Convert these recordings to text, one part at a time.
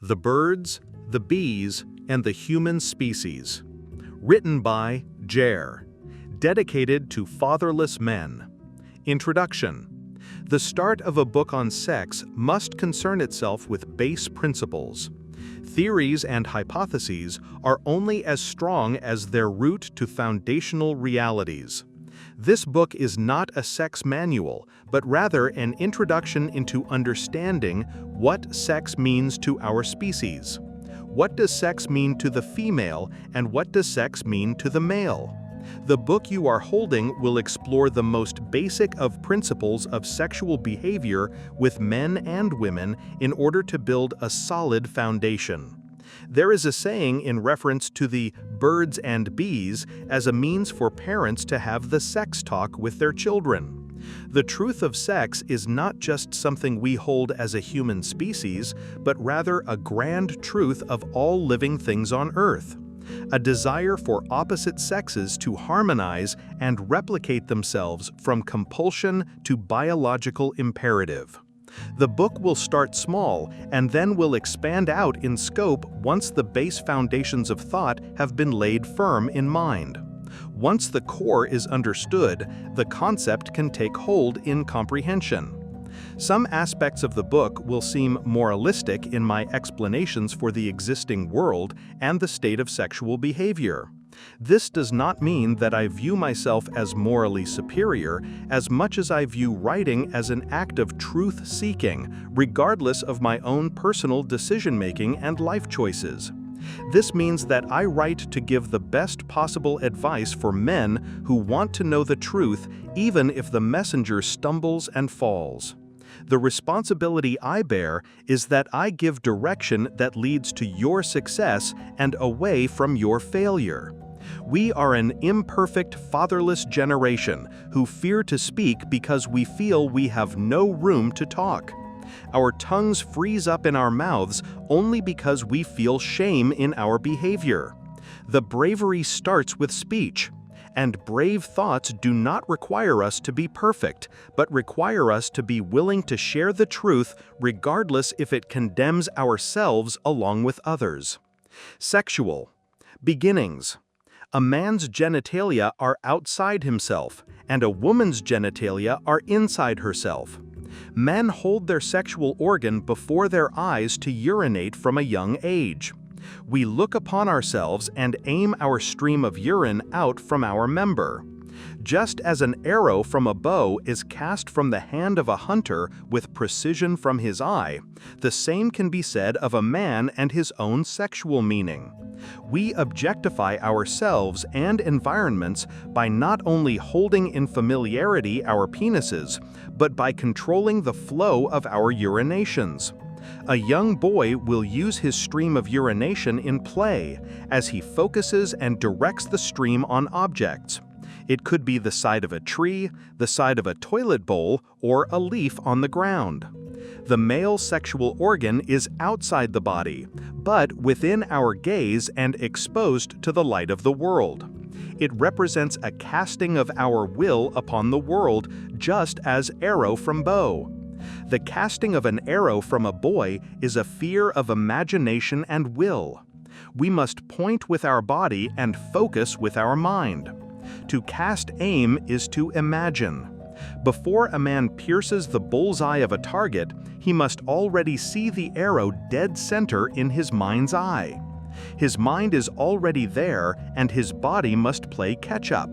The Birds, the Bees, and the Human Species. Written by Jerr. Dedicated to fatherless men. Introduction. The start of a book on sex must concern itself with base principles. Theories and hypotheses are only as strong as their root to foundational realities. This book is not a sex manual, but rather an introduction into understanding what sex means to our species. What does sex mean to the female, and what does sex mean to the male? The book you are holding will explore the most basic of principles of sexual behavior with men and women in order to build a solid foundation. There is a saying in reference to the birds and bees as a means for parents to have the sex talk with their children. The truth of sex is not just something we hold as a human species, but rather a grand truth of all living things on Earth. A desire for opposite sexes to harmonize and replicate themselves from compulsion to biological imperative. The book will start small and then will expand out in scope once the base foundations of thought have been laid firm in mind. Once the core is understood, the concept can take hold in comprehension. Some aspects of the book will seem moralistic in my explanations for the existing world and the state of sexual behavior. This does not mean that I view myself as morally superior as much as I view writing as an act of truth-seeking, regardless of my own personal decision-making and life choices. This means that I write to give the best possible advice for men who want to know the truth even if the messenger stumbles and falls. The responsibility I bear is that I give direction that leads to your success and away from your failure. We are an imperfect, fatherless generation who fear to speak because we feel we have no room to talk. Our tongues freeze up in our mouths only because we feel shame in our behavior. The bravery starts with speech. And brave thoughts do not require us to be perfect, but require us to be willing to share the truth regardless if it condemns ourselves along with others. Sexual. Beginnings. A man's genitalia are outside himself, and a woman's genitalia are inside herself. Men hold their sexual organ before their eyes to urinate from a young age. We look upon ourselves and aim our stream of urine out from our member. Just as an arrow from a bow is cast from the hand of a hunter with precision from his eye, the same can be said of a man and his own sexual meaning. We objectify ourselves and environments by not only holding in familiarity our penises, but by controlling the flow of our urinations. A young boy will use his stream of urination in play as he focuses and directs the stream on objects. It could be the side of a tree, the side of a toilet bowl, or a leaf on the ground. The male sexual organ is outside the body, but within our gaze and exposed to the light of the world. It represents a casting of our will upon the world, just as arrow from bow. The casting of an arrow from a boy is a fear of imagination and will. We must point with our body and focus with our mind. To cast aim is to imagine. Before a man pierces the bullseye of a target, he must already see the arrow dead center in his mind's eye. His mind is already there, and his body must play catch-up.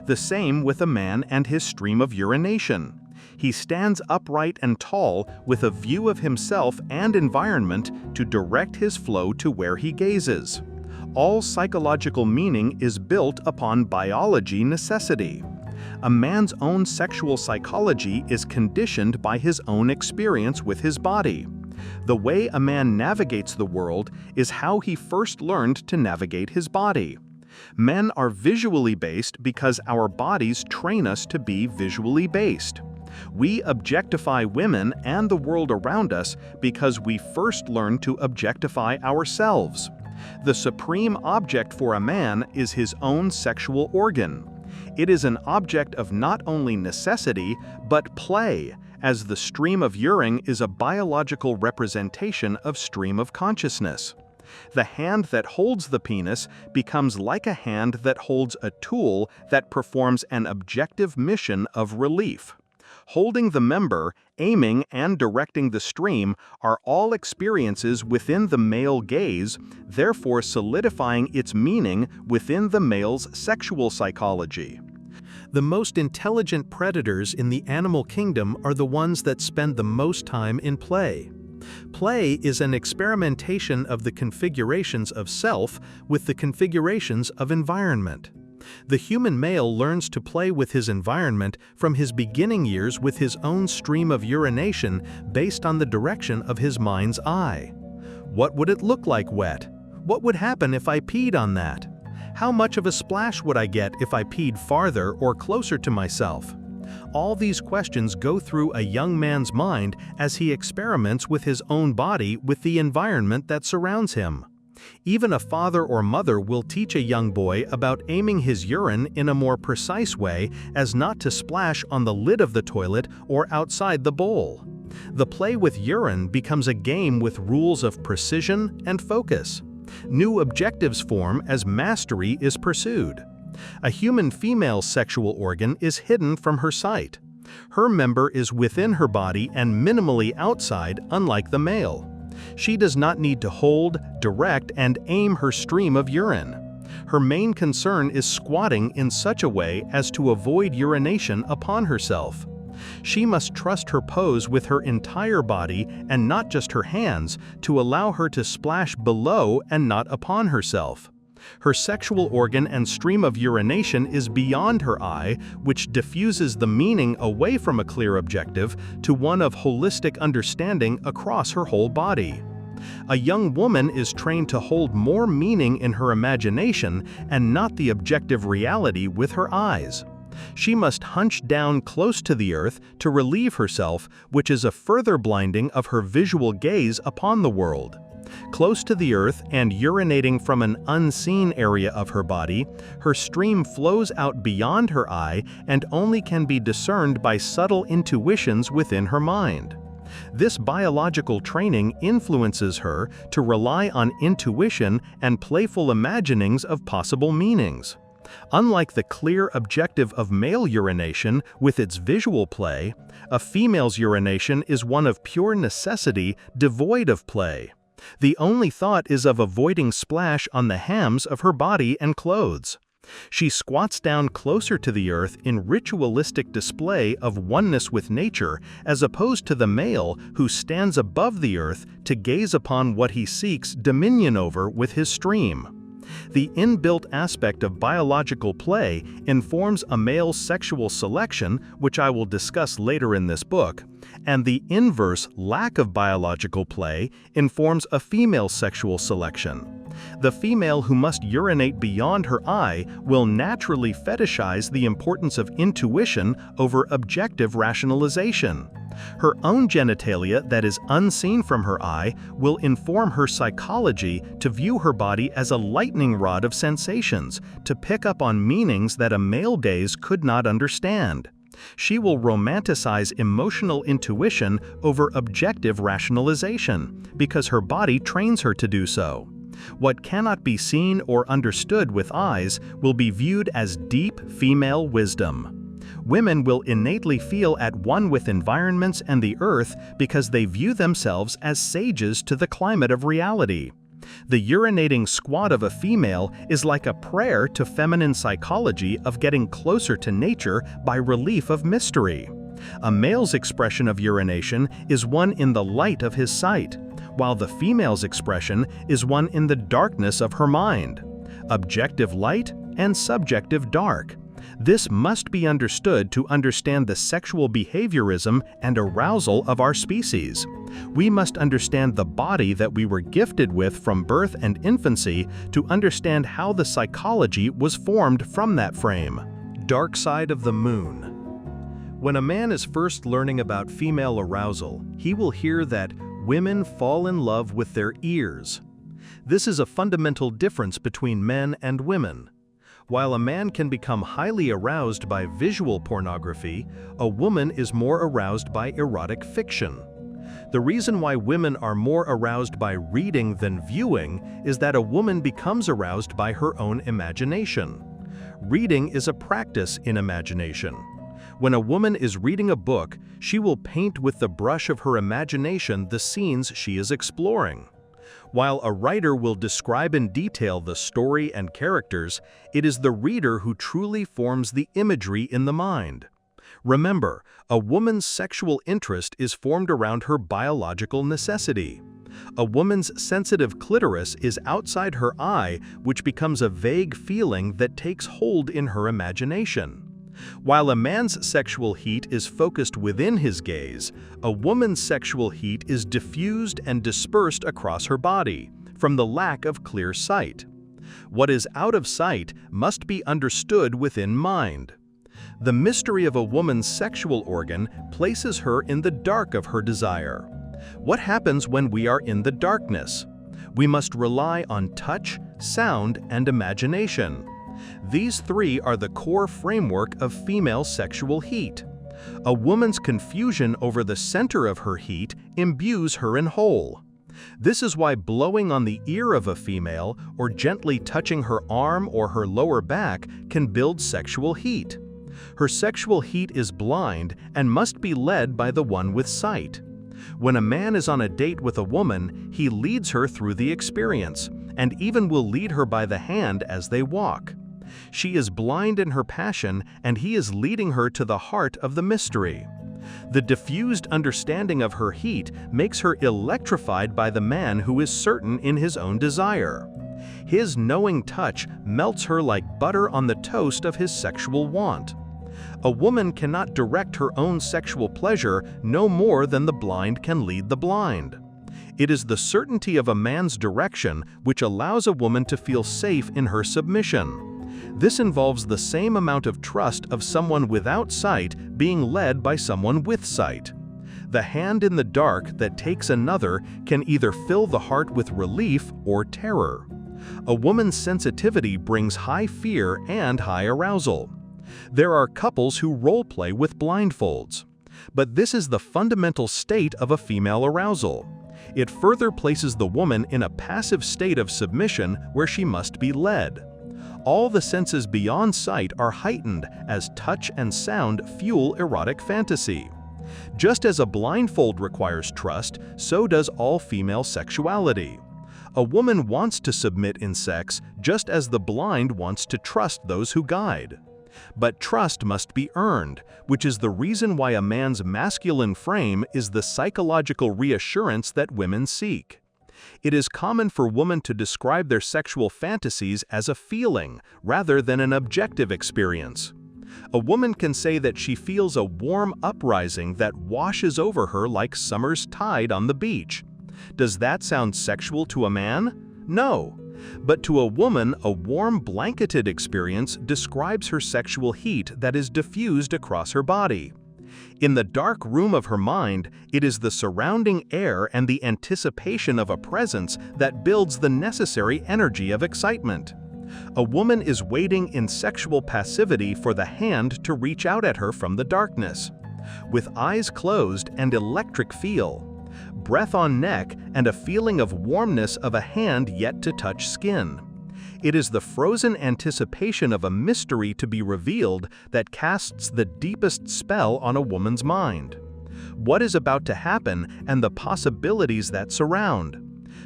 The same with a man and his stream of urination. He stands upright and tall with a view of himself and environment to direct his flow to where he gazes. All psychological meaning is built upon biology necessity. A man's own sexual psychology is conditioned by his own experience with his body. The way a man navigates the world is how he first learned to navigate his body. Men are visually based because our bodies train us to be visually based. We objectify women and the world around us because we first learn to objectify ourselves. The supreme object for a man is his own sexual organ. It is an object of not only necessity, but play, as the stream of urine is a biological representation of stream of consciousness. The hand that holds the penis becomes like a hand that holds a tool that performs an objective mission of relief. Holding the member, aiming, and directing the stream are all experiences within the male gaze, therefore solidifying its meaning within the male's sexual psychology. The most intelligent predators in the animal kingdom are the ones that spend the most time in play. Play is an experimentation of the configurations of self with the configurations of environment. The human male learns to play with his environment from his beginning years with his own stream of urination based on the direction of his mind's eye. What would it look like wet? What would happen if I peed on that? How much of a splash would I get if I peed farther or closer to myself? All these questions go through a young man's mind as he experiments with his own body with the environment that surrounds him. Even a father or mother will teach a young boy about aiming his urine in a more precise way as not to splash on the lid of the toilet or outside the bowl. The play with urine becomes a game with rules of precision and focus. New objectives form as mastery is pursued. A human female's sexual organ is hidden from her sight. Her member is within her body and minimally outside, unlike the male. She does not need to hold, direct, and aim her stream of urine. Her main concern is squatting in such a way as to avoid urination upon herself. She must trust her pose with her entire body and not just her hands to allow her to splash below and not upon herself. Her sexual organ and stream of urination is beyond her eye, which diffuses the meaning away from a clear objective to one of holistic understanding across her whole body. A young woman is trained to hold more meaning in her imagination and not the objective reality with her eyes. She must hunch down close to the earth to relieve herself, which is a further blinding of her visual gaze upon the world. Close to the earth and urinating from an unseen area of her body, her stream flows out beyond her eye and only can be discerned by subtle intuitions within her mind. This biological training influences her to rely on intuition and playful imaginings of possible meanings. Unlike the clear objective of male urination with its visual play, a female's urination is one of pure necessity, devoid of play. The only thought is of avoiding splash on the hams of her body and clothes. She squats down closer to the earth in ritualistic display of oneness with nature, as opposed to the male who stands above the earth to gaze upon what he seeks dominion over with his stream. The inbuilt aspect of biological play informs a male's sexual selection, which I will discuss later in this book, and the inverse lack of biological play informs a female's sexual selection. The female who must urinate beyond her eye will naturally fetishize the importance of intuition over objective rationalization. Her own genitalia that is unseen from her eye will inform her psychology to view her body as a lightning rod of sensations, to pick up on meanings that a male gaze could not understand. She will romanticize emotional intuition over objective rationalization, because her body trains her to do so. What cannot be seen or understood with eyes will be viewed as deep female wisdom. Women will innately feel at one with environments and the earth because they view themselves as sages to the climate of reality. The urinating squat of a female is like a prayer to feminine psychology of getting closer to nature by relief of mystery. A male's expression of urination is one in the light of his sight, while the female's expression is one in the darkness of her mind. Objective light and subjective dark. This must be understood to understand the sexual behaviorism and arousal of our species. We must understand the body that we were gifted with from birth and infancy to understand how the psychology was formed from that frame. Dark side of the moon. When a man is first learning about female arousal, he will hear that women fall in love with their ears. This is a fundamental difference between men and women. While a man can become highly aroused by visual pornography, a woman is more aroused by erotic fiction. The reason why women are more aroused by reading than viewing is that a woman becomes aroused by her own imagination. Reading is a practice in imagination. When a woman is reading a book, she will paint with the brush of her imagination the scenes she is exploring. While a writer will describe in detail the story and characters, it is the reader who truly forms the imagery in the mind. Remember, a woman's sexual interest is formed around her biological necessity. A woman's sensitive clitoris is outside her eye, which becomes a vague feeling that takes hold in her imagination. While a man's sexual heat is focused within his gaze, a woman's sexual heat is diffused and dispersed across her body, from the lack of clear sight. What is out of sight must be understood within mind. The mystery of a woman's sexual organ places her in the dark of her desire. What happens when we are in the darkness? We must rely on touch, sound, and imagination. These three are the core framework of female sexual heat. A woman's confusion over the center of her heat imbues her in whole. This is why blowing on the ear of a female or gently touching her arm or her lower back can build sexual heat. Her sexual heat is blind and must be led by the one with sight. When a man is on a date with a woman, he leads her through the experience, and even will lead her by the hand as they walk. She is blind in her passion, and he is leading her to the heart of the mystery. The diffused understanding of her heat makes her electrified by the man who is certain in his own desire. His knowing touch melts her like butter on the toast of his sexual want. A woman cannot direct her own sexual pleasure no more than the blind can lead the blind. It is the certainty of a man's direction which allows a woman to feel safe in her submission. This involves the same amount of trust of someone without sight being led by someone with sight. The hand in the dark that takes another can either fill the heart with relief or terror. A woman's sensitivity brings high fear and high arousal. There are couples who role-play with blindfolds. But this is the fundamental state of a female arousal. It further places the woman in a passive state of submission where she must be led. All the senses beyond sight are heightened as touch and sound fuel erotic fantasy. Just as a blindfold requires trust, so does all female sexuality. A woman wants to submit in sex just as the blind wants to trust those who guide. But trust must be earned, which is the reason why a man's masculine frame is the psychological reassurance that women seek. It is common for women to describe their sexual fantasies as a feeling rather than an objective experience. A woman can say that she feels a warm uprising that washes over her like summer's tide on the beach. Does that sound sexual to a man? No. But to a woman, a warm blanketed experience describes her sexual heat that is diffused across her body. In the dark room of her mind, it is the surrounding air and the anticipation of a presence that builds the necessary energy of excitement. A woman is waiting in sexual passivity for the hand to reach out at her from the darkness. With eyes closed and electric feel, breath on neck, and a feeling of warmness of a hand yet to touch skin. It is the frozen anticipation of a mystery to be revealed that casts the deepest spell on a woman's mind. What is about to happen and the possibilities that surround.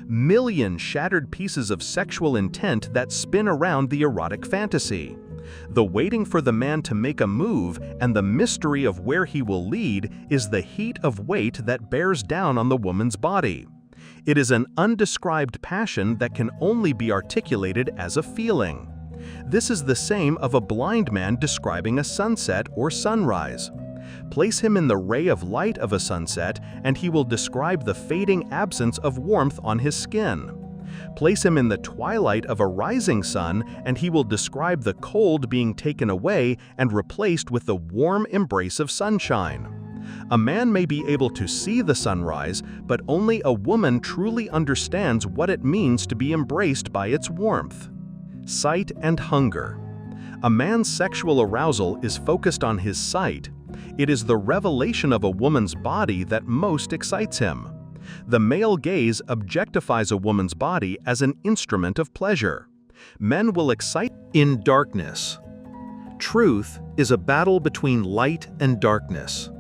Million shattered pieces of sexual intent that spin around the erotic fantasy. The waiting for the man to make a move and the mystery of where he will lead is the heat of weight that bears down on the woman's body. It is an undescribed passion that can only be articulated as a feeling. This is the same of a blind man describing a sunset or sunrise. Place him in the ray of light of a sunset, and he will describe the fading absence of warmth on his skin. Place him in the twilight of a rising sun, and he will describe the cold being taken away and replaced with the warm embrace of sunshine. A man may be able to see the sunrise, but only a woman truly understands what it means to be embraced by its warmth. Sight and hunger. A man's sexual arousal is focused on his sight. It is the revelation of a woman's body that most excites him. The male gaze objectifies a woman's body as an instrument of pleasure. Men will excite in darkness. Truth is a battle between light and darkness.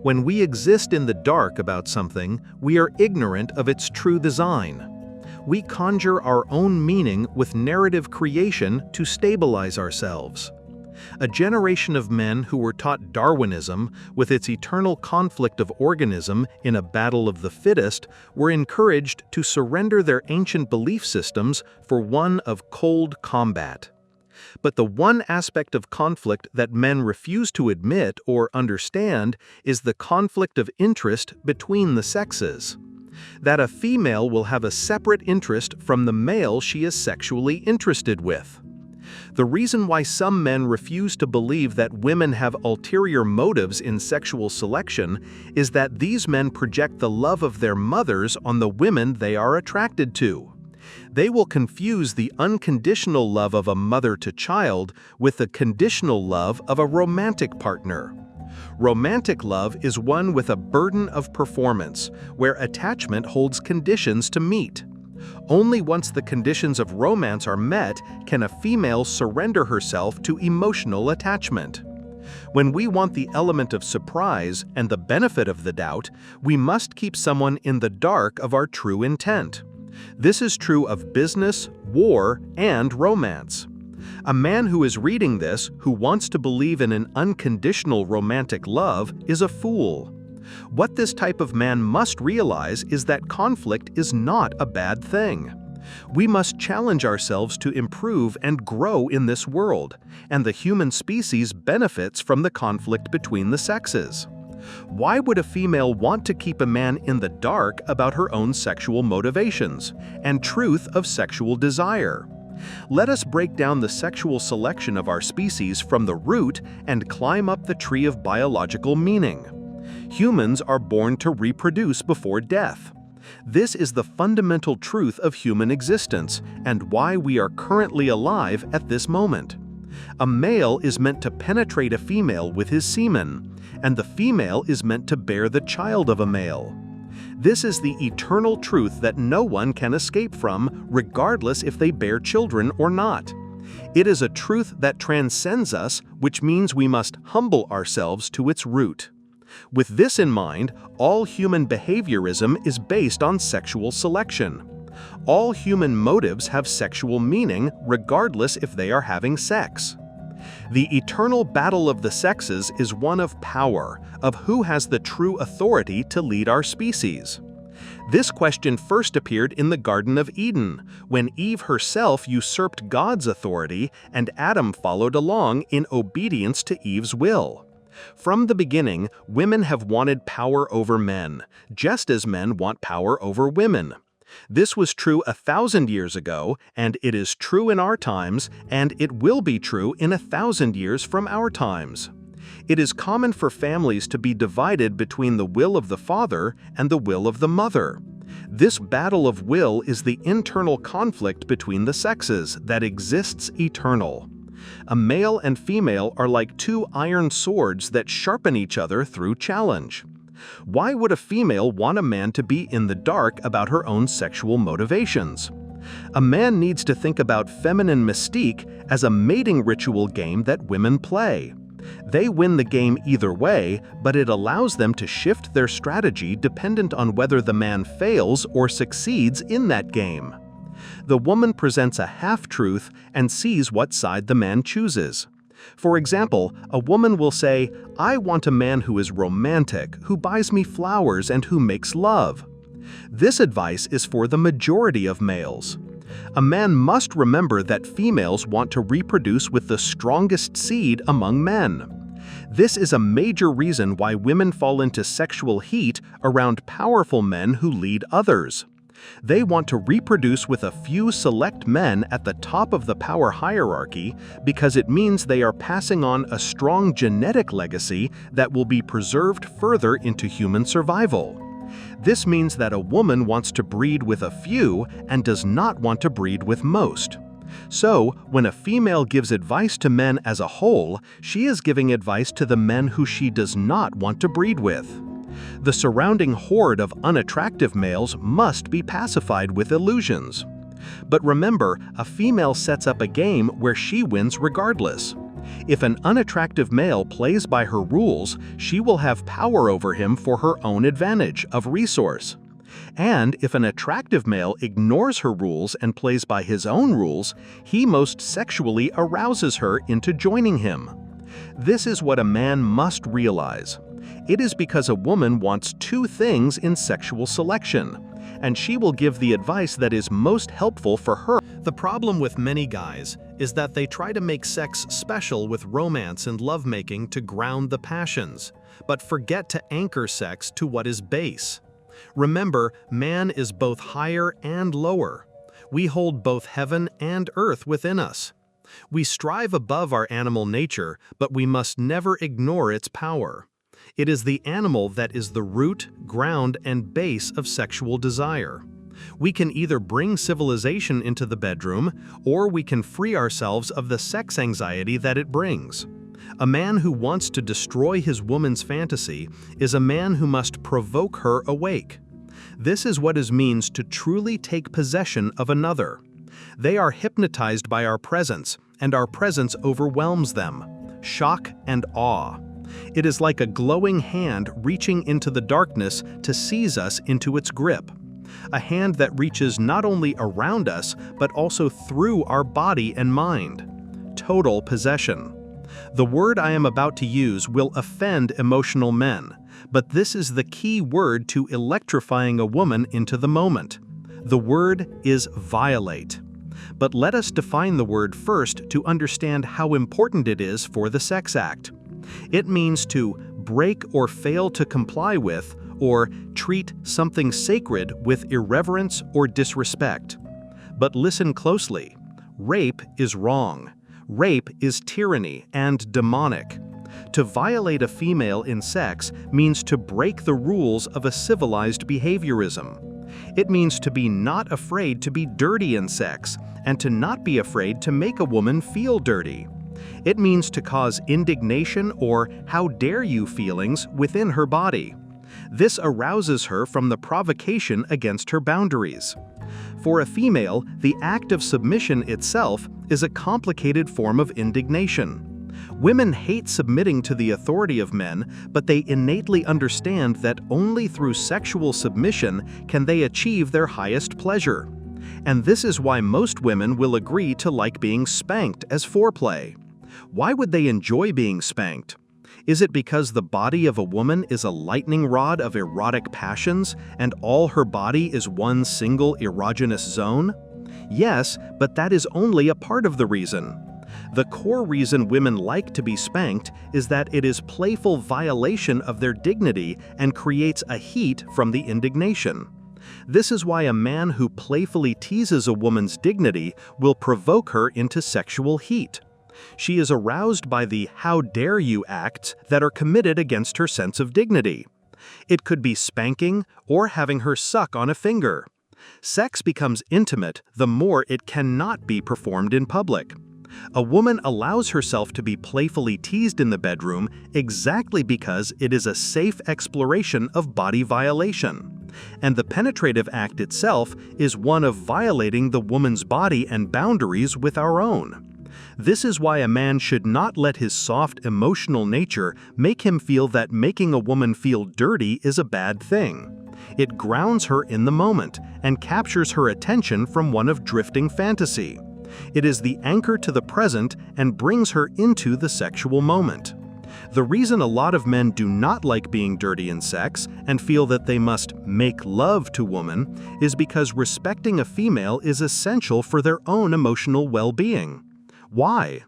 When we exist in the dark about something, we are ignorant of its true design. We conjure our own meaning with narrative creation to stabilize ourselves. A generation of men who were taught Darwinism, with its eternal conflict of organism in a battle of the fittest, were encouraged to surrender their ancient belief systems for one of cold combat. But the one aspect of conflict that men refuse to admit or understand is the conflict of interest between the sexes. That a female will have a separate interest from the male she is sexually interested with. The reason why some men refuse to believe that women have ulterior motives in sexual selection is that these men project the love of their mothers on the women they are attracted to. They will confuse the unconditional love of a mother to child with the conditional love of a romantic partner. Romantic love is one with a burden of performance, where attachment holds conditions to meet. Only once the conditions of romance are met can a female surrender herself to emotional attachment. When we want the element of surprise and the benefit of the doubt, we must keep someone in the dark of our true intent. This is true of business, war, and romance. A man who is reading this, who wants to believe in an unconditional romantic love, is a fool. What this type of man must realize is that conflict is not a bad thing. We must challenge ourselves to improve and grow in this world, and the human species benefits from the conflict between the sexes. Why would a female want to keep a man in the dark about her own sexual motivations and truth of sexual desire? Let us break down the sexual selection of our species from the root and climb up the tree of biological meaning. Humans are born to reproduce before death. This is the fundamental truth of human existence and why we are currently alive at this moment. A male is meant to penetrate a female with his semen, and the female is meant to bear the child of a male. This is the eternal truth that no one can escape from, regardless if they bear children or not. It is a truth that transcends us, which means we must humble ourselves to its root. With this in mind, all human behaviorism is based on sexual selection. All human motives have sexual meaning, regardless if they are having sex. The eternal battle of the sexes is one of power, of who has the true authority to lead our species. This question first appeared in the Garden of Eden, when Eve herself usurped God's authority and Adam followed along in obedience to Eve's will. From the beginning, women have wanted power over men, just as men want power over women. This was true 1,000 years ago, and it is true in our times, and it will be true in 1,000 years from our times. It is common for families to be divided between the will of the father and the will of the mother. This battle of will is the internal conflict between the sexes that exists eternal. A male and female are like two iron swords that sharpen each other through challenge. Why would a female want a man to be in the dark about her own sexual motivations? A man needs to think about feminine mystique as a mating ritual game that women play. They win the game either way, but it allows them to shift their strategy dependent on whether the man fails or succeeds in that game. The woman presents a half-truth and sees what side the man chooses. For example, a woman will say, "I want a man who is romantic, who buys me flowers and who makes love." This advice is for the majority of males. A man must remember that females want to reproduce with the strongest seed among men. This is a major reason why women fall into sexual heat around powerful men who lead others. They want to reproduce with a few select men at the top of the power hierarchy because it means they are passing on a strong genetic legacy that will be preserved further into human survival. This means that a woman wants to breed with a few and does not want to breed with most. So, when a female gives advice to men as a whole, she is giving advice to the men who she does not want to breed with. The surrounding horde of unattractive males must be pacified with illusions. But remember, a female sets up a game where she wins regardless. If an unattractive male plays by her rules, she will have power over him for her own advantage of resource. And if an attractive male ignores her rules and plays by his own rules, he most sexually arouses her into joining him. This is what a man must realize. It is because a woman wants two things in sexual selection, and she will give the advice that is most helpful for her. The problem with many guys is that they try to make sex special with romance and lovemaking to ground the passions, but forget to anchor sex to what is base. Remember, man is both higher and lower. We hold both heaven and earth within us. We strive above our animal nature, but we must never ignore its power. It is the animal that is the root, ground, and base of sexual desire. We can either bring civilization into the bedroom, or we can free ourselves of the sex anxiety that it brings. A man who wants to destroy his woman's fantasy is a man who must provoke her awake. This is what it means to truly take possession of another. They are hypnotized by our presence, and our presence overwhelms them. Shock and awe. It is like a glowing hand reaching into the darkness to seize us into its grip. A hand that reaches not only around us, but also through our body and mind. Total possession. The word I am about to use will offend emotional men, but this is the key word to electrifying a woman into the moment. The word is violate. But let us define the word first to understand how important it is for the sex act. It means to break or fail to comply with, or treat something sacred with irreverence or disrespect. But listen closely. Rape is wrong. Rape is tyranny and demonic. To violate a female in sex means to break the rules of a civilized behaviorism. It means to be not afraid to be dirty in sex, and to not be afraid to make a woman feel dirty. It means to cause indignation or "how dare you" feelings within her body. This arouses her from the provocation against her boundaries. For a female, the act of submission itself is a complicated form of indignation. Women hate submitting to the authority of men, but they innately understand that only through sexual submission can they achieve their highest pleasure. And this is why most women will agree to like being spanked as foreplay. Why would they enjoy being spanked? Is it because the body of a woman is a lightning rod of erotic passions and all her body is one single erogenous zone? Yes, but that is only a part of the reason. The core reason women like to be spanked is that it is playful violation of their dignity and creates a heat from the indignation. This is why a man who playfully teases a woman's dignity will provoke her into sexual heat. She is aroused by the "how dare you" acts that are committed against her sense of dignity. It could be spanking or having her suck on a finger. Sex becomes intimate the more it cannot be performed in public. A woman allows herself to be playfully teased in the bedroom exactly because it is a safe exploration of body violation. And the penetrative act itself is one of violating the woman's body and boundaries with our own. This is why a man should not let his soft, emotional nature make him feel that making a woman feel dirty is a bad thing. It grounds her in the moment and captures her attention from one of drifting fantasy. It is the anchor to the present and brings her into the sexual moment. The reason a lot of men do not like being dirty in sex and feel that they must make love to women is because respecting a female is essential for their own emotional well-being. Why?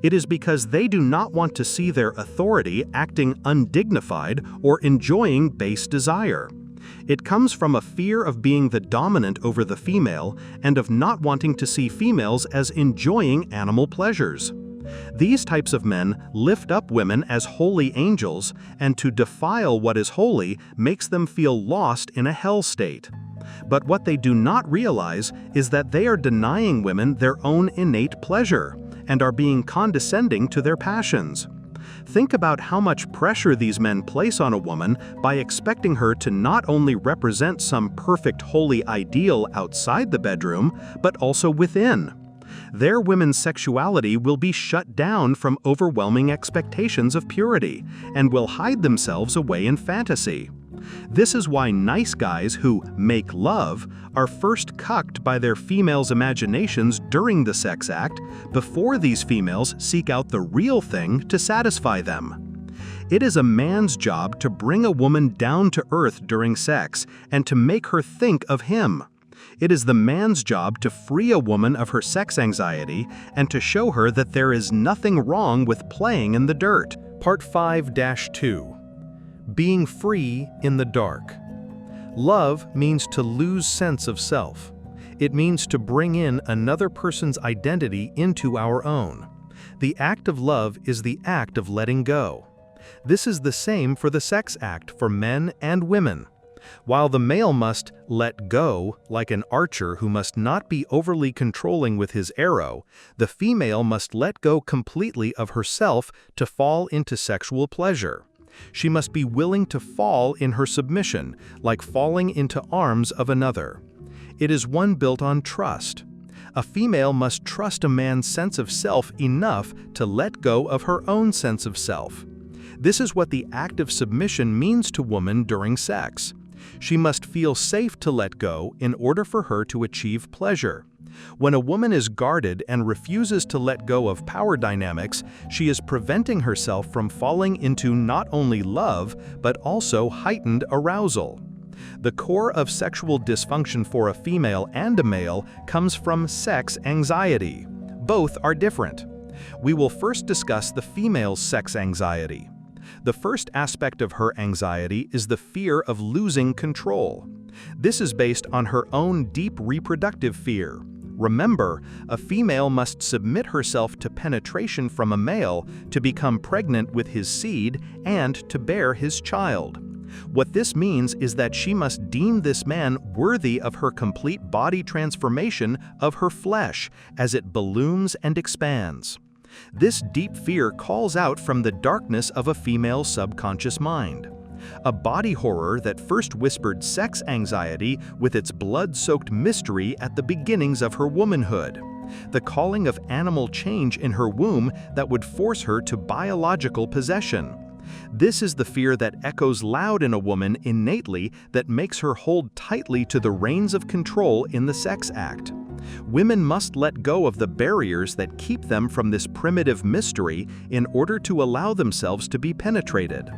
It is because they do not want to see their authority acting undignified or enjoying base desire. It comes from a fear of being the dominant over the female and of not wanting to see females as enjoying animal pleasures. These types of men lift up women as holy angels, and to defile what is holy makes them feel lost in a hell state. But what they do not realize is that they are denying women their own innate pleasure and are being condescending to their passions. Think about how much pressure these men place on a woman by expecting her to not only represent some perfect holy ideal outside the bedroom, but also within. Their women's sexuality will be shut down from overwhelming expectations of purity and will hide themselves away in fantasy. This is why nice guys who make love are first cucked by their females' imaginations during the sex act before these females seek out the real thing to satisfy them. It is a man's job to bring a woman down to earth during sex and to make her think of him. It is the man's job to free a woman of her sex anxiety and to show her that there is nothing wrong with playing in the dirt. Part 5-2. Being free in the dark. Love means to lose sense of self. It means to bring in another person's identity into our own. The act of love is the act of letting go. This is the same for the sex act for men and women. While the male must let go, like an archer who must not be overly controlling with his arrow, the female must let go completely of herself to fall into sexual pleasure. She must be willing to fall in her submission, like falling into arms of another. It is one built on trust. A female must trust a man's sense of self enough to let go of her own sense of self. This is what the act of submission means to woman during sex. She must feel safe to let go in order for her to achieve pleasure. When a woman is guarded and refuses to let go of power dynamics, she is preventing herself from falling into not only love, but also heightened arousal. The core of sexual dysfunction for a female and a male comes from sex anxiety. Both are different. We will first discuss the female's sex anxiety. The first aspect of her anxiety is the fear of losing control. This is based on her own deep reproductive fear. Remember, a female must submit herself to penetration from a male to become pregnant with his seed and to bear his child. What this means is that she must deem this man worthy of her complete body transformation of her flesh as it balloons and expands. This deep fear calls out from the darkness of a female's subconscious mind. A body horror that first whispered sex anxiety with its blood-soaked mystery at the beginnings of her womanhood. The calling of animal change in her womb that would force her to biological possession. This is the fear that echoes loud in a woman innately that makes her hold tightly to the reins of control in the sex act. Women must let go of the barriers that keep them from this primitive mystery in order to allow themselves to be penetrated.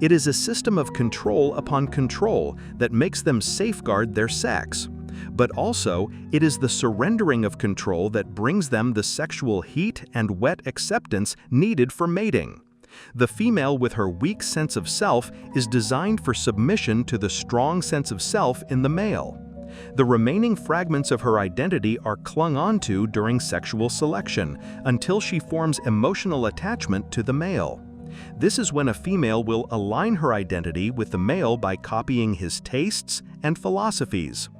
It is a system of control upon control that makes them safeguard their sex. But also, it is the surrendering of control that brings them the sexual heat and wet acceptance needed for mating. The female with her weak sense of self is designed for submission to the strong sense of self in the male. The remaining fragments of her identity are clung onto during sexual selection until she forms emotional attachment to the male. This is when a female will align her identity with the male by copying his tastes and philosophies.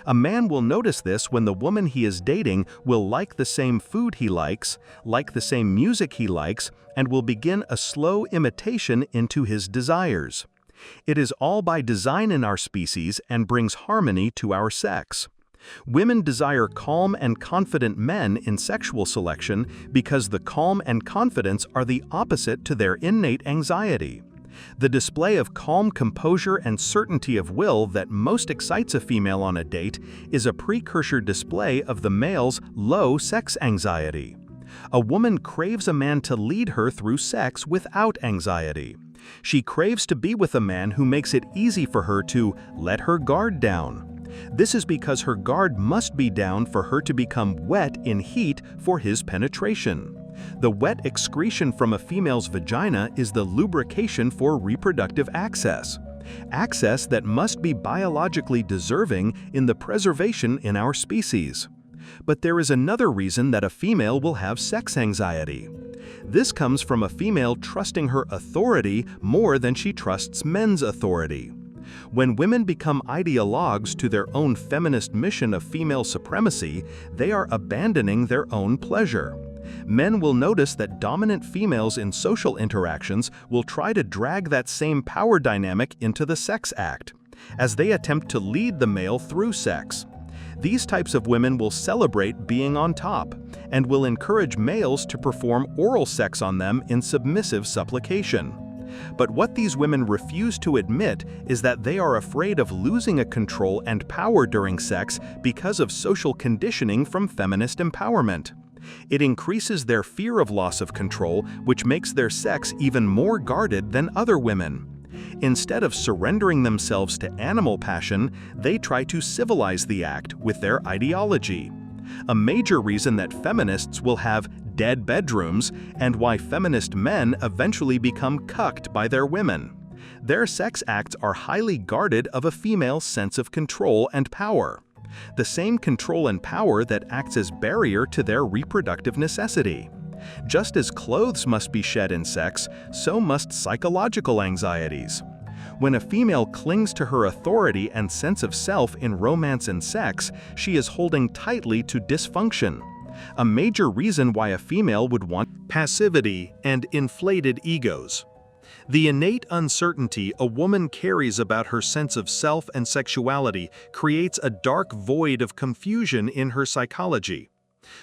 A man will notice this when the woman he is dating will like the same food he likes, like the same music he likes, and will begin a slow imitation into his desires. It is all by design in our species and brings harmony to our sex. Women desire calm and confident men in sexual selection because the calm and confidence are the opposite to their innate anxiety. The display of calm composure and certainty of will that most excites a female on a date is a precursor display of the male's low sex anxiety. A woman craves a man to lead her through sex without anxiety. She craves to be with a man who makes it easy for her to let her guard down. This is because her guard must be down for her to become wet in heat for his penetration. The wet excretion from a female's vagina is the lubrication for reproductive access. Access that must be biologically deserving in the preservation in our species. But there is another reason that a female will have sex anxiety. This comes from a female trusting her authority more than she trusts men's authority. When women become ideologues to their own feminist mission of female supremacy, they are abandoning their own pleasure. Men will notice that dominant females in social interactions will try to drag that same power dynamic into the sex act, as they attempt to lead the male through sex. These types of women will celebrate being on top, and will encourage males to perform oral sex on them in submissive supplication. But what these women refuse to admit is that they are afraid of losing a control and power during sex because of social conditioning from feminist empowerment. It increases their fear of loss of control, which makes their sex even more guarded than other women. Instead of surrendering themselves to animal passion, they try to civilize the act with their ideology. A major reason that feminists will have dead bedrooms, and why feminist men eventually become cucked by their women. Their sex acts are highly guarded of a female's sense of control and power. The same control and power that acts as barrier to their reproductive necessity. Just as clothes must be shed in sex, so must psychological anxieties. When a female clings to her authority and sense of self in romance and sex, she is holding tightly to dysfunction. A major reason why a female would want passivity and inflated egos. The innate uncertainty a woman carries about her sense of self and sexuality creates a dark void of confusion in her psychology.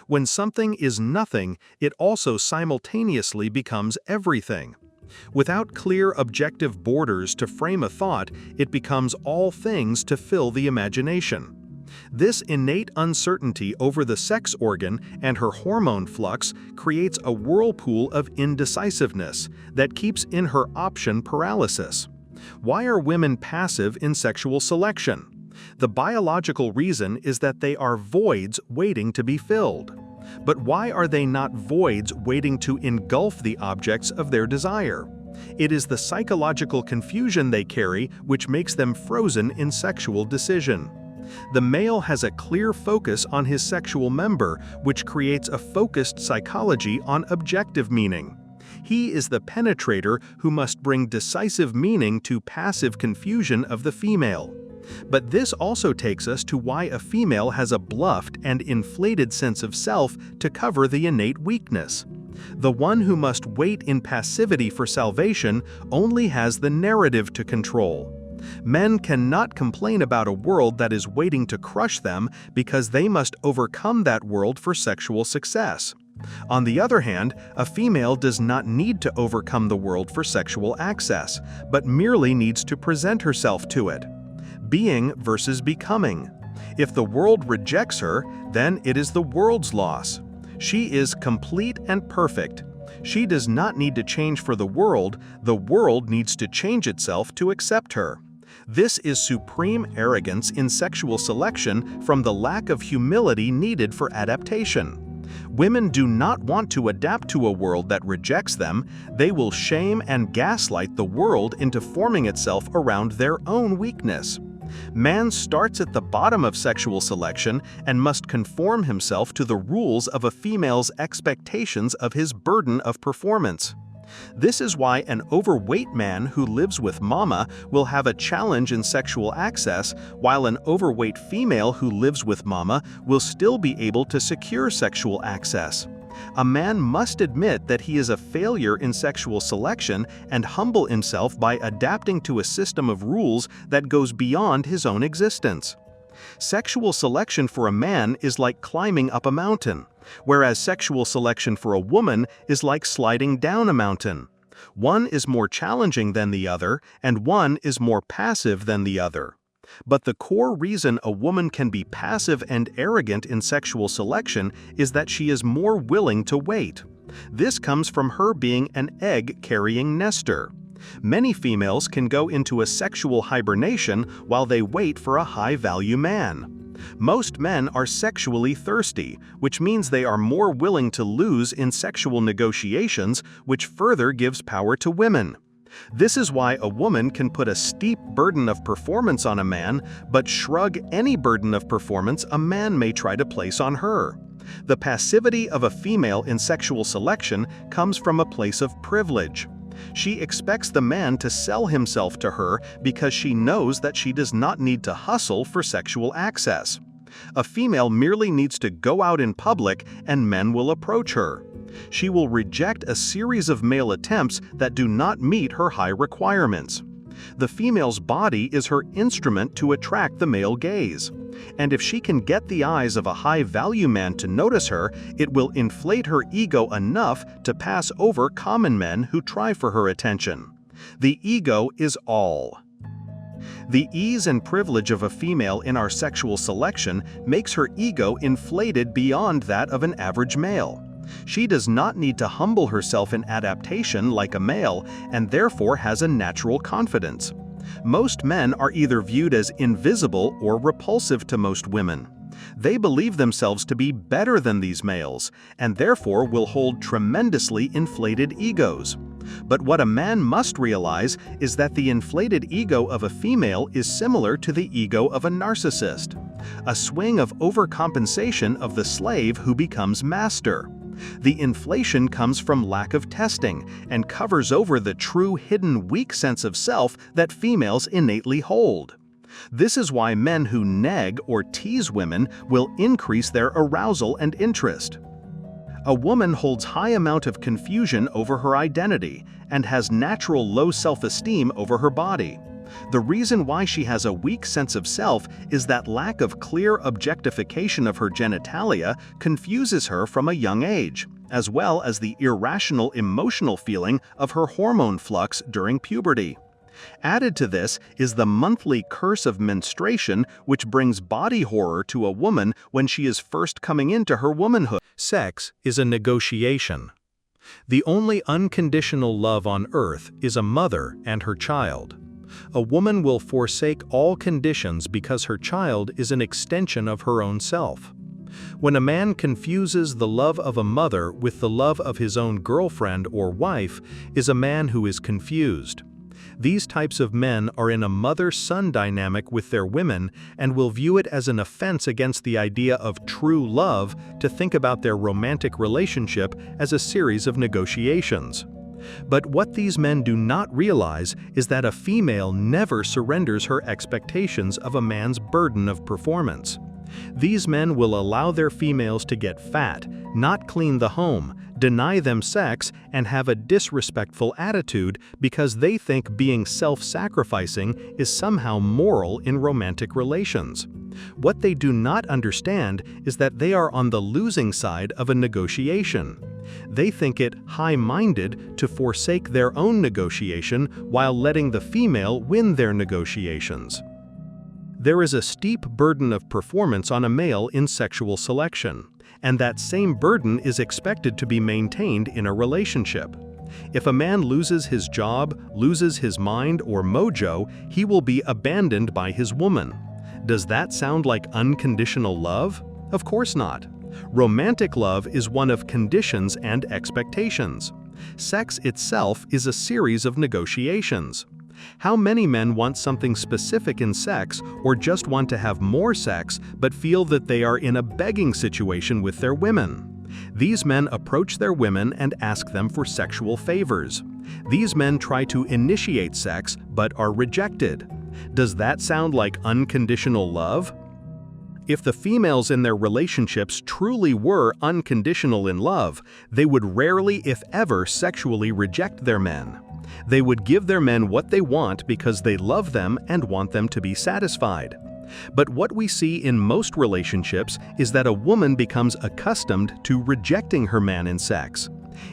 When something is nothing, it also simultaneously becomes everything. Without clear objective borders to frame a thought, it becomes all things to fill the imagination. This innate uncertainty over the sex organ and her hormone flux creates a whirlpool of indecisiveness that keeps in her option paralysis. Why are women passive in sexual selection? The biological reason is that they are voids waiting to be filled. But why are they not voids waiting to engulf the objects of their desire? It is the psychological confusion they carry which makes them frozen in sexual decision. The male has a clear focus on his sexual member, which creates a focused psychology on objective meaning. He is the penetrator who must bring decisive meaning to passive confusion of the female. But this also takes us to why a female has a bluffed and inflated sense of self to cover the innate weakness. The one who must wait in passivity for salvation only has the narrative to control. Men cannot complain about a world that is waiting to crush them because they must overcome that world for sexual success. On the other hand, a female does not need to overcome the world for sexual access, but merely needs to present herself to it. Being versus becoming. If the world rejects her, then it is the world's loss. She is complete and perfect. She does not need to change for the world needs to change itself to accept her. This is supreme arrogance in sexual selection from the lack of humility needed for adaptation. Women do not want to adapt to a world that rejects them. They will shame and gaslight the world into forming itself around their own weakness. Man starts at the bottom of sexual selection and must conform himself to the rules of a female's expectations of his burden of performance. This is why an overweight man who lives with mama will have a challenge in sexual access, while an overweight female who lives with mama will still be able to secure sexual access. A man must admit that he is a failure in sexual selection and humble himself by adapting to a system of rules that goes beyond his own existence. Sexual selection for a man is like climbing up a mountain, whereas sexual selection for a woman is like sliding down a mountain. One is more challenging than the other, and one is more passive than the other. But the core reason a woman can be passive and arrogant in sexual selection is that she is more willing to wait. This comes from her being an egg-carrying nester. Many females can go into a sexual hibernation while they wait for a high-value man. Most men are sexually thirsty, which means they are more willing to lose in sexual negotiations, which further gives power to women. This is why a woman can put a steep burden of performance on a man, but shrug any burden of performance a man may try to place on her. The passivity of a female in sexual selection comes from a place of privilege. She expects the man to sell himself to her because she knows that she does not need to hustle for sexual access. A female merely needs to go out in public and men will approach her. She will reject a series of male attempts that do not meet her high requirements. The female's body is her instrument to attract the male gaze. And if she can get the eyes of a high-value man to notice her, it will inflate her ego enough to pass over common men who try for her attention. The ego is all. The ease and privilege of a female in our sexual selection makes her ego inflated beyond that of an average male. She does not need to humble herself in adaptation like a male, and therefore has a natural confidence. Most men are either viewed as invisible or repulsive to most women. They believe themselves to be better than these males, and therefore will hold tremendously inflated egos. But what a man must realize is that the inflated ego of a female is similar to the ego of a narcissist, a swing of overcompensation of the slave who becomes master. The inflation comes from lack of testing and covers over the true hidden weak sense of self that females innately hold. This is why men who nag or tease women will increase their arousal and interest. A woman holds high amount of confusion over her identity and has natural low self-esteem over her body. The reason why she has a weak sense of self is that lack of clear objectification of her genitalia confuses her from a young age, as well as the irrational emotional feeling of her hormone flux during puberty. Added to this is the monthly curse of menstruation, which brings body horror to a woman when she is first coming into her womanhood. Sex is a negotiation. The only unconditional love on earth is a mother and her child. A woman will forsake all conditions because her child is an extension of her own self. When a man confuses the love of a mother with the love of his own girlfriend or wife, is a man who is confused. These types of men are in a mother-son dynamic with their women and will view it as an offense against the idea of true love to think about their romantic relationship as a series of negotiations. But what these men do not realize is that a female never surrenders her expectations of a man's burden of performance. These men will allow their females to get fat, not clean the home, deny them sex, and have a disrespectful attitude because they think being self-sacrificing is somehow moral in romantic relations. What they do not understand is that they are on the losing side of a negotiation. They think it high-minded to forsake their own negotiation while letting the female win their negotiations. There is a steep burden of performance on a male in sexual selection, and that same burden is expected to be maintained in a relationship. If a man loses his job, loses his mind or mojo, he will be abandoned by his woman. Does that sound like unconditional love? Of course not. Romantic love is one of conditions and expectations. Sex itself is a series of negotiations. How many men want something specific in sex or just want to have more sex but feel that they are in a begging situation with their women? These men approach their women and ask them for sexual favors. These men try to initiate sex but are rejected. Does that sound like unconditional love? If the females in their relationships truly were unconditional in love, they would rarely, if ever, sexually reject their men. They would give their men what they want because they love them and want them to be satisfied. But what we see in most relationships is that a woman becomes accustomed to rejecting her man in sex.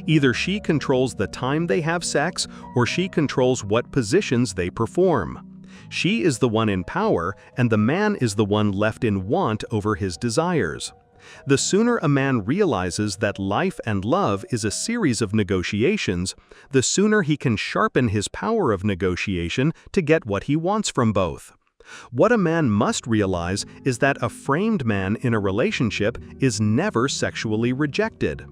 Either she controls the time they have sex or she controls what positions they perform. She is the one in power, and the man is the one left in want over his desires. The sooner a man realizes that life and love is a series of negotiations, the sooner he can sharpen his power of negotiation to get what he wants from both. What a man must realize is that a framed man in a relationship is never sexually rejected.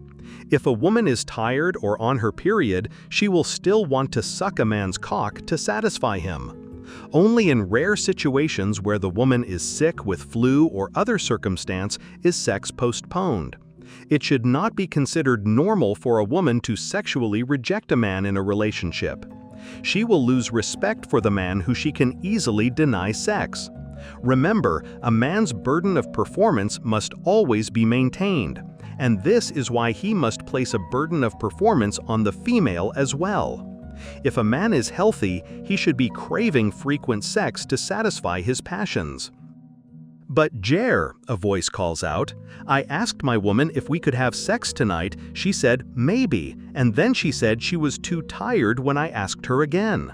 If a woman is tired or on her period, she will still want to suck a man's cock to satisfy him. Only in rare situations where the woman is sick with flu or other circumstance is sex postponed. It should not be considered normal for a woman to sexually reject a man in a relationship. She will lose respect for the man who she can easily deny sex. Remember, a man's burden of performance must always be maintained, and this is why he must place a burden of performance on the female as well. If a man is healthy, he should be craving frequent sex to satisfy his passions. "But Jerr," a voice calls out, "I asked my woman if we could have sex tonight. She said maybe, and then she said she was too tired when I asked her again."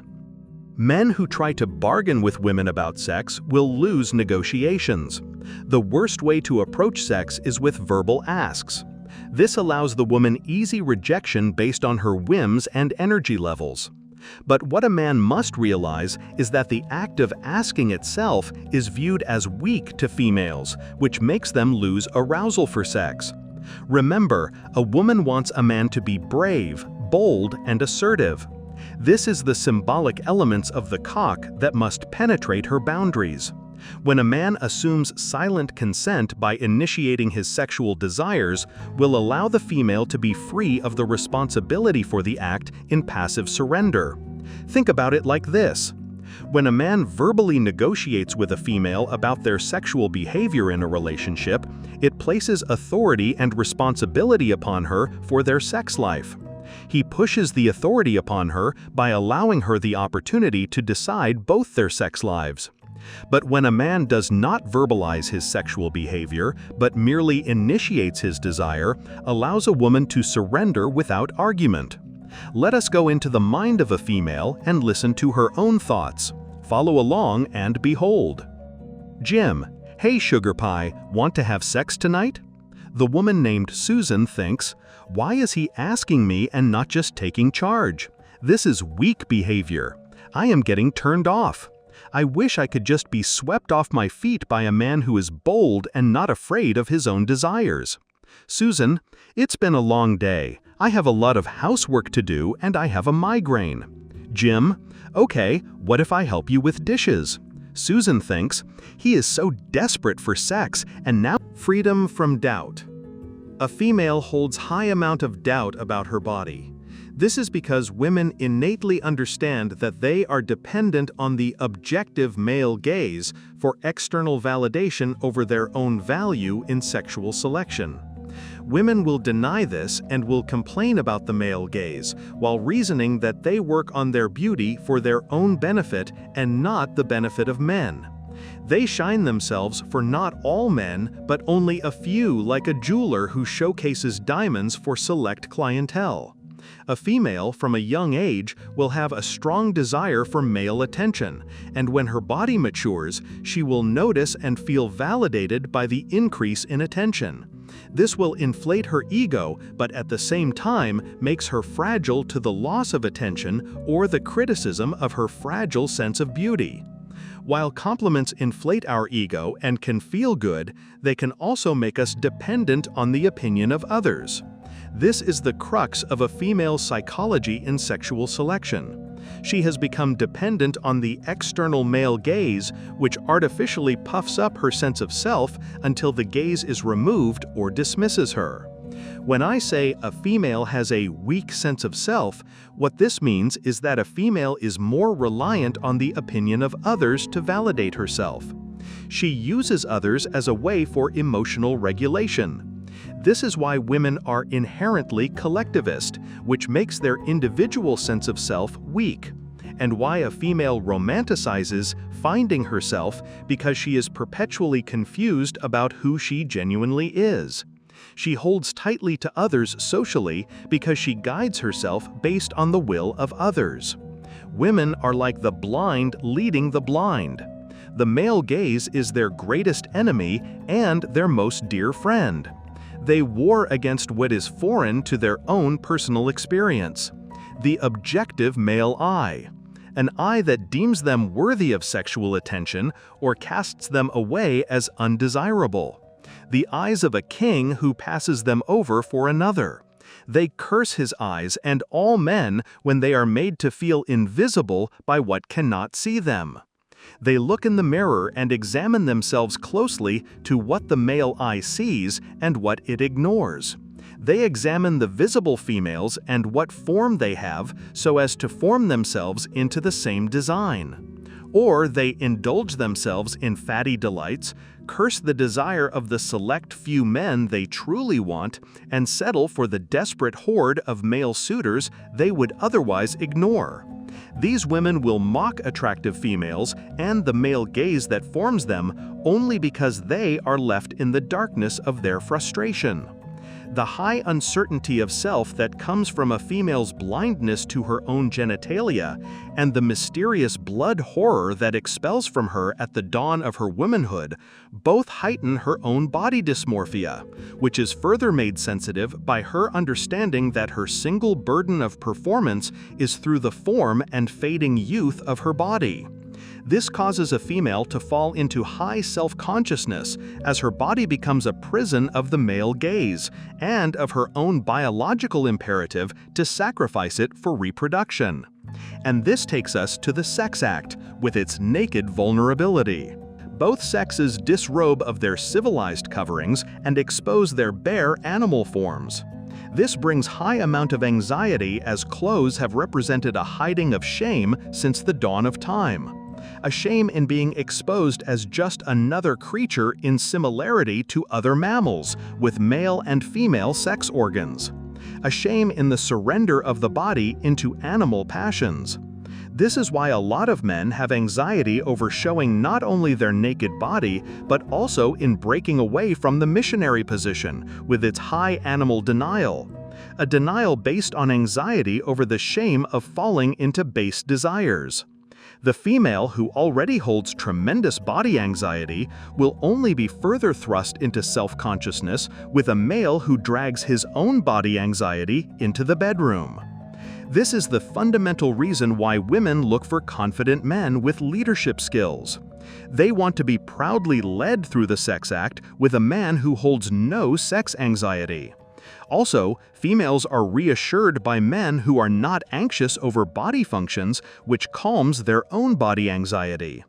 Men who try to bargain with women about sex will lose negotiations. The worst way to approach sex is with verbal asks. This allows the woman easy rejection based on her whims and energy levels. But what a man must realize is that the act of asking itself is viewed as weak to females, which makes them lose arousal for sex. Remember, a woman wants a man to be brave, bold, and assertive. This is the symbolic elements of the cock that must penetrate her boundaries. When a man assumes silent consent by initiating his sexual desires, will allow the female to be free of the responsibility for the act in passive surrender. Think about it like this. When a man verbally negotiates with a female about their sexual behavior in a relationship, it places authority and responsibility upon her for their sex life. He pushes the authority upon her by allowing her the opportunity to decide both their sex lives. But when a man does not verbalize his sexual behavior, but merely initiates his desire, allows a woman to surrender without argument. Let us go into the mind of a female and listen to her own thoughts. Follow along and behold. "Jim, hey sugar pie, want to have sex tonight?" The woman named Susan thinks, "Why is he asking me and not just taking charge? This is weak behavior. I am getting turned off. I wish I could just be swept off my feet by a man who is bold and not afraid of his own desires." "Susan, it's been a long day. I have a lot of housework to do and I have a migraine." "Jim, okay, what if I help you with dishes?" Susan thinks, "He is so desperate for sex and now..." Freedom from doubt. A female holds high amount of doubt about her body. This is because women innately understand that they are dependent on the objective male gaze for external validation over their own value in sexual selection. Women will deny this and will complain about the male gaze, while reasoning that they work on their beauty for their own benefit and not the benefit of men. They shine themselves for not all men, but only a few, like a jeweler who showcases diamonds for select clientele. A female from a young age will have a strong desire for male attention, and when her body matures, she will notice and feel validated by the increase in attention. This will inflate her ego, but at the same time makes her fragile to the loss of attention or the criticism of her fragile sense of beauty. While compliments inflate our ego and can feel good, they can also make us dependent on the opinion of others. This is the crux of a female's psychology in sexual selection. She has become dependent on the external male gaze, which artificially puffs up her sense of self until the gaze is removed or dismisses her. When I say a female has a weak sense of self, what this means is that a female is more reliant on the opinion of others to validate herself. She uses others as a way for emotional regulation. This is why women are inherently collectivist, which makes their individual sense of self weak, and why a female romanticizes finding herself because she is perpetually confused about who she genuinely is. She holds tightly to others socially because she guides herself based on the will of others. Women are like the blind leading the blind. The male gaze is their greatest enemy and their most dear friend. They war against what is foreign to their own personal experience. The objective male eye. An eye that deems them worthy of sexual attention or casts them away as undesirable. The eyes of a king who passes them over for another. They curse his eyes and all men when they are made to feel invisible by what cannot see them. They look in the mirror and examine themselves closely to what the male eye sees and what it ignores. They examine the visible females and what form they have so as to form themselves into the same design. Or they indulge themselves in fatty delights, curse the desire of the select few men they truly want, and settle for the desperate horde of male suitors they would otherwise ignore. These women will mock attractive females and the male gaze that forms them only because they are left in the darkness of their frustration. The high uncertainty of self that comes from a female's blindness to her own genitalia and the mysterious blood horror that expels from her at the dawn of her womanhood both heighten her own body dysmorphia, which is further made sensitive by her understanding that her single burden of performance is through the form and fading youth of her body. This causes a female to fall into high self-consciousness as her body becomes a prison of the male gaze and of her own biological imperative to sacrifice it for reproduction. And this takes us to the sex act with its naked vulnerability. Both sexes disrobe of their civilized coverings and expose their bare animal forms. This brings high amount of anxiety as clothes have represented a hiding of shame since the dawn of time. A shame in being exposed as just another creature in similarity to other mammals, with male and female sex organs. A shame in the surrender of the body into animal passions. This is why a lot of men have anxiety over showing not only their naked body, but also in breaking away from the missionary position, with its high animal denial. A denial based on anxiety over the shame of falling into base desires. The female, who already holds tremendous body anxiety, will only be further thrust into self-consciousness with a male who drags his own body anxiety into the bedroom. This is the fundamental reason why women look for confident men with leadership skills. They want to be proudly led through the sex act with a man who holds no sex anxiety. Also, females are reassured by men who are not anxious over body functions, which calms their own body anxiety.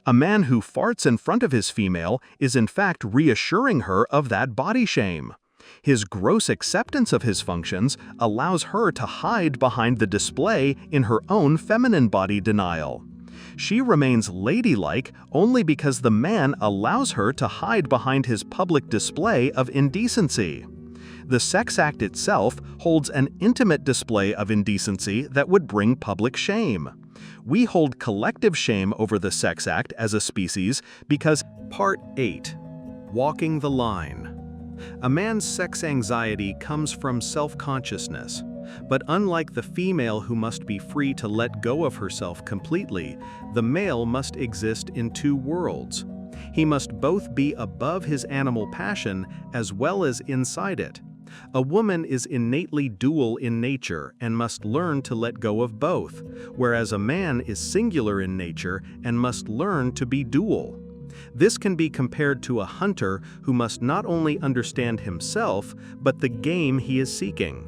A man who farts in front of his female is in fact reassuring her of that body shame. His gross acceptance of his functions allows her to hide behind the display in her own feminine body denial. She remains ladylike only because the man allows her to hide behind his public display of indecency. The sex act itself holds an intimate display of indecency that would bring public shame. We hold collective shame over the sex act as a species because Part 8. Walking the line. A man's sex anxiety comes from self-consciousness, but unlike the female who must be free to let go of herself completely, the male must exist in two worlds. He must both be above his animal passion as well as inside it. A woman is innately dual in nature and must learn to let go of both, whereas a man is singular in nature and must learn to be dual. This can be compared to a hunter who must not only understand himself, but the game he is seeking.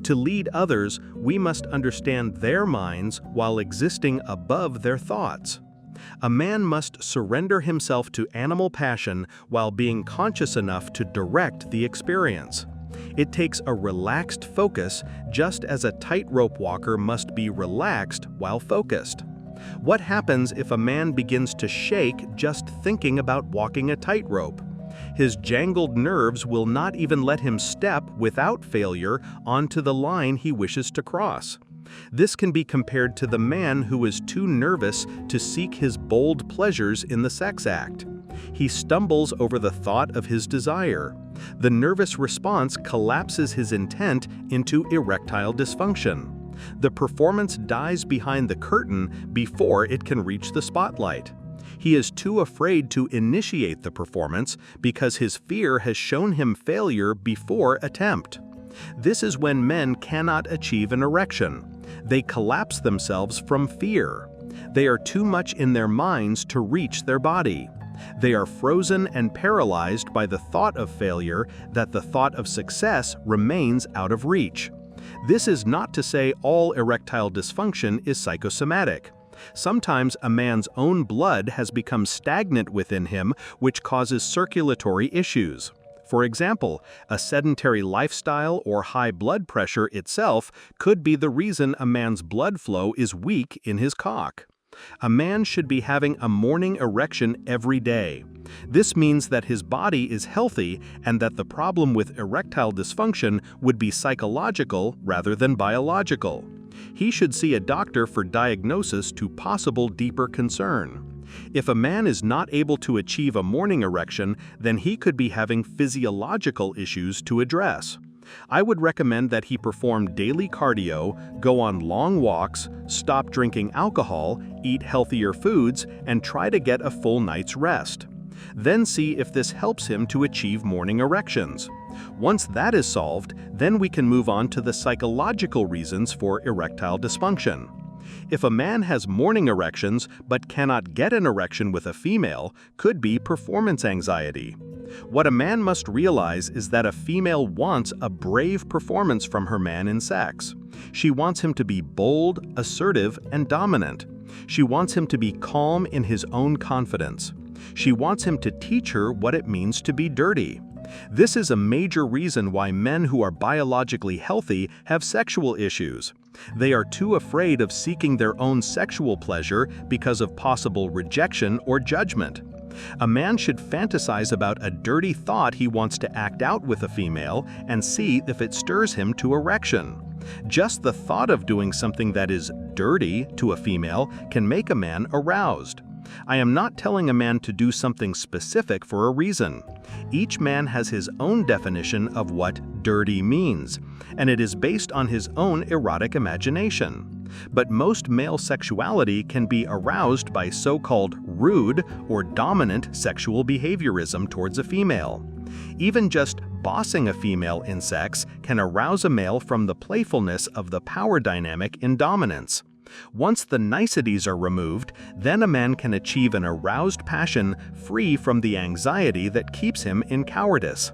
To lead others, we must understand their minds while existing above their thoughts. A man must surrender himself to animal passion while being conscious enough to direct the experience. It takes a relaxed focus, just as a tightrope walker must be relaxed while focused. What happens if a man begins to shake just thinking about walking a tightrope? His jangled nerves will not even let him step without failure onto the line he wishes to cross. This can be compared to the man who is too nervous to seek his bold pleasures in the sex act. He stumbles over the thought of his desire. The nervous response collapses his intent into erectile dysfunction. The performance dies behind the curtain before it can reach the spotlight. He is too afraid to initiate the performance because his fear has shown him failure before attempt. This is when men cannot achieve an erection. They collapse themselves from fear. They are too much in their minds to reach their body. They are frozen and paralyzed by the thought of failure that the thought of success remains out of reach. This is not to say all erectile dysfunction is psychosomatic. Sometimes a man's own blood has become stagnant within him, which causes circulatory issues. For example, a sedentary lifestyle or high blood pressure itself could be the reason a man's blood flow is weak in his cock. A man should be having a morning erection every day. This means that his body is healthy and that the problem with erectile dysfunction would be psychological rather than biological. He should see a doctor for diagnosis to possible deeper concern. If a man is not able to achieve a morning erection, then he could be having physiological issues to address. I would recommend that he perform daily cardio, go on long walks, stop drinking alcohol, eat healthier foods, and try to get a full night's rest. Then see if this helps him to achieve morning erections. Once that is solved, then we can move on to the psychological reasons for erectile dysfunction. If a man has morning erections but cannot get an erection with a female, could be performance anxiety. What a man must realize is that a female wants a brave performance from her man in sex. She wants him to be bold, assertive, and dominant. She wants him to be calm in his own confidence. She wants him to teach her what it means to be dirty. This is a major reason why men who are biologically healthy have sexual issues. They are too afraid of seeking their own sexual pleasure because of possible rejection or judgment. A man should fantasize about a dirty thought he wants to act out with a female and see if it stirs him to erection. Just the thought of doing something that is dirty to a female can make a man aroused. I am not telling a man to do something specific for a reason. Each man has his own definition of what dirty means, and it is based on his own erotic imagination. But most male sexuality can be aroused by so-called rude or dominant sexual behaviorism towards a female. Even just bossing a female in sex can arouse a male from the playfulness of the power dynamic in dominance. Once the niceties are removed, then a man can achieve an aroused passion free from the anxiety that keeps him in cowardice.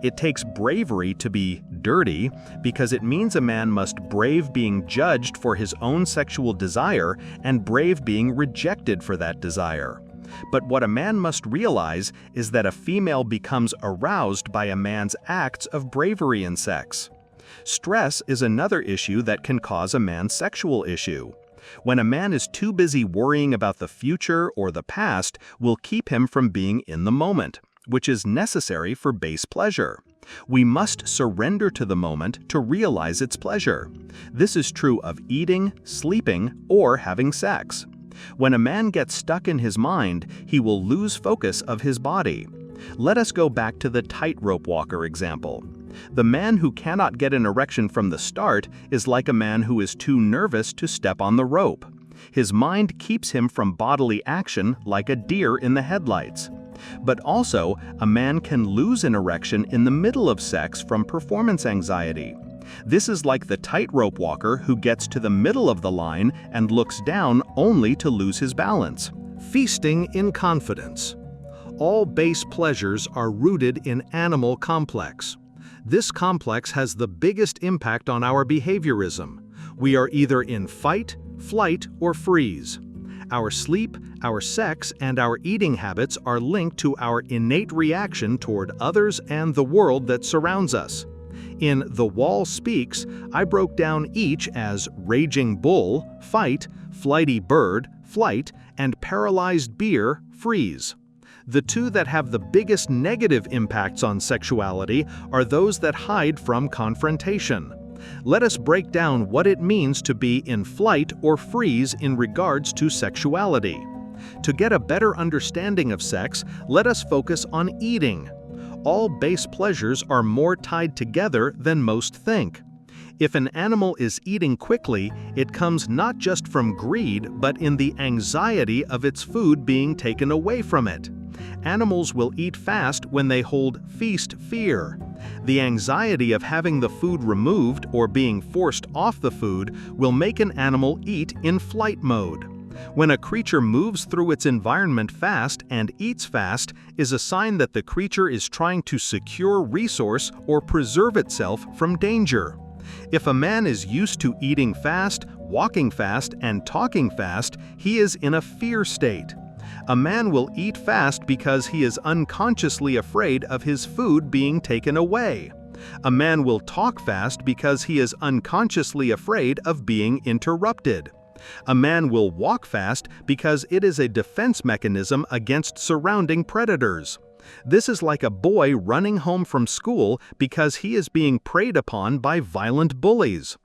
It takes bravery to be dirty because it means a man must brave being judged for his own sexual desire and brave being rejected for that desire. But what a man must realize is that a female becomes aroused by a man's acts of bravery in sex. Stress is another issue that can cause a man's sexual issue. When a man is too busy worrying about the future or the past, will keep him from being in the moment, which is necessary for base pleasure. We must surrender to the moment to realize its pleasure. This is true of eating, sleeping, or having sex. When a man gets stuck in his mind, he will lose focus of his body. Let us go back to the tightrope walker example. The man who cannot get an erection from the start is like a man who is too nervous to step on the rope. His mind keeps him from bodily action like a deer in the headlights. But also, a man can lose an erection in the middle of sex from performance anxiety. This is like the tightrope walker who gets to the middle of the line and looks down only to lose his balance. Feasting in confidence. All base pleasures are rooted in animal complex. This complex has the biggest impact on our behaviorism. We are either in fight, flight, or freeze. Our sleep, our sex, and our eating habits are linked to our innate reaction toward others and the world that surrounds us. In The Wall Speaks, I broke down each as raging bull, fight, flighty bird, flight, and paralyzed bear, freeze. The two that have the biggest negative impacts on sexuality are those that hide from confrontation. Let us break down what it means to be in flight or freeze in regards to sexuality. To get a better understanding of sex, let us focus on eating. All base pleasures are more tied together than most think. If an animal is eating quickly, it comes not just from greed, but in the anxiety of its food being taken away from it. Animals will eat fast when they hold feast fear. The anxiety of having the food removed or being forced off the food will make an animal eat in flight mode. When a creature moves through its environment fast and eats fast is a sign that the creature is trying to secure resource or preserve itself from danger. If a man is used to eating fast, walking fast, and talking fast, he is in a fear state. A man will eat fast because he is unconsciously afraid of his food being taken away. A man will talk fast because he is unconsciously afraid of being interrupted. A man will walk fast because it is a defense mechanism against surrounding predators. This is like a boy running home from school because he is being preyed upon by violent bullies.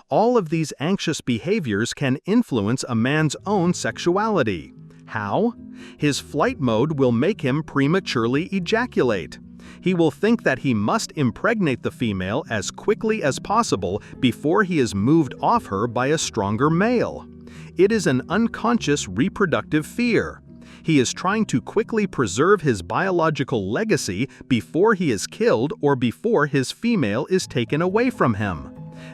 All of these anxious behaviors can influence a man's own sexuality. How? His flight mode will make him prematurely ejaculate. He will think that he must impregnate the female as quickly as possible before he is moved off her by a stronger male. It is an unconscious reproductive fear. He is trying to quickly preserve his biological legacy before he is killed or before his female is taken away from him.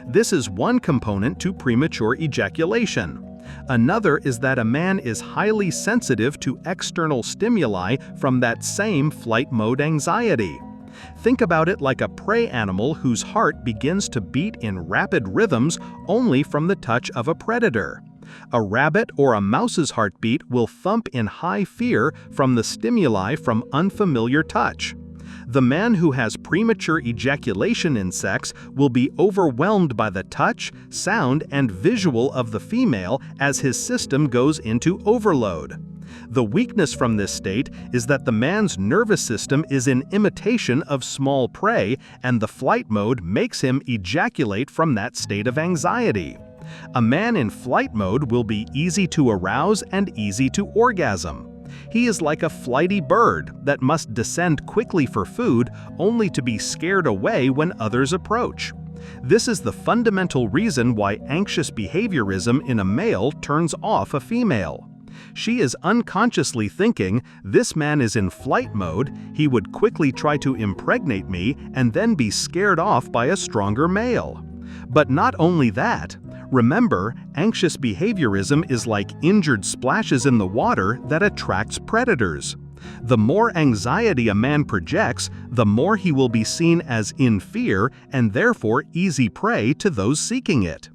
This is one component to premature ejaculation. Another is that a man is highly sensitive to external stimuli from that same flight mode anxiety. Think about it like a prey animal whose heart begins to beat in rapid rhythms only from the touch of a predator. A rabbit or a mouse's heartbeat will thump in high fear from the stimuli from unfamiliar touch. The man who has premature ejaculation in sex will be overwhelmed by the touch, sound, and visual of the female as his system goes into overload. The weakness from this state is that the man's nervous system is in imitation of small prey, and the flight mode makes him ejaculate from that state of anxiety. A man in flight mode will be easy to arouse and easy to orgasm. He is like a flighty bird that must descend quickly for food only to be scared away when others approach. This is the fundamental reason why anxious behaviorism in a male turns off a female. She is unconsciously thinking, this man is in flight mode, he would quickly try to impregnate me and then be scared off by a stronger male. But not only that, remember, anxious behaviorism is like injured splashes in the water that attracts predators. The more anxiety a man projects, the more he will be seen as in fear and therefore easy prey to those seeking it.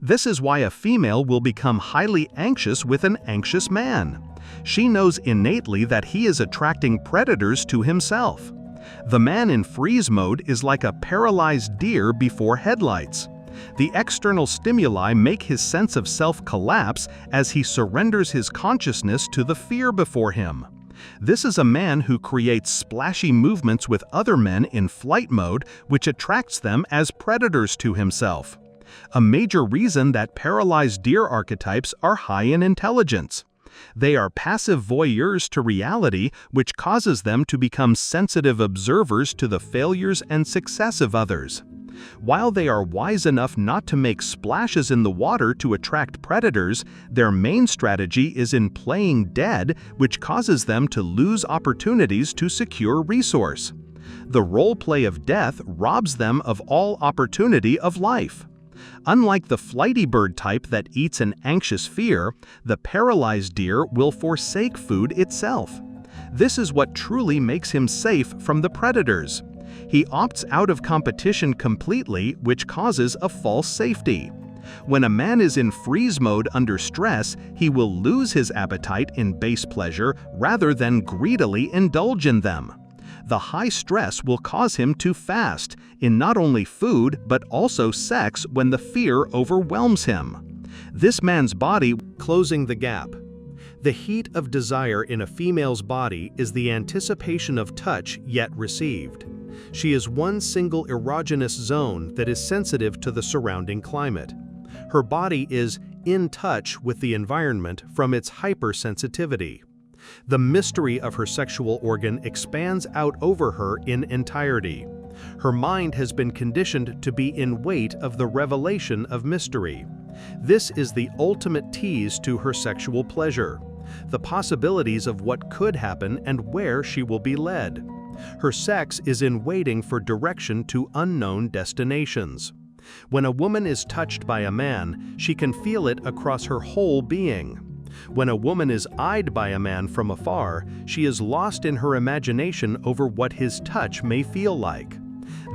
This is why a female will become highly anxious with an anxious man. She knows innately that he is attracting predators to himself. The man in freeze mode is like a paralyzed deer before headlights. The external stimuli make his sense of self collapse as he surrenders his consciousness to the fear before him. This is a man who creates splashy movements with other men in flight mode, which attracts them as predators to himself. A major reason that paralyzed deer archetypes are high in intelligence. They are passive voyeurs to reality, which causes them to become sensitive observers to the failures and success of others. While they are wise enough not to make splashes in the water to attract predators, their main strategy is in playing dead, which causes them to lose opportunities to secure resource. The role play of death robs them of all opportunity of life. Unlike the flighty bird type that eats in anxious fear, the paralyzed deer will forsake food itself. This is what truly makes him safe from the predators. He opts out of competition completely, which causes a false safety. When a man is in freeze mode under stress, he will lose his appetite in base pleasure rather than greedily indulge in them. The high stress will cause him to fast, in not only food but also sex when the fear overwhelms him. This man's body closing the gap. The heat of desire in a female's body is the anticipation of touch yet received. She is one single erogenous zone that is sensitive to the surrounding climate. Her body is in touch with the environment from its hypersensitivity. The mystery of her sexual organ expands out over her in entirety. Her mind has been conditioned to be in wait of the revelation of mystery. This is the ultimate tease to her sexual pleasure, the possibilities of what could happen and where she will be led. Her sex is in waiting for direction to unknown destinations. When a woman is touched by a man, she can feel it across her whole being. When a woman is eyed by a man from afar, she is lost in her imagination over what his touch may feel like.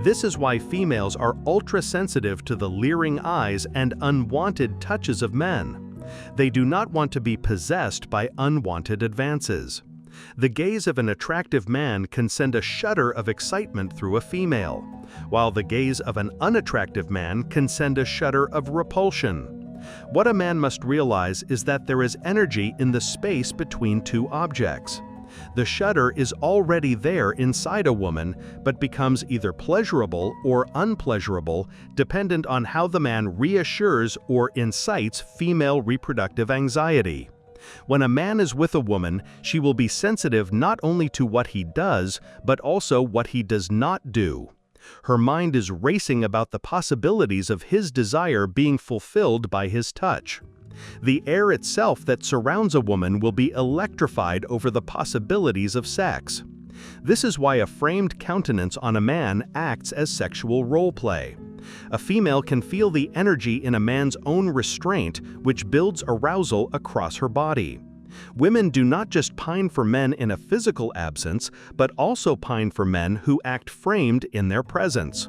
This is why females are ultra-sensitive to the leering eyes and unwanted touches of men. They do not want to be possessed by unwanted advances. The gaze of an attractive man can send a shudder of excitement through a female, while the gaze of an unattractive man can send a shudder of repulsion. What a man must realize is that there is energy in the space between two objects. The shudder is already there inside a woman, but becomes either pleasurable or unpleasurable, dependent on how the man reassures or incites female reproductive anxiety. When a man is with a woman, she will be sensitive not only to what he does, but also what he does not do. Her mind is racing about the possibilities of his desire being fulfilled by his touch. The air itself that surrounds a woman will be electrified over the possibilities of sex. This is why a framed countenance on a man acts as sexual role play. A female can feel the energy in a man's own restraint, which builds arousal across her body. Women do not just pine for men in a physical absence, but also pine for men who act framed in their presence.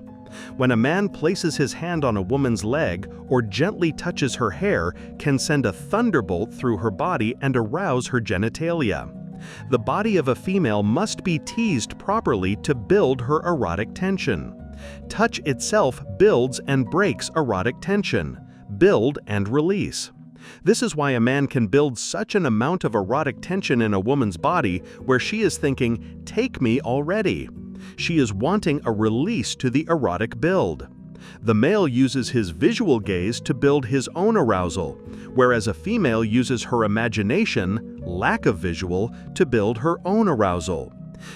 When a man places his hand on a woman's leg or gently touches her hair, can send a thunderbolt through her body and arouse her genitalia. The body of a female must be teased properly to build her erotic tension. Touch itself builds and breaks erotic tension, build and release. This is why a man can build such an amount of erotic tension in a woman's body where she is thinking, "Take me already." She is wanting a release to the erotic build. The male uses his visual gaze to build his own arousal, whereas a female uses her imagination, lack of visual, to build her own arousal.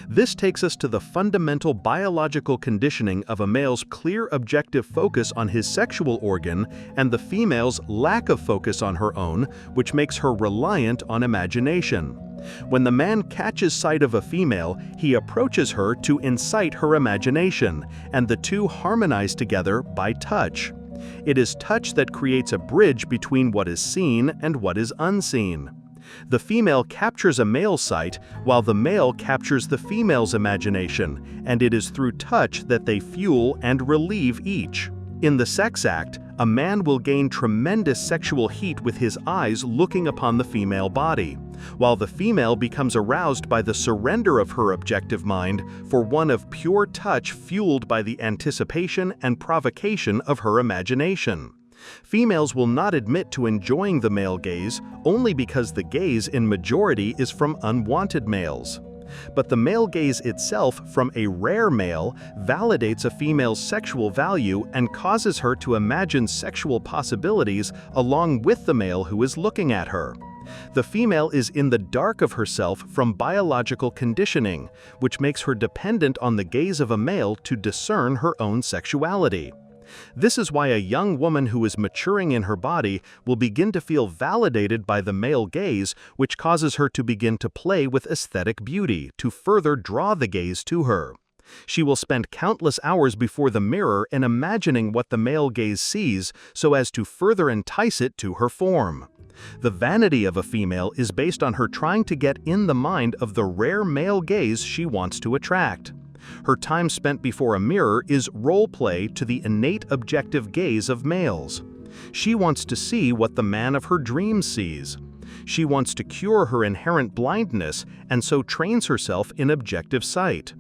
This takes us to the fundamental biological conditioning of a male's clear objective focus on his sexual organ and the female's lack of focus on her own, which makes her reliant on imagination. When the man catches sight of a female, he approaches her to incite her imagination, and the two harmonize together by touch. It is touch that creates a bridge between what is seen and what is unseen. The female captures a male's sight, while the male captures the female's imagination, and it is through touch that they fuel and relieve each. In the sex act, a man will gain tremendous sexual heat with his eyes looking upon the female body, while the female becomes aroused by the surrender of her objective mind for one of pure touch fueled by the anticipation and provocation of her imagination. Females will not admit to enjoying the male gaze only because the gaze in majority is from unwanted males. But the male gaze itself from a rare male validates a female's sexual value and causes her to imagine sexual possibilities along with the male who is looking at her. The female is in the dark of herself from biological conditioning, which makes her dependent on the gaze of a male to discern her own sexuality. This is why a young woman who is maturing in her body will begin to feel validated by the male gaze, which causes her to begin to play with aesthetic beauty to further draw the gaze to her. She will spend countless hours before the mirror in imagining what the male gaze sees so as to further entice it to her form. The vanity of a female is based on her trying to get in the mind of the rare male gaze she wants to attract. Her time spent before a mirror is role play to the innate objective gaze of males. She wants to see what the man of her dreams sees. She wants to cure her inherent blindness and so trains herself in objective sight.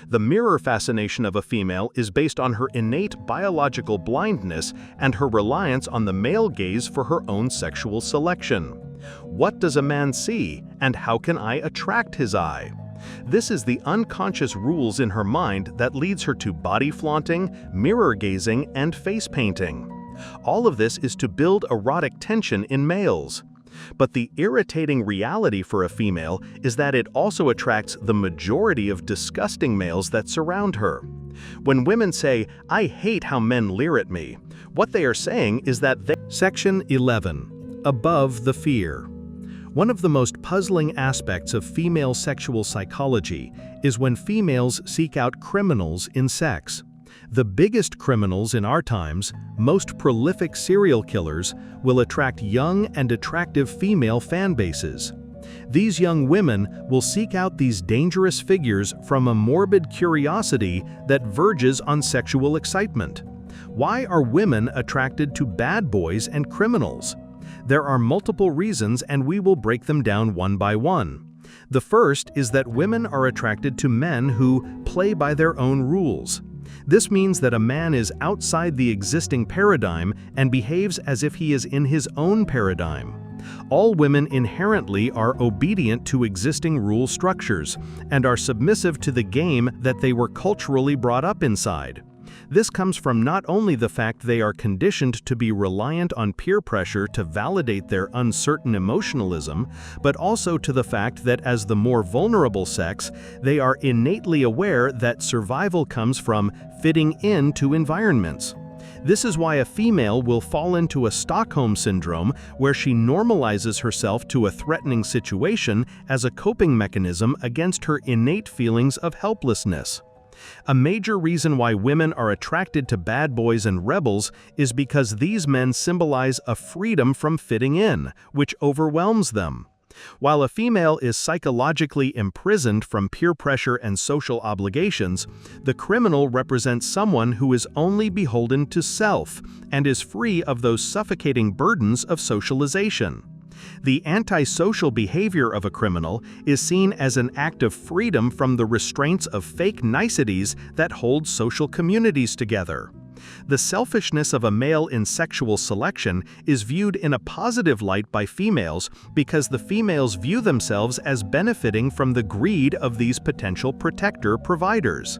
The mirror fascination of a female is based on her innate biological blindness and her reliance on the male gaze for her own sexual selection. What does a man see, and how can I attract his eye? This is the unconscious rules in her mind that leads her to body flaunting, mirror gazing, and face painting. All of this is to build erotic tension in males. But the irritating reality for a female is that it also attracts the majority of disgusting males that surround her. When women say, "I hate how men leer at me," what they are saying is that they— Section 11. Above the fear. One of the most puzzling aspects of female sexual psychology is when females seek out criminals in sex. The biggest criminals in our times, most prolific serial killers, will attract young and attractive female fan bases. These young women will seek out these dangerous figures from a morbid curiosity that verges on sexual excitement. Why are women attracted to bad boys and criminals? There are multiple reasons, and we will break them down one by one. The first is that women are attracted to men who play by their own rules. This means that a man is outside the existing paradigm and behaves as if he is in his own paradigm. All women inherently are obedient to existing rule structures and are submissive to the game that they were culturally brought up inside. This comes from not only the fact they are conditioned to be reliant on peer pressure to validate their uncertain emotionalism, but also to the fact that as the more vulnerable sex, they are innately aware that survival comes from fitting into environments. This is why a female will fall into a Stockholm syndrome where she normalizes herself to a threatening situation as a coping mechanism against her innate feelings of helplessness. A major reason why women are attracted to bad boys and rebels is because these men symbolize a freedom from fitting in, which overwhelms them. While a female is psychologically imprisoned from peer pressure and social obligations, the criminal represents someone who is only beholden to self and is free of those suffocating burdens of socialization. The antisocial behavior of a criminal is seen as an act of freedom from the restraints of fake niceties that hold social communities together. The selfishness of a male in sexual selection is viewed in a positive light by females because the females view themselves as benefiting from the greed of these potential protector providers.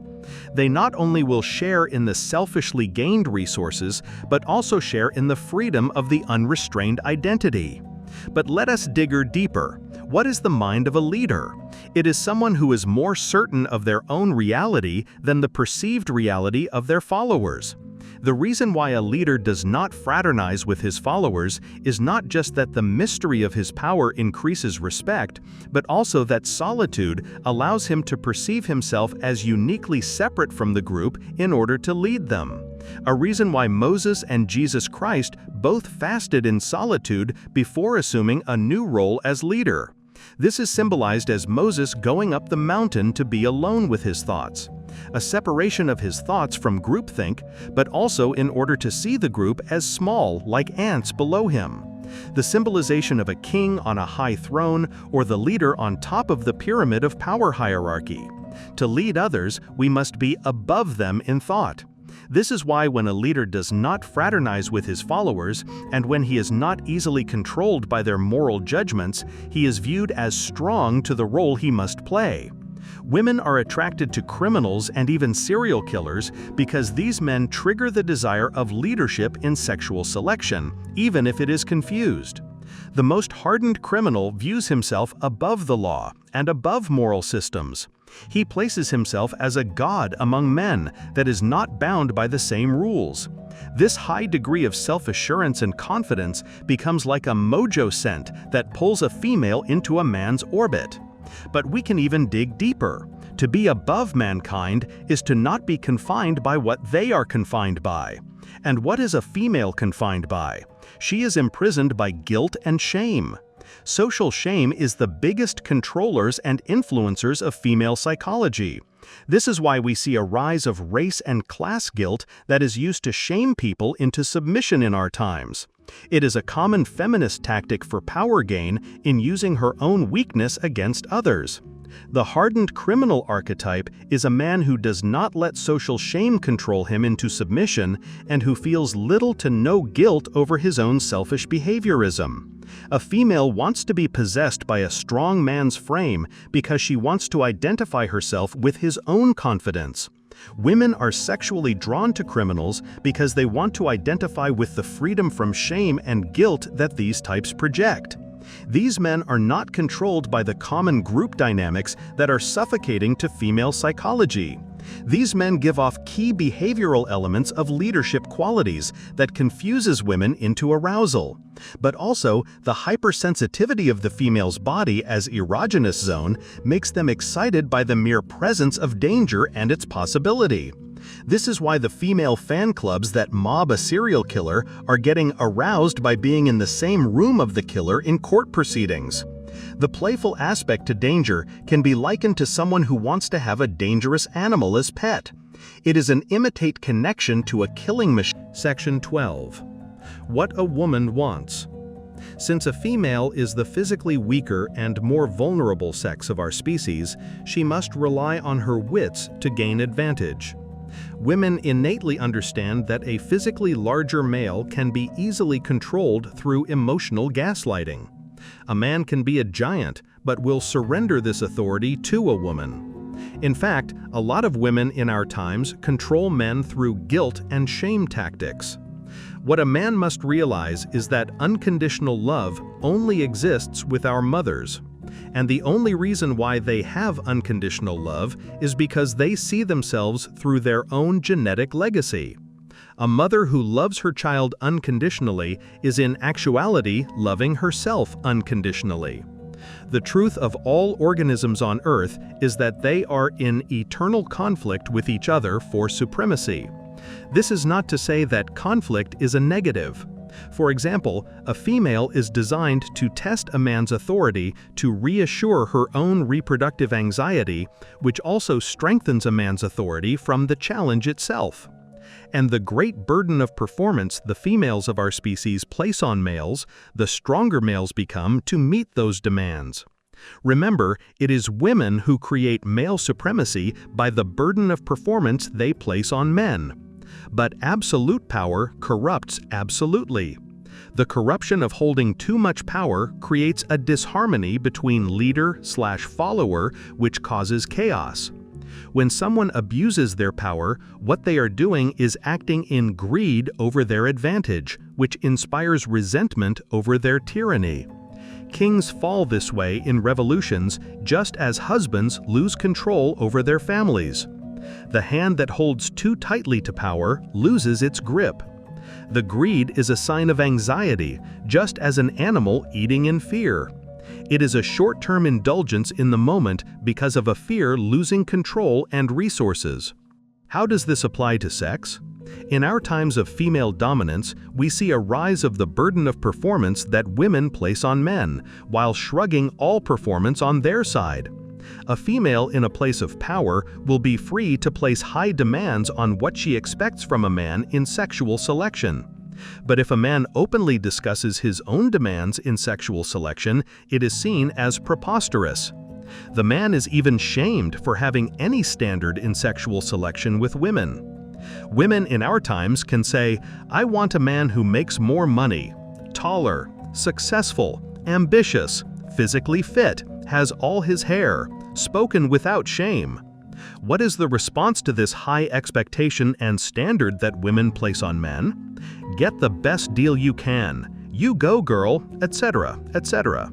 They not only will share in the selfishly gained resources, but also share in the freedom of the unrestrained identity. But let us dig deeper. What is the mind of a leader? It is someone who is more certain of their own reality than the perceived reality of their followers. The reason why a leader does not fraternize with his followers is not just that the mystery of his power increases respect, but also that solitude allows him to perceive himself as uniquely separate from the group in order to lead them. A reason why Moses and Jesus Christ both fasted in solitude before assuming a new role as leader. This is symbolized as Moses going up the mountain to be alone with his thoughts. A separation of his thoughts from groupthink, but also in order to see the group as small, like ants below him. The symbolization of a king on a high throne or the leader on top of the pyramid of power hierarchy. To lead others, we must be above them in thought. This is why when a leader does not fraternize with his followers, and when he is not easily controlled by their moral judgments, he is viewed as strong to the role he must play. Women are attracted to criminals and even serial killers because these men trigger the desire of leadership in sexual selection, even if it is confused. The most hardened criminal views himself above the law and above moral systems. He places himself as a god among men that is not bound by the same rules. This high degree of self-assurance and confidence becomes like a mojo scent that pulls a female into a man's orbit. But we can even dig deeper. To be above mankind is to not be confined by what they are confined by. And what is a female confined by? She is imprisoned by guilt and shame. Social shame is the biggest controllers and influencers of female psychology. This is why we see a rise of race and class guilt that is used to shame people into submission in our times. It is a common feminist tactic for power gain in using her own weakness against others. The hardened criminal archetype is a man who does not let social shame control him into submission and who feels little to no guilt over his own selfish behaviorism. A female wants to be possessed by a strong man's frame because she wants to identify herself with his own confidence. Women are sexually drawn to criminals because they want to identify with the freedom from shame and guilt that these types project. These men are not controlled by the common group dynamics that are suffocating to female psychology. These men give off key behavioral elements of leadership qualities that confuses women into arousal. But also, the hypersensitivity of the female's body as erogenous zone makes them excited by the mere presence of danger and its possibility. This is why the female fan clubs that mob a serial killer are getting aroused by being in the same room of the killer in court proceedings. The playful aspect to danger can be likened to someone who wants to have a dangerous animal as pet. It is an imitate connection to a killing machine. Section 12. What a woman wants. Since a female is the physically weaker and more vulnerable sex of our species, she must rely on her wits to gain advantage. Women innately understand that a physically larger male can be easily controlled through emotional gaslighting. A man can be a giant, but will surrender this authority to a woman. In fact, a lot of women in our times control men through guilt and shame tactics. What a man must realize is that unconditional love only exists with our mothers. And the only reason why they have unconditional love is because they see themselves through their own genetic legacy. A mother who loves her child unconditionally is in actuality loving herself unconditionally. The truth of all organisms on Earth is that they are in eternal conflict with each other for supremacy. This is not to say that conflict is a negative. For example, a female is designed to test a man's authority to reassure her own reproductive anxiety, which also strengthens a man's authority from the challenge itself. And the great burden of performance the females of our species place on males, the stronger males become to meet those demands. Remember, it is women who create male supremacy by the burden of performance they place on men. But absolute power corrupts absolutely. The corruption of holding too much power creates a disharmony between leader/follower, which causes chaos. When someone abuses their power, what they are doing is acting in greed over their advantage, which inspires resentment over their tyranny. Kings fall this way in revolutions, just as husbands lose control over their families. The hand that holds too tightly to power loses its grip. The greed is a sign of anxiety, just as an animal eating in fear. It is a short-term indulgence in the moment because of a fear losing control and resources. How does this apply to sex? In our times of female dominance, we see a rise of the burden of performance that women place on men, while shrugging all performance on their side. A female in a place of power will be free to place high demands on what she expects from a man in sexual selection. But if a man openly discusses his own demands in sexual selection, it is seen as preposterous. The man is even shamed for having any standard in sexual selection with women. Women in our times can say, "I want a man who makes more money, taller, successful, ambitious, physically fit, has all his hair, spoken without shame." What is the response to this high expectation and standard that women place on men? Get the best deal you can. You go, girl, etc., etc.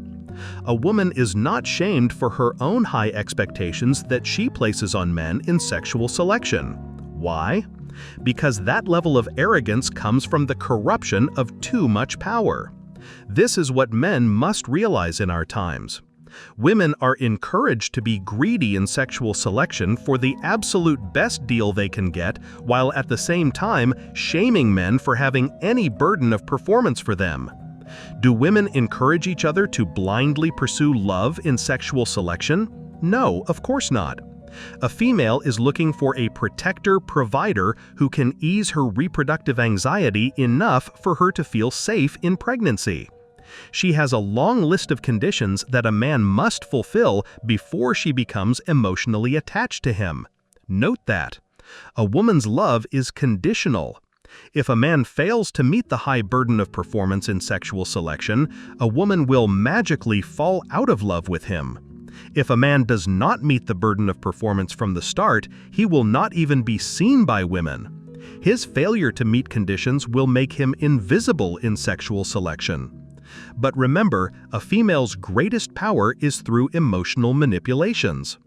A woman is not shamed for her own high expectations that she places on men in sexual selection. Why? Because that level of arrogance comes from the corruption of too much power. This is what men must realize in our times. Women are encouraged to be greedy in sexual selection for the absolute best deal they can get, while at the same time shaming men for having any burden of performance for them. Do women encourage each other to blindly pursue love in sexual selection? No, of course not. A female is looking for a protector-provider who can ease her reproductive anxiety enough for her to feel safe in pregnancy. She has a long list of conditions that a man must fulfill before she becomes emotionally attached to him. Note that. A woman's love is conditional. If a man fails to meet the high burden of performance in sexual selection, a woman will magically fall out of love with him. If a man does not meet the burden of performance from the start, he will not even be seen by women. His failure to meet conditions will make him invisible in sexual selection. But remember, a female's greatest power is through emotional manipulations.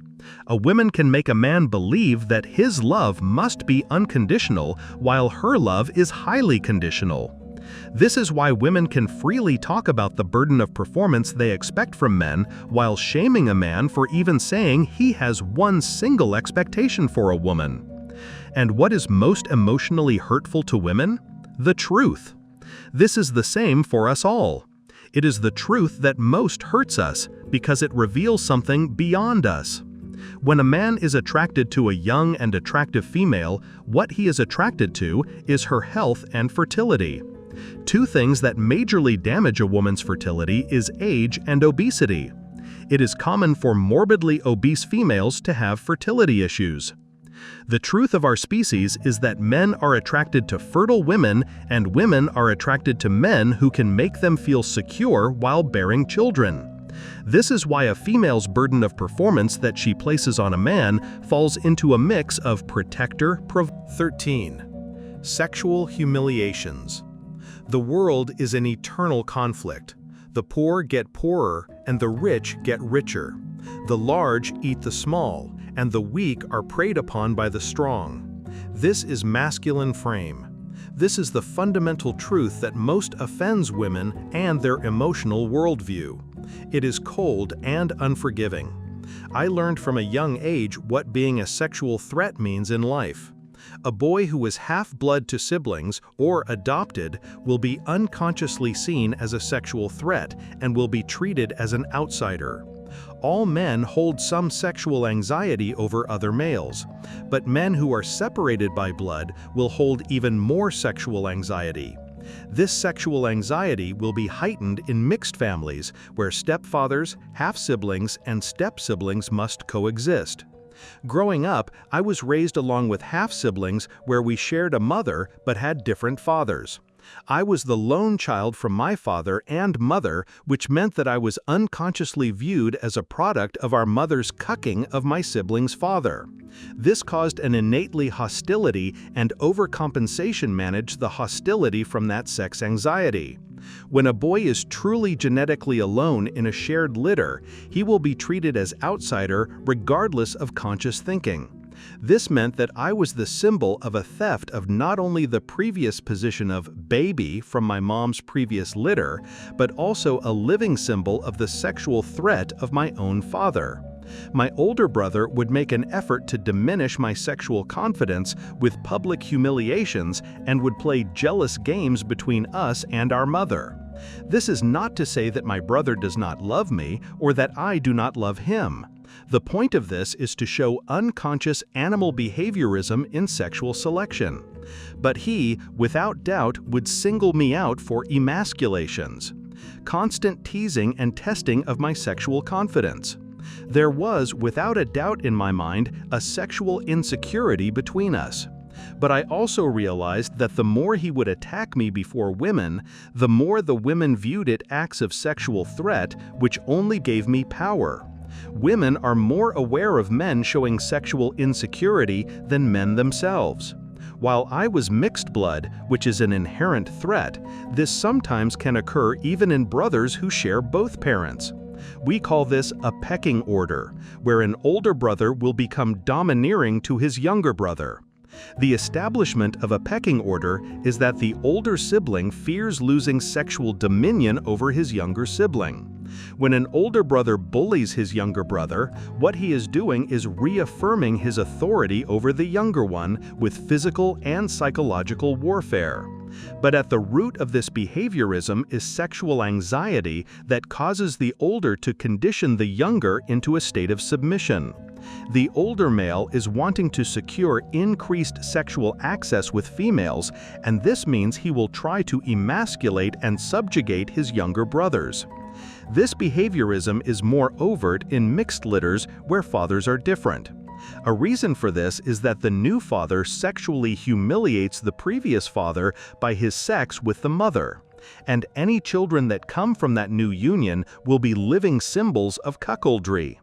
A woman can make a man believe that his love must be unconditional, while her love is highly conditional. This is why women can freely talk about the burden of performance they expect from men, while shaming a man for even saying he has one single expectation for a woman. And what is most emotionally hurtful to women? The truth. This is the same for us all. It is the truth that most hurts us because it reveals something beyond us. When a man is attracted to a young and attractive female, what he is attracted to is her health and fertility. Two things that majorly damage a woman's fertility is age and obesity. It is common for morbidly obese females to have fertility issues. The truth of our species is that men are attracted to fertile women and women are attracted to men who can make them feel secure while bearing children. This is why a female's burden of performance that she places on a man falls into a mix of protector. 13. Sexual humiliations. The world is an eternal conflict. The poor get poorer and the rich get richer. The large eat the small, and the weak are preyed upon by the strong. This is masculine frame. This is the fundamental truth that most offends women and their emotional worldview. It is cold and unforgiving. I learned from a young age what being a sexual threat means in life. A boy who is half-blood to siblings or adopted will be unconsciously seen as a sexual threat and will be treated as an outsider. All men hold some sexual anxiety over other males, but men who are separated by blood will hold even more sexual anxiety. This sexual anxiety will be heightened in mixed families where stepfathers, half-siblings, and step-siblings must coexist. Growing up, I was raised along with half-siblings where we shared a mother but had different fathers. I was the lone child from my father and mother, which meant that I was unconsciously viewed as a product of our mother's cucking of my sibling's father. This caused an innately hostility, and overcompensation managed the hostility from that sex anxiety. When a boy is truly genetically alone in a shared litter, he will be treated as outsider regardless of conscious thinking. This meant that I was the symbol of a theft of not only the previous position of baby from my mom's previous litter, but also a living symbol of the sexual threat of my own father. My older brother would make an effort to diminish my sexual confidence with public humiliations and would play jealous games between us and our mother. This is not to say that my brother does not love me or that I do not love him. The point of this is to show unconscious animal behaviorism in sexual selection. But he, without doubt, would single me out for emasculations. Constant teasing and testing of my sexual confidence. There was, without a doubt in my mind, a sexual insecurity between us. But I also realized that the more he would attack me before women, the more the women viewed it acts of sexual threat, which only gave me power. Women are more aware of men showing sexual insecurity than men themselves. While I was mixed blood, which is an inherent threat, this sometimes can occur even in brothers who share both parents. We call this a pecking order, where an older brother will become domineering to his younger brother. The establishment of a pecking order is that the older sibling fears losing sexual dominion over his younger sibling. When an older brother bullies his younger brother, what he is doing is reaffirming his authority over the younger one with physical and psychological warfare. But at the root of this behaviorism is sexual anxiety that causes the older to condition the younger into a state of submission. The older male is wanting to secure increased sexual access with females, and this means he will try to emasculate and subjugate his younger brothers. This behaviorism is more overt in mixed litters where fathers are different. A reason for this is that the new father sexually humiliates the previous father by his sex with the mother, and any children that come from that new union will be living symbols of cuckoldry.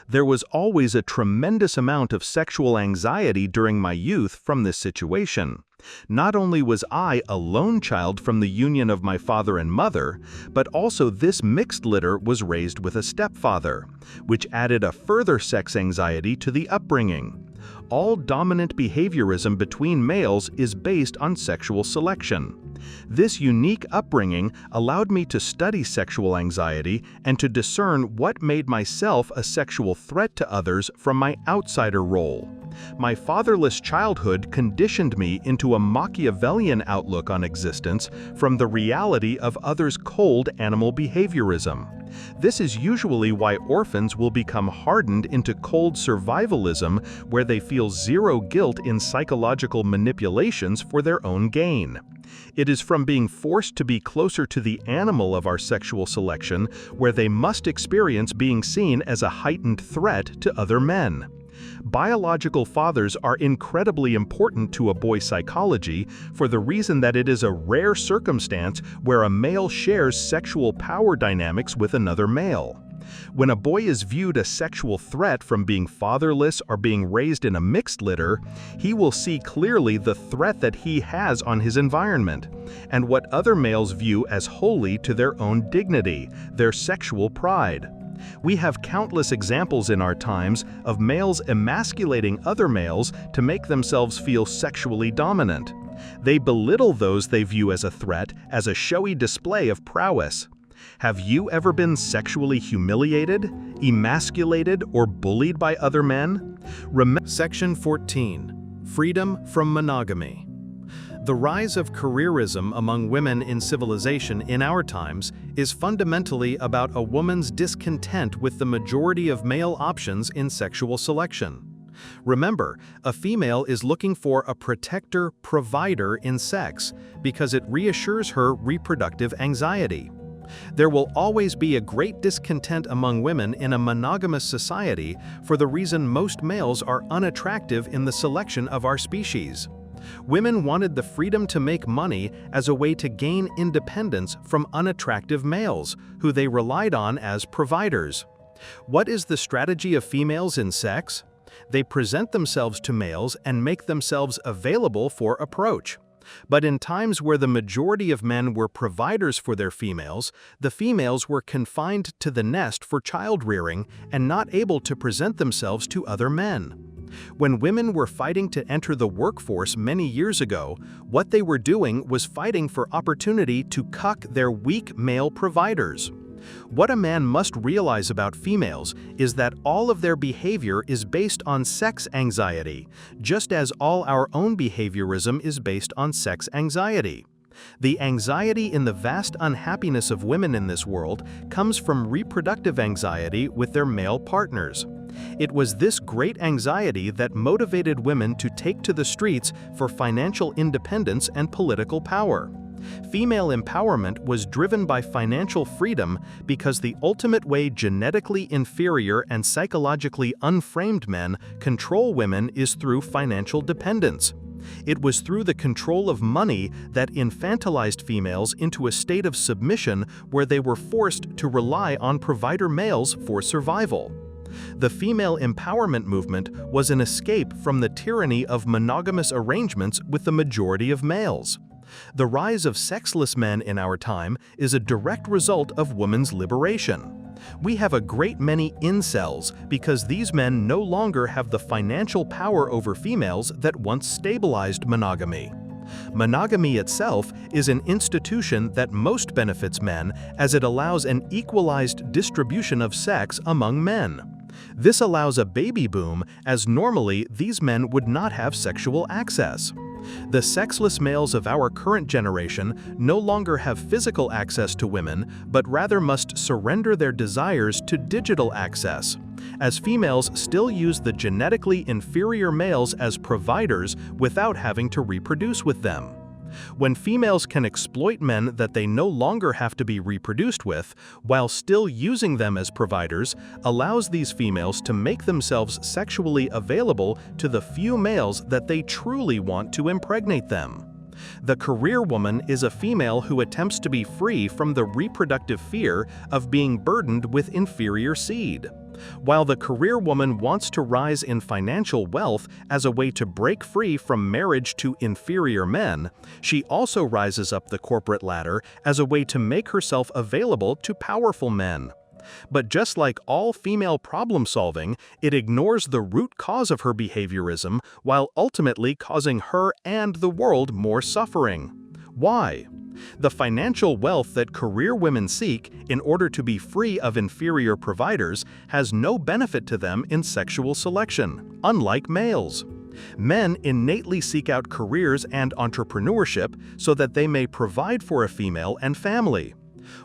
There was always a tremendous amount of sexual anxiety during my youth from this situation. Not only was I a lone child from the union of my father and mother, but also this mixed litter was raised with a stepfather, which added a further sex anxiety to the upbringing. All dominant behaviorism between males is based on sexual selection. This unique upbringing allowed me to study sexual anxiety and to discern what made myself a sexual threat to others from my outsider role. My fatherless childhood conditioned me into a Machiavellian outlook on existence from the reality of others' cold animal behaviorism. This is usually why orphans will become hardened into cold survivalism, where they feel zero guilt in psychological manipulations for their own gain. It is from being forced to be closer to the animal of our sexual selection where they must experience being seen as a heightened threat to other men. Biological fathers are incredibly important to a boy's psychology for the reason that it is a rare circumstance where a male shares sexual power dynamics with another male. When a boy is viewed a sexual threat from being fatherless or being raised in a mixed litter, he will see clearly the threat that he has on his environment, and what other males view as holy to their own dignity, their sexual pride. We have countless examples in our times of males emasculating other males to make themselves feel sexually dominant. They belittle those they view as a threat as a showy display of prowess. Have you ever been sexually humiliated, emasculated, or bullied by other men? Section 14. Freedom from monogamy. The rise of careerism among women in civilization in our times is fundamentally about a woman's discontent with the majority of male options in sexual selection. Remember, a female is looking for a protector, provider in sex because it reassures her reproductive anxiety. There will always be a great discontent among women in a monogamous society for the reason most males are unattractive in the selection of our species. Women wanted the freedom to make money as a way to gain independence from unattractive males, who they relied on as providers. What is the strategy of females in sex? They present themselves to males and make themselves available for approach. But in times where the majority of men were providers for their females, the females were confined to the nest for child rearing and not able to present themselves to other men. When women were fighting to enter the workforce many years ago, what they were doing was fighting for opportunity to cuck their weak male providers. What a man must realize about females is that all of their behavior is based on sex anxiety, just as all our own behaviorism is based on sex anxiety. The anxiety in the vast unhappiness of women in this world comes from reproductive anxiety with their male partners. It was this great anxiety that motivated women to take to the streets for financial independence and political power. Female empowerment was driven by financial freedom because the ultimate way genetically inferior and psychologically unframed men control women is through financial dependence. It was through the control of money that infantilized females into a state of submission where they were forced to rely on provider males for survival. The female empowerment movement was an escape from the tyranny of monogamous arrangements with the majority of males. The rise of sexless men in our time is a direct result of women's liberation. We have a great many incels because these men no longer have the financial power over females that once stabilized monogamy. Monogamy itself is an institution that most benefits men as it allows an equalized distribution of sex among men. This allows a baby boom, as normally these men would not have sexual access. The sexless males of our current generation no longer have physical access to women, but rather must surrender their desires to digital access, as females still use the genetically inferior males as providers without having to reproduce with them. When females can exploit men that they no longer have to be reproduced with, while still using them as providers, allows these females to make themselves sexually available to the few males that they truly want to impregnate them. The career woman is a female who attempts to be free from the reproductive fear of being burdened with inferior seed. While the career woman wants to rise in financial wealth as a way to break free from marriage to inferior men, she also rises up the corporate ladder as a way to make herself available to powerful men. But just like all female problem solving, it ignores the root cause of her behaviorism while ultimately causing her and the world more suffering. Why? The financial wealth that career women seek in order to be free of inferior providers has no benefit to them in sexual selection, unlike males. Men innately seek out careers and entrepreneurship so that they may provide for a female and family.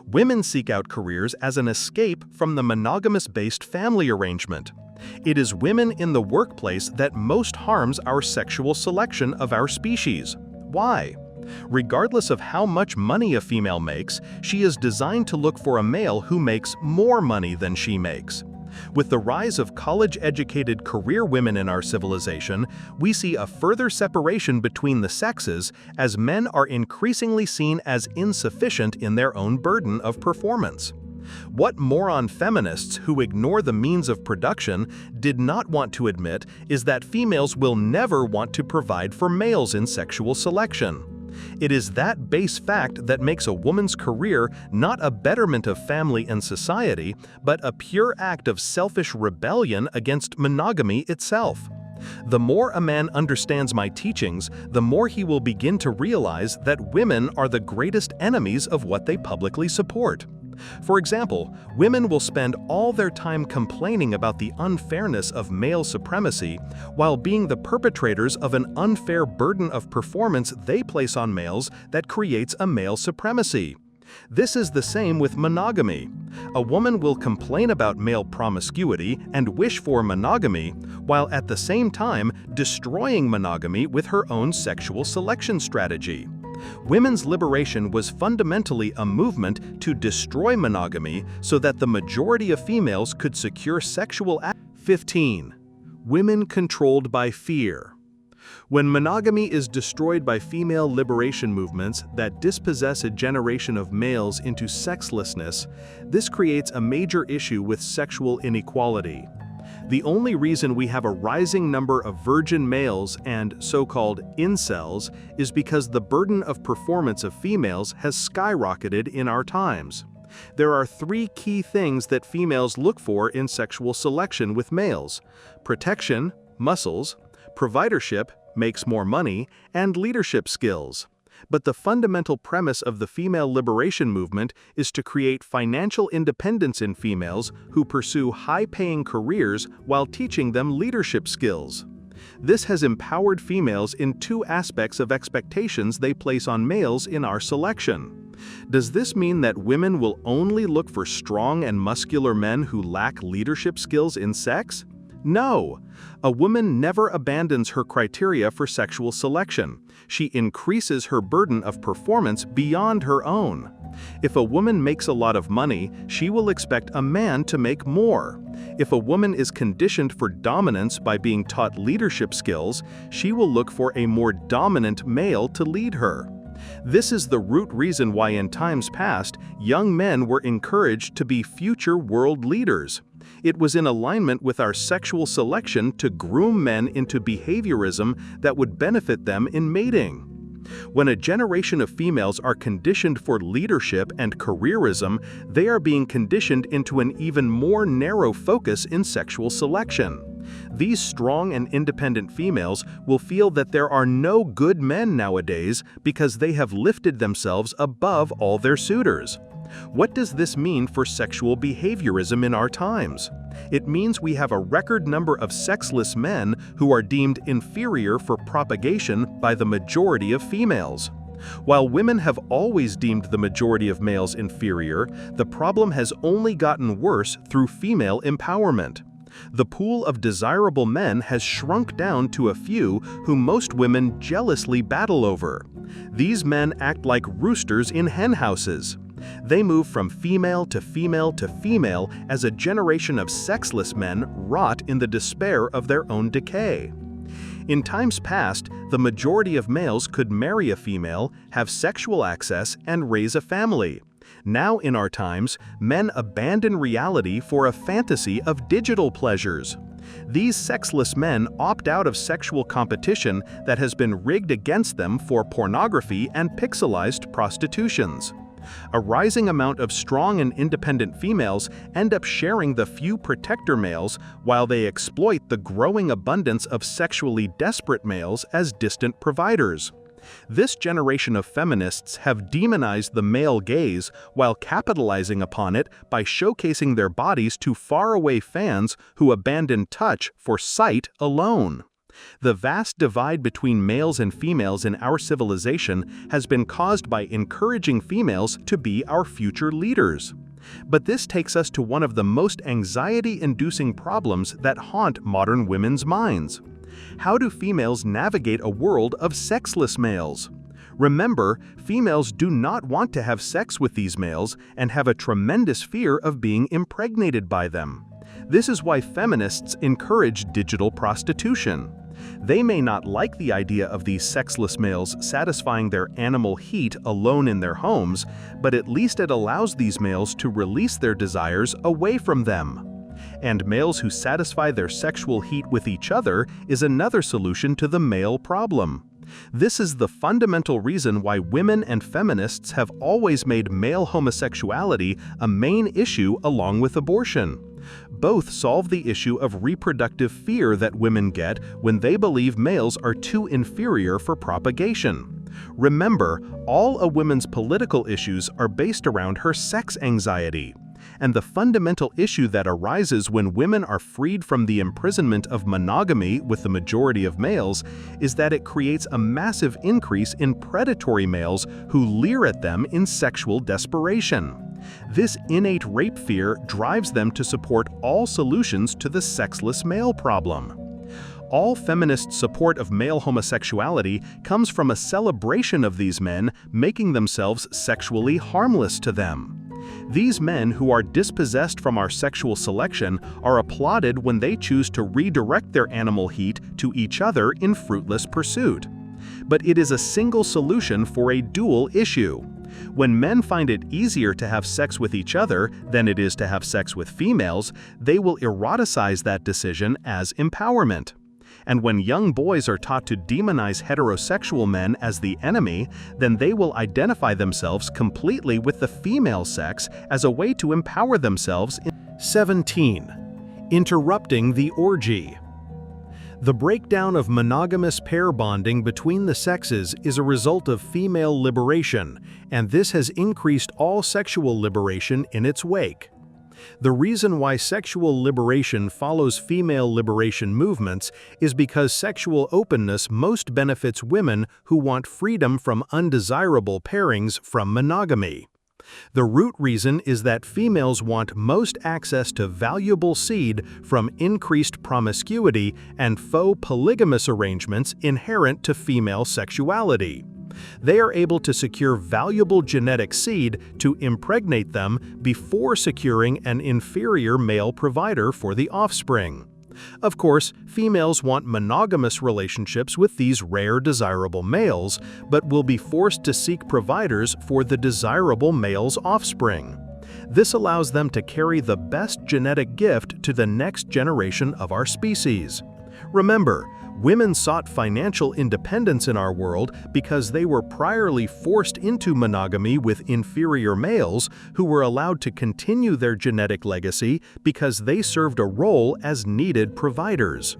Women seek out careers as an escape from the monogamous-based family arrangement. It is women in the workplace that most harms our sexual selection of our species. Why? Regardless of how much money a female makes, she is designed to look for a male who makes more money than she makes. With the rise of college-educated career women in our civilization, we see a further separation between the sexes as men are increasingly seen as insufficient in their own burden of performance. What moron feminists who ignore the means of production did not want to admit is that females will never want to provide for males in sexual selection. It is that base fact that makes a woman's career not a betterment of family and society, but a pure act of selfish rebellion against monogamy itself. The more a man understands my teachings, the more he will begin to realize that women are the greatest enemies of what they publicly support. For example, women will spend all their time complaining about the unfairness of male supremacy while being the perpetrators of an unfair burden of performance they place on males that creates a male supremacy. This is the same with monogamy. A woman will complain about male promiscuity and wish for monogamy, while at the same time destroying monogamy with her own sexual selection strategy. Women's liberation was fundamentally a movement to destroy monogamy so that the majority of females could secure sexual activity. 15. Women controlled by fear. When monogamy is destroyed by female liberation movements that dispossess a generation of males into sexlessness, this creates a major issue with sexual inequality. The only reason we have a rising number of virgin males and so-called incels is because the burden of performance of females has skyrocketed in our times. There are three key things that females look for in sexual selection with males: protection, muscles, providership, makes more money, and leadership skills. But the fundamental premise of the female liberation movement is to create financial independence in females who pursue high-paying careers while teaching them leadership skills. This has empowered females in two aspects of expectations they place on males in our selection. Does this mean that women will only look for strong and muscular men who lack leadership skills in sex? No! A woman never abandons her criteria for sexual selection. She increases her burden of performance beyond her own. If a woman makes a lot of money, she will expect a man to make more. If a woman is conditioned for dominance by being taught leadership skills, she will look for a more dominant male to lead her. This is the root reason why in times past, young men were encouraged to be future world leaders. It was in alignment with our sexual selection to groom men into behaviorism that would benefit them in mating. When a generation of females are conditioned for leadership and careerism, they are being conditioned into an even more narrow focus in sexual selection. These strong and independent females will feel that there are no good men nowadays because they have lifted themselves above all their suitors. What does this mean for sexual behaviorism in our times? It means we have a record number of sexless men who are deemed inferior for propagation by the majority of females. While women have always deemed the majority of males inferior, the problem has only gotten worse through female empowerment. The pool of desirable men has shrunk down to a few whom most women jealously battle over. These men act like roosters in henhouses. They move from female to female to female as a generation of sexless men rot in the despair of their own decay. In times past, the majority of males could marry a female, have sexual access, and raise a family. Now in our times, men abandon reality for a fantasy of digital pleasures. These sexless men opt out of sexual competition that has been rigged against them for pornography and pixelized prostitutions. A rising amount of strong and independent females end up sharing the few protector males while they exploit the growing abundance of sexually desperate males as distant providers. This generation of feminists have demonized the male gaze while capitalizing upon it by showcasing their bodies to faraway fans who abandon touch for sight alone. The vast divide between males and females in our civilization has been caused by encouraging females to be our future leaders. But this takes us to one of the most anxiety-inducing problems that haunt modern women's minds. How do females navigate a world of sexless males? Remember, females do not want to have sex with these males and have a tremendous fear of being impregnated by them. This is why feminists encourage digital prostitution. They may not like the idea of these sexless males satisfying their animal heat alone in their homes, but at least it allows these males to release their desires away from them. And males who satisfy their sexual heat with each other is another solution to the male problem. This is the fundamental reason why women and feminists have always made male homosexuality a main issue along with abortion. Both solve the issue of reproductive fear that women get when they believe males are too inferior for propagation. Remember, all a woman's political issues are based around her sex anxiety. And the fundamental issue that arises when women are freed from the imprisonment of monogamy with the majority of males is that it creates a massive increase in predatory males who leer at them in sexual desperation. This innate rape fear drives them to support all solutions to the sexless male problem. All feminist support of male homosexuality comes from a celebration of these men making themselves sexually harmless to them. These men who are dispossessed from our sexual selection are applauded when they choose to redirect their animal heat to each other in fruitless pursuit. But it is a single solution for a dual issue. When men find it easier to have sex with each other than it is to have sex with females, they will eroticize that decision as empowerment. And when young boys are taught to demonize heterosexual men as the enemy, then they will identify themselves completely with the female sex as a way to empower themselves. 17. Interrupting the orgy. The breakdown of monogamous pair bonding between the sexes is a result of female liberation, and this has increased all sexual liberation in its wake. The reason why sexual liberation follows female liberation movements is because sexual openness most benefits women who want freedom from undesirable pairings from monogamy. The root reason is that females want most access to valuable seed from increased promiscuity and faux polygamous arrangements inherent to female sexuality. They are able to secure valuable genetic seed to impregnate them before securing an inferior male provider for the offspring. Of course, females want monogamous relationships with these rare desirable males, but will be forced to seek providers for the desirable male's offspring. This allows them to carry the best genetic gift to the next generation of our species. Remember, women sought financial independence in our world because they were priorly forced into monogamy with inferior males who were allowed to continue their genetic legacy because they served a role as needed providers.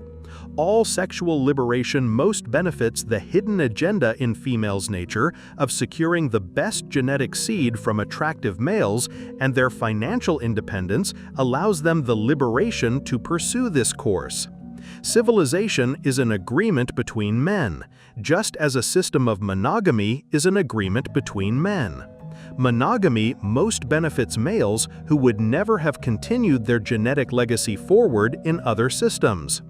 All sexual liberation most benefits the hidden agenda in females' nature of securing the best genetic seed from attractive males, and their financial independence allows them the liberation to pursue this course. Civilization is an agreement between men, just as a system of monogamy is an agreement between men. Monogamy most benefits males who would never have continued their genetic legacy forward in other systems.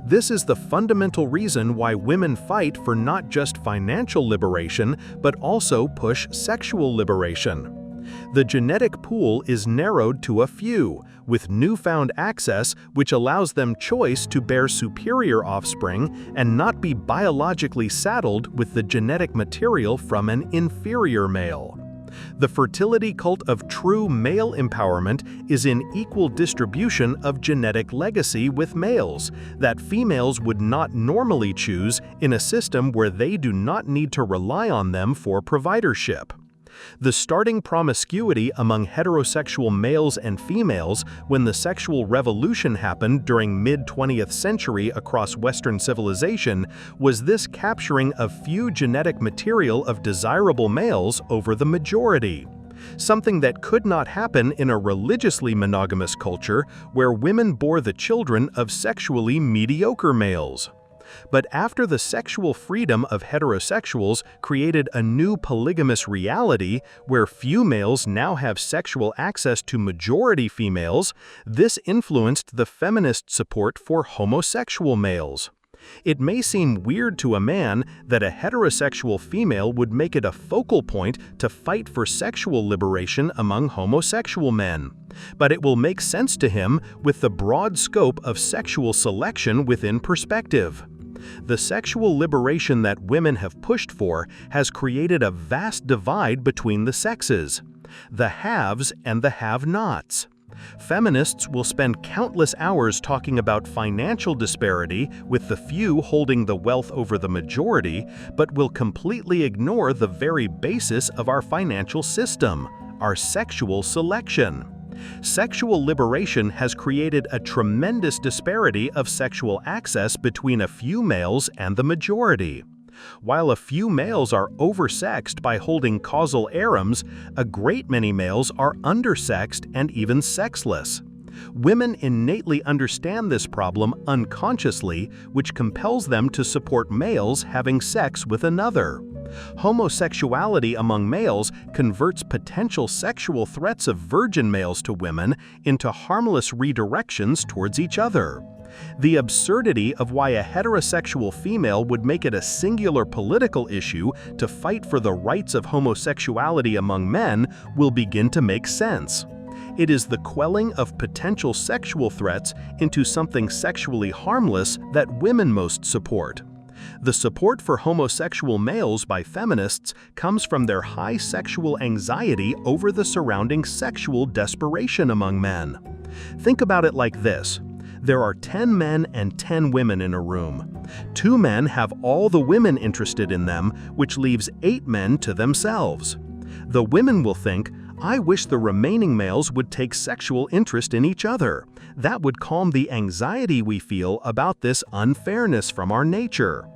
This is the fundamental reason why women fight for not just financial liberation, but also push sexual liberation. The genetic pool is narrowed to a few, with newfound access which allows them choice to bear superior offspring and not be biologically saddled with the genetic material from an inferior male. The fertility cult of true male empowerment is in equal distribution of genetic legacy with males that females would not normally choose in a system where they do not need to rely on them for providership. The starting promiscuity among heterosexual males and females when the sexual revolution happened during mid-20th century across Western civilization was this capturing of few genetic material of desirable males over the majority. Something that could not happen in a religiously monogamous culture where women bore the children of sexually mediocre males. But after the sexual freedom of heterosexuals created a new polygamous reality where few males now have sexual access to majority females, this influenced the feminist support for homosexual males. It may seem weird to a man that a heterosexual female would make it a focal point to fight for sexual liberation among homosexual men, but it will make sense to him with the broad scope of sexual selection within perspective. The sexual liberation that women have pushed for has created a vast divide between the sexes, the haves and the have-nots. Feminists will spend countless hours talking about financial disparity with the few holding the wealth over the majority, but will completely ignore the very basis of our financial system, our sexual selection. Sexual liberation has created a tremendous disparity of sexual access between a few males and the majority. While a few males are oversexed by holding causal arems, a great many males are undersexed and even sexless. Women innately understand this problem unconsciously, which compels them to support males having sex with another. Homosexuality among males converts potential sexual threats of virgin males to women into harmless redirections towards each other. The absurdity of why a heterosexual female would make it a singular political issue to fight for the rights of homosexuality among men will begin to make sense. It is the quelling of potential sexual threats into something sexually harmless that women most support. The support for homosexual males by feminists comes from their high sexual anxiety over the surrounding sexual desperation among men. Think about it like this. There are 10 men and 10 women in a room. 2 men have all the women interested in them, which leaves 8 men to themselves. The women will think, I wish the remaining males would take sexual interest in each other. That would calm the anxiety we feel about this unfairness from our nature.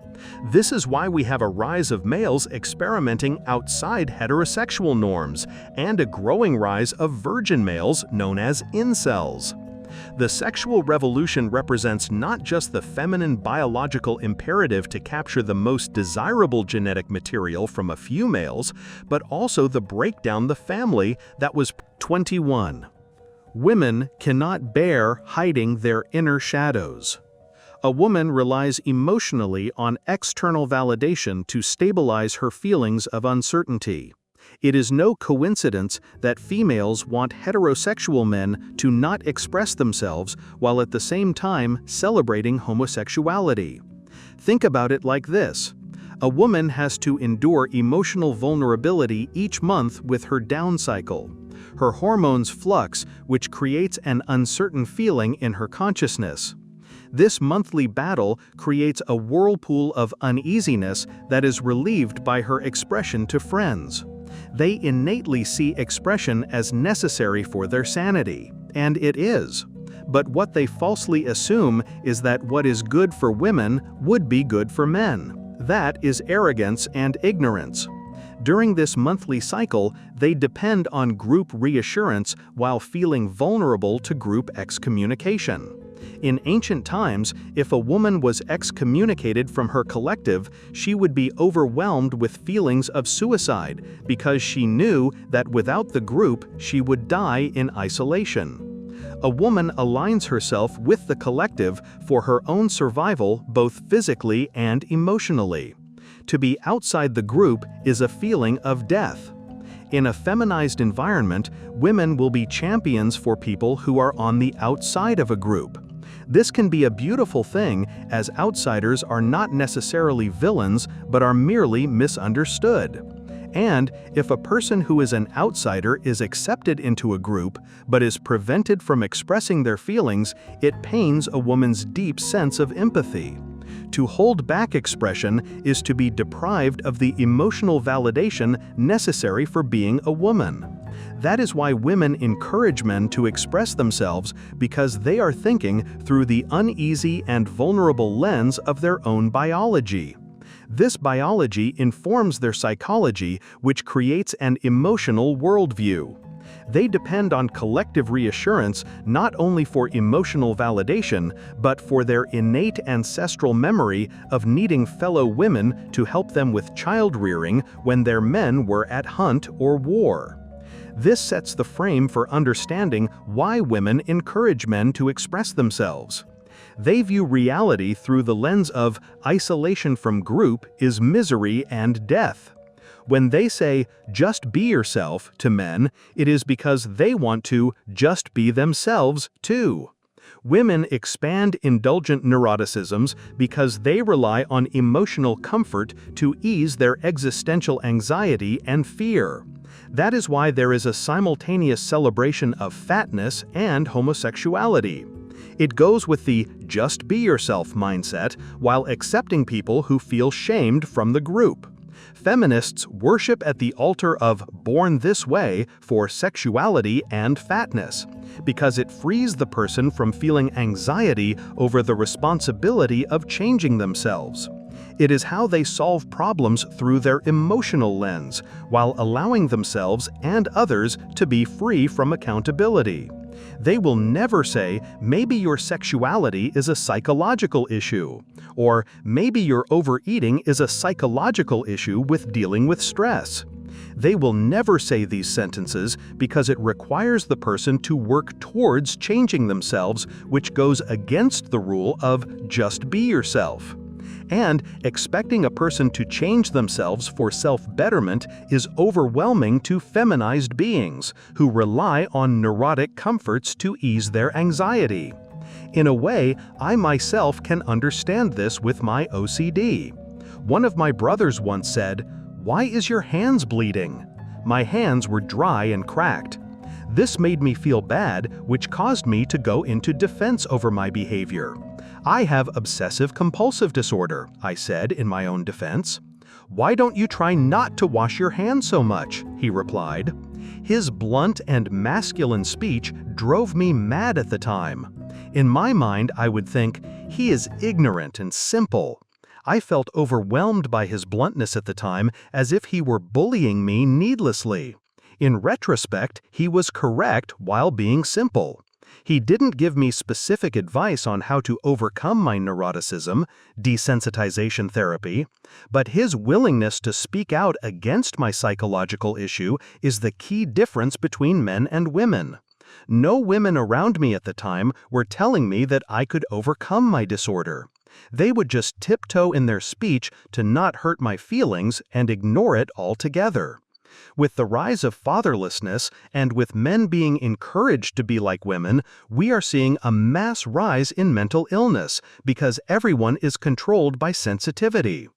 This is why we have a rise of males experimenting outside heterosexual norms and a growing rise of virgin males known as incels. The sexual revolution represents not just the feminine biological imperative to capture the most desirable genetic material from a few males, but also the breakdown the family that was 21. Women cannot bear hiding their inner shadows. A woman relies emotionally on external validation to stabilize her feelings of uncertainty. It is no coincidence that females want heterosexual men to not express themselves while at the same time celebrating homosexuality. Think about it like this. A woman has to endure emotional vulnerability each month with her down cycle. Her hormones flux, which creates an uncertain feeling in her consciousness. This monthly battle creates a whirlpool of uneasiness that is relieved by her expression to friends. They innately see expression as necessary for their sanity, and it is. But what they falsely assume is that what is good for women would be good for men. That is arrogance and ignorance. During this monthly cycle, they depend on group reassurance while feeling vulnerable to group excommunication. In ancient times, if a woman was excommunicated from her collective, she would be overwhelmed with feelings of suicide because she knew that without the group, she would die in isolation. A woman aligns herself with the collective for her own survival both physically and emotionally. To be outside the group is a feeling of death. In a feminized environment, women will be champions for people who are on the outside of a group. This can be a beautiful thing, as outsiders are not necessarily villains but are merely misunderstood. And if a person who is an outsider is accepted into a group but is prevented from expressing their feelings, it pains a woman's deep sense of empathy. To hold back expression is to be deprived of the emotional validation necessary for being a woman. That is why women encourage men to express themselves, because they are thinking through the uneasy and vulnerable lens of their own biology. This biology informs their psychology, which creates an emotional worldview. They depend on collective reassurance not only for emotional validation, but for their innate ancestral memory of needing fellow women to help them with child-rearing when their men were at hunt or war. This sets the frame for understanding why women encourage men to express themselves. They view reality through the lens of isolation from group is misery and death. When they say, "just be yourself," to men, it is because they want to just be themselves too. Women expand indulgent neuroticisms because they rely on emotional comfort to ease their existential anxiety and fear. That is why there is a simultaneous celebration of fatness and homosexuality. It goes with the "just be yourself" mindset while accepting people who feel shamed from the group. Feminists worship at the altar of "born this way" for sexuality and fatness, because it frees the person from feeling anxiety over the responsibility of changing themselves. It is how they solve problems through their emotional lens, while allowing themselves and others to be free from accountability. They will never say, "maybe your sexuality is a psychological issue," or "maybe your overeating is a psychological issue with dealing with stress." They will never say these sentences because it requires the person to work towards changing themselves, which goes against the rule of "just be yourself." And expecting a person to change themselves for self-betterment is overwhelming to feminized beings who rely on neurotic comforts to ease their anxiety. In a way, I myself can understand this with my OCD. One of my brothers once said, "Why is your hands bleeding?" My hands were dry and cracked. This made me feel bad, which caused me to go into defense over my behavior. "I have obsessive-compulsive disorder," I said in my own defense. "Why don't you try not to wash your hands so much?" he replied. His blunt and masculine speech drove me mad at the time. In my mind, I would think, he is ignorant and simple. I felt overwhelmed by his bluntness at the time, as if he were bullying me needlessly. In retrospect, he was correct while being simple. He didn't give me specific advice on how to overcome my neuroticism, desensitization therapy, but his willingness to speak out against my psychological issue is the key difference between men and women. No women around me at the time were telling me that I could overcome my disorder. They would just tiptoe in their speech to not hurt my feelings and ignore it altogether. With the rise of fatherlessness and with men being encouraged to be like women, we are seeing a mass rise in mental illness because everyone is controlled by sensitivity.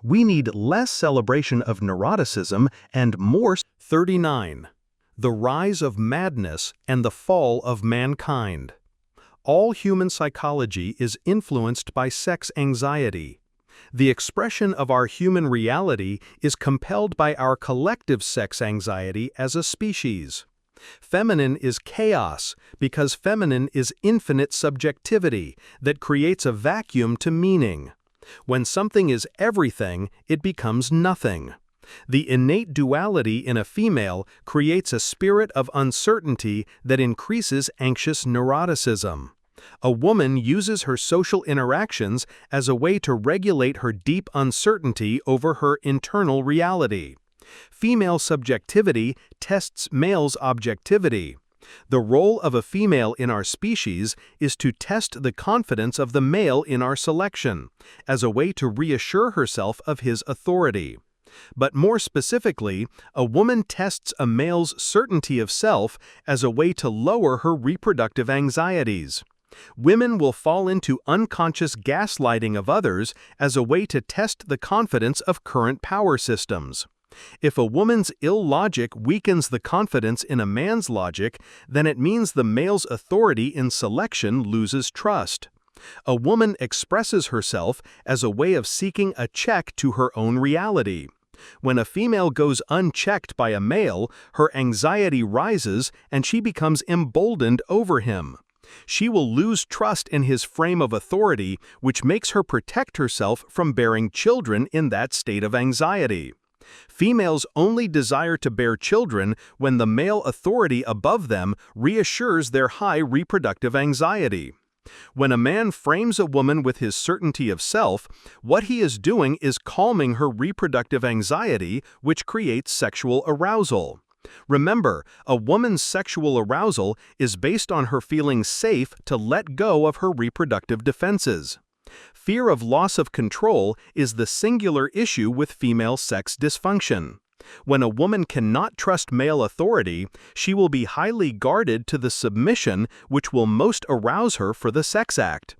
We need less celebration of neuroticism and more. 39. The rise of madness and the fall of mankind. All human psychology is influenced by sex anxiety. The expression of our human reality is compelled by our collective sex anxiety as a species. Feminine is chaos because feminine is infinite subjectivity that creates a vacuum to meaning. When something is everything, it becomes nothing. The innate duality in a female creates a spirit of uncertainty that increases anxious neuroticism. A woman uses her social interactions as a way to regulate her deep uncertainty over her internal reality. Female subjectivity tests male's objectivity. The role of a female in our species is to test the confidence of the male in our selection, as a way to reassure herself of his authority. But more specifically, a woman tests a male's certainty of self as a way to lower her reproductive anxieties. Women will fall into unconscious gaslighting of others as a way to test the confidence of current power systems. If a woman's ill logic weakens the confidence in a man's logic, then it means the male's authority in selection loses trust. A woman expresses herself as a way of seeking a check to her own reality. When a female goes unchecked by a male, her anxiety rises and she becomes emboldened over him. She will lose trust in his frame of authority, which makes her protect herself from bearing children in that state of anxiety. Females only desire to bear children when the male authority above them reassures their high reproductive anxiety. When a man frames a woman with his certainty of self, what he is doing is calming her reproductive anxiety, which creates sexual arousal. Remember, a woman's sexual arousal is based on her feeling safe to let go of her reproductive defenses. Fear of loss of control is the singular issue with female sex dysfunction. When a woman cannot trust male authority, she will be highly guarded to the submission which will most arouse her for the sex act.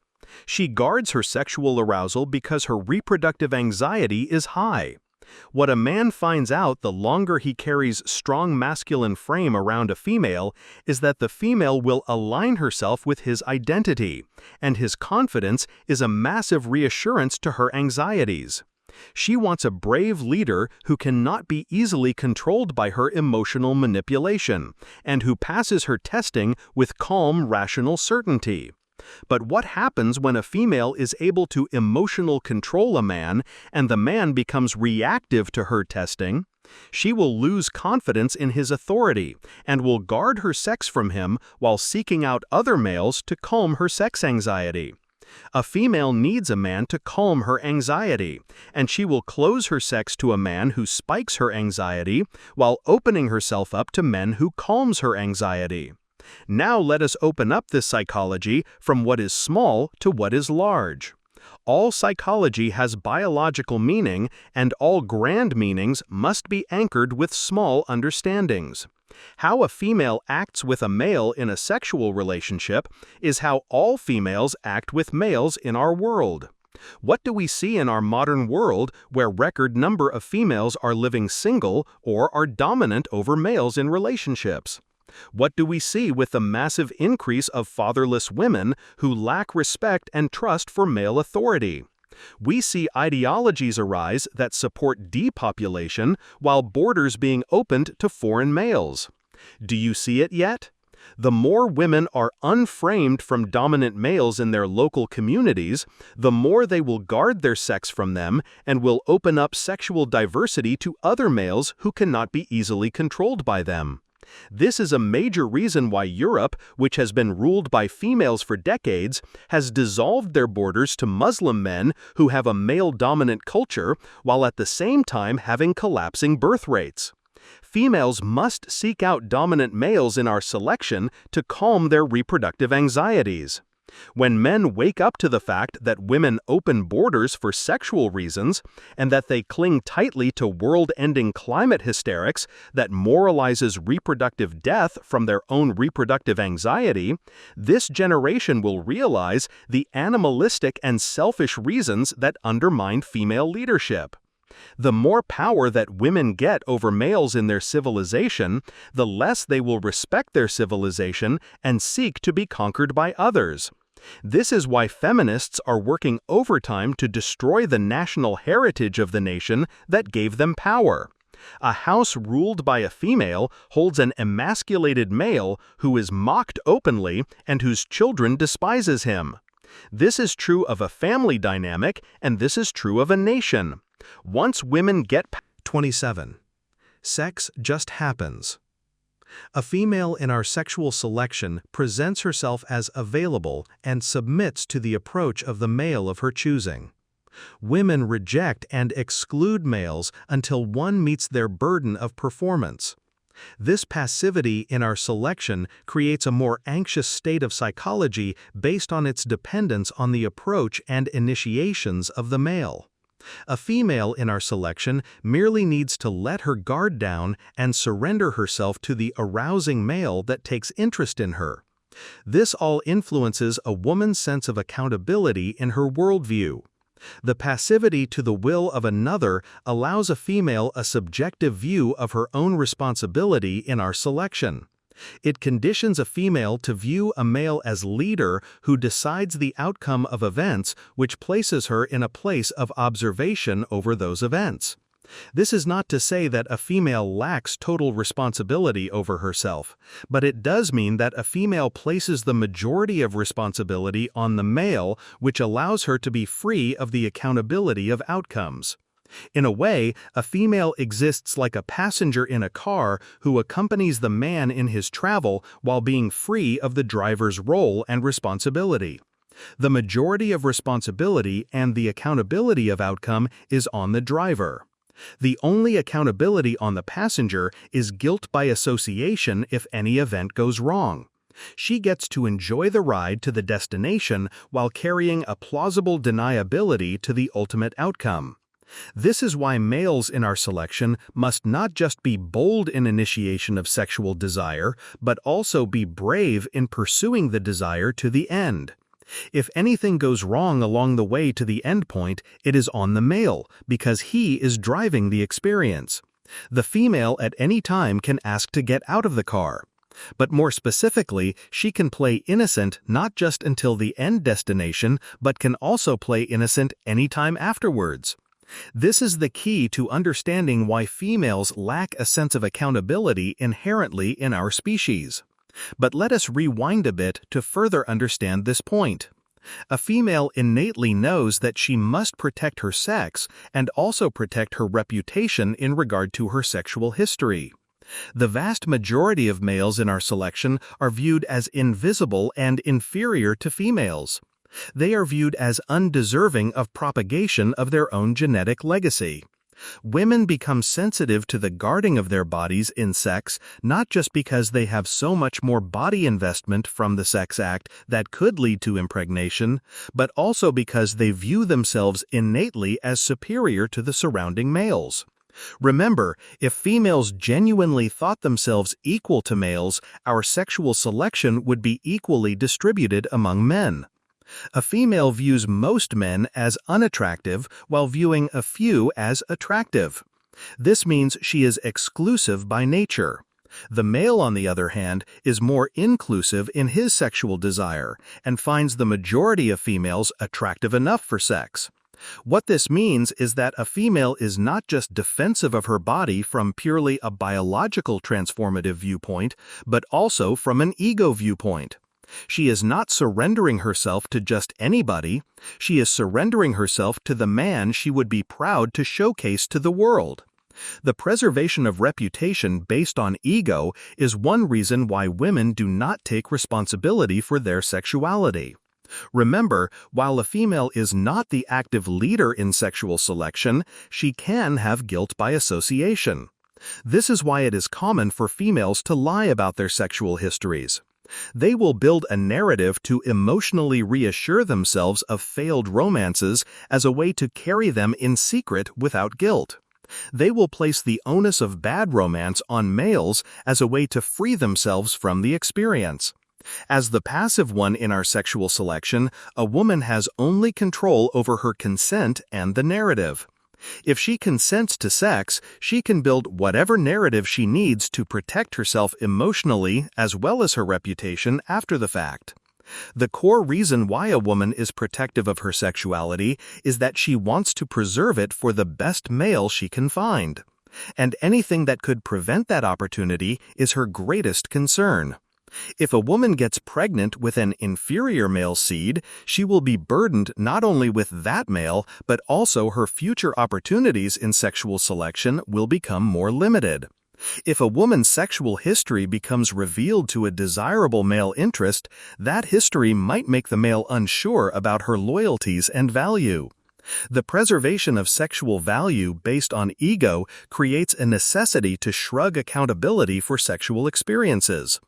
She guards her sexual arousal because her reproductive anxiety is high. What a man finds out the longer he carries strong masculine frame around a female is that the female will align herself with his identity, and his confidence is a massive reassurance to her anxieties. She wants a brave leader who cannot be easily controlled by her emotional manipulation, and who passes her testing with calm, rational certainty. But what happens when a female is able to emotional control a man and the man becomes reactive to her testing? She will lose confidence in his authority and will guard her sex from him while seeking out other males to calm her sex anxiety. A female needs a man to calm her anxiety, and she will close her sex to a man who spikes her anxiety while opening herself up to men who calms her anxiety. Now let us open up this psychology from what is small to what is large. All psychology has biological meaning, and all grand meanings must be anchored with small understandings. How a female acts with a male in a sexual relationship is how all females act with males in our world. What do we see in our modern world where record number of females are living single or are dominant over males in relationships? What do we see with the massive increase of fatherless women who lack respect and trust for male authority? We see ideologies arise that support depopulation while borders being opened to foreign males. Do you see it yet? The more women are unframed from dominant males in their local communities, the more they will guard their sex from them and will open up sexual diversity to other males who cannot be easily controlled by them. This is a major reason why Europe, which has been ruled by females for decades, has dissolved their borders to Muslim men who have a male-dominant culture, while at the same time having collapsing birth rates. Females must seek out dominant males in our selection to calm their reproductive anxieties. When men wake up to the fact that women open borders for sexual reasons, and that they cling tightly to world-ending climate hysterics that moralizes reproductive death from their own reproductive anxiety, this generation will realize the animalistic and selfish reasons that undermine female leadership. The more power that women get over males in their civilization, the less they will respect their civilization and seek to be conquered by others. This is why feminists are working overtime to destroy the national heritage of the nation that gave them power. A house ruled by a female holds an emasculated male who is mocked openly and whose children despises him. This is true of a family dynamic, and this is true of a nation. Once women get 27. Sex just happens. A female in our sexual selection presents herself as available and submits to the approach of the male of her choosing. Women reject and exclude males until one meets their burden of performance. This passivity in our selection creates a more anxious state of psychology based on its dependence on the approach and initiations of the male. A female in our selection merely needs to let her guard down and surrender herself to the arousing male that takes interest in her. This all influences a woman's sense of accountability in her worldview. The passivity to the will of another allows a female a subjective view of her own responsibility in our selection. It conditions a female to view a male as leader who decides the outcome of events, which places her in a place of observation over those events. This is not to say that a female lacks total responsibility over herself, but it does mean that a female places the majority of responsibility on the male, which allows her to be free of the accountability of outcomes. In a way, a female exists like a passenger in a car who accompanies the man in his travel while being free of the driver's role and responsibility. The majority of responsibility and the accountability of outcome is on the driver. The only accountability on the passenger is guilt by association if any event goes wrong. She gets to enjoy the ride to the destination while carrying a plausible deniability to the ultimate outcome. This is why males in our selection must not just be bold in initiation of sexual desire, but also be brave in pursuing the desire to the end. If anything goes wrong along the way to the end point, it is on the male, because he is driving the experience. The female at any time can ask to get out of the car. But more specifically, she can play innocent not just until the end destination, but can also play innocent anytime afterwards. This is the key to understanding why females lack a sense of accountability inherently in our species. But let us rewind a bit to further understand this point. A female innately knows that she must protect her sex and also protect her reputation in regard to her sexual history. The vast majority of males in our selection are viewed as invisible and inferior to females. They are viewed as undeserving of propagation of their own genetic legacy. Women become sensitive to the guarding of their bodies in sex not just because they have so much more body investment from the sex act that could lead to impregnation, but also because they view themselves innately as superior to the surrounding males. Remember, if females genuinely thought themselves equal to males, our sexual selection would be equally distributed among men. A female views most men as unattractive while viewing a few as attractive. This means she is exclusive by nature. The male, on the other hand, is more inclusive in his sexual desire and finds the majority of females attractive enough for sex. What this means is that a female is not just defensive of her body from purely a biological transformative viewpoint, but also from an ego viewpoint. She is not surrendering herself to just anybody. She is surrendering herself to the man she would be proud to showcase to the world. The preservation of reputation based on ego is one reason why women do not take responsibility for their sexuality. Remember, while a female is not the active leader in sexual selection, she can have guilt by association. This is why it is common for females to lie about their sexual histories. They will build a narrative to emotionally reassure themselves of failed romances as a way to carry them in secret without guilt. They will place the onus of bad romance on males as a way to free themselves from the experience. As the passive one in our sexual selection, a woman has only control over her consent and the narrative. If she consents to sex, she can build whatever narrative she needs to protect herself emotionally as well as her reputation after the fact. The core reason why a woman is protective of her sexuality is that she wants to preserve it for the best male she can find. And anything that could prevent that opportunity is her greatest concern. If a woman gets pregnant with an inferior male seed, she will be burdened not only with that male, but also her future opportunities in sexual selection will become more limited. If a woman's sexual history becomes revealed to a desirable male interest, that history might make the male unsure about her loyalties and value. The preservation of sexual value based on ego creates a necessity to shrug accountability for sexual experiences.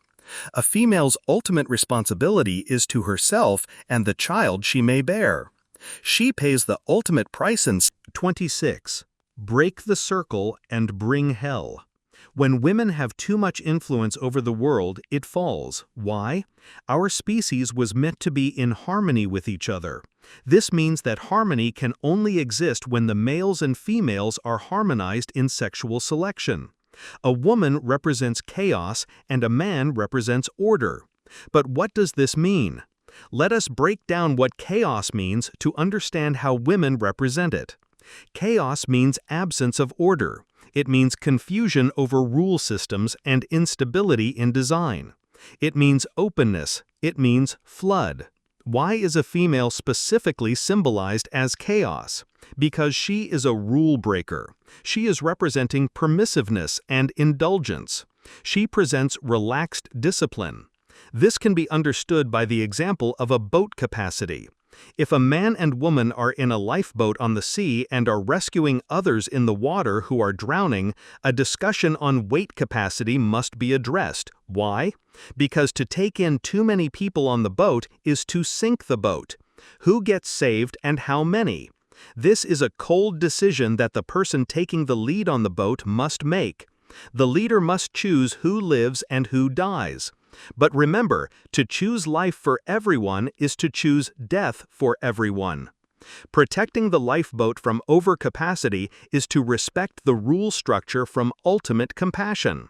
A female's ultimate responsibility is to herself and the child she may bear. She pays the ultimate price in 26. Break the circle and bring hell. When women have too much influence over the world, it falls. Why? Our species was meant to be in harmony with each other. This means that harmony can only exist when the males and females are harmonized in sexual selection. A woman represents chaos and a man represents order. But what does this mean? Let us break down what chaos means to understand how women represent it. Chaos means absence of order. It means confusion over rule systems and instability in design. It means openness. It means flood. Why is a female specifically symbolized as chaos? Because she is a rule breaker. She is representing permissiveness and indulgence. She presents relaxed discipline. This can be understood by the example of a boat capacity. If a man and woman are in a lifeboat on the sea and are rescuing others in the water who are drowning, a discussion on weight capacity must be addressed. Why? Because to take in too many people on the boat is to sink the boat. Who gets saved and how many? This is a cold decision that the person taking the lead on the boat must make. The leader must choose who lives and who dies. But remember, to choose life for everyone is to choose death for everyone. Protecting the lifeboat from overcapacity is to respect the rule structure from ultimate compassion.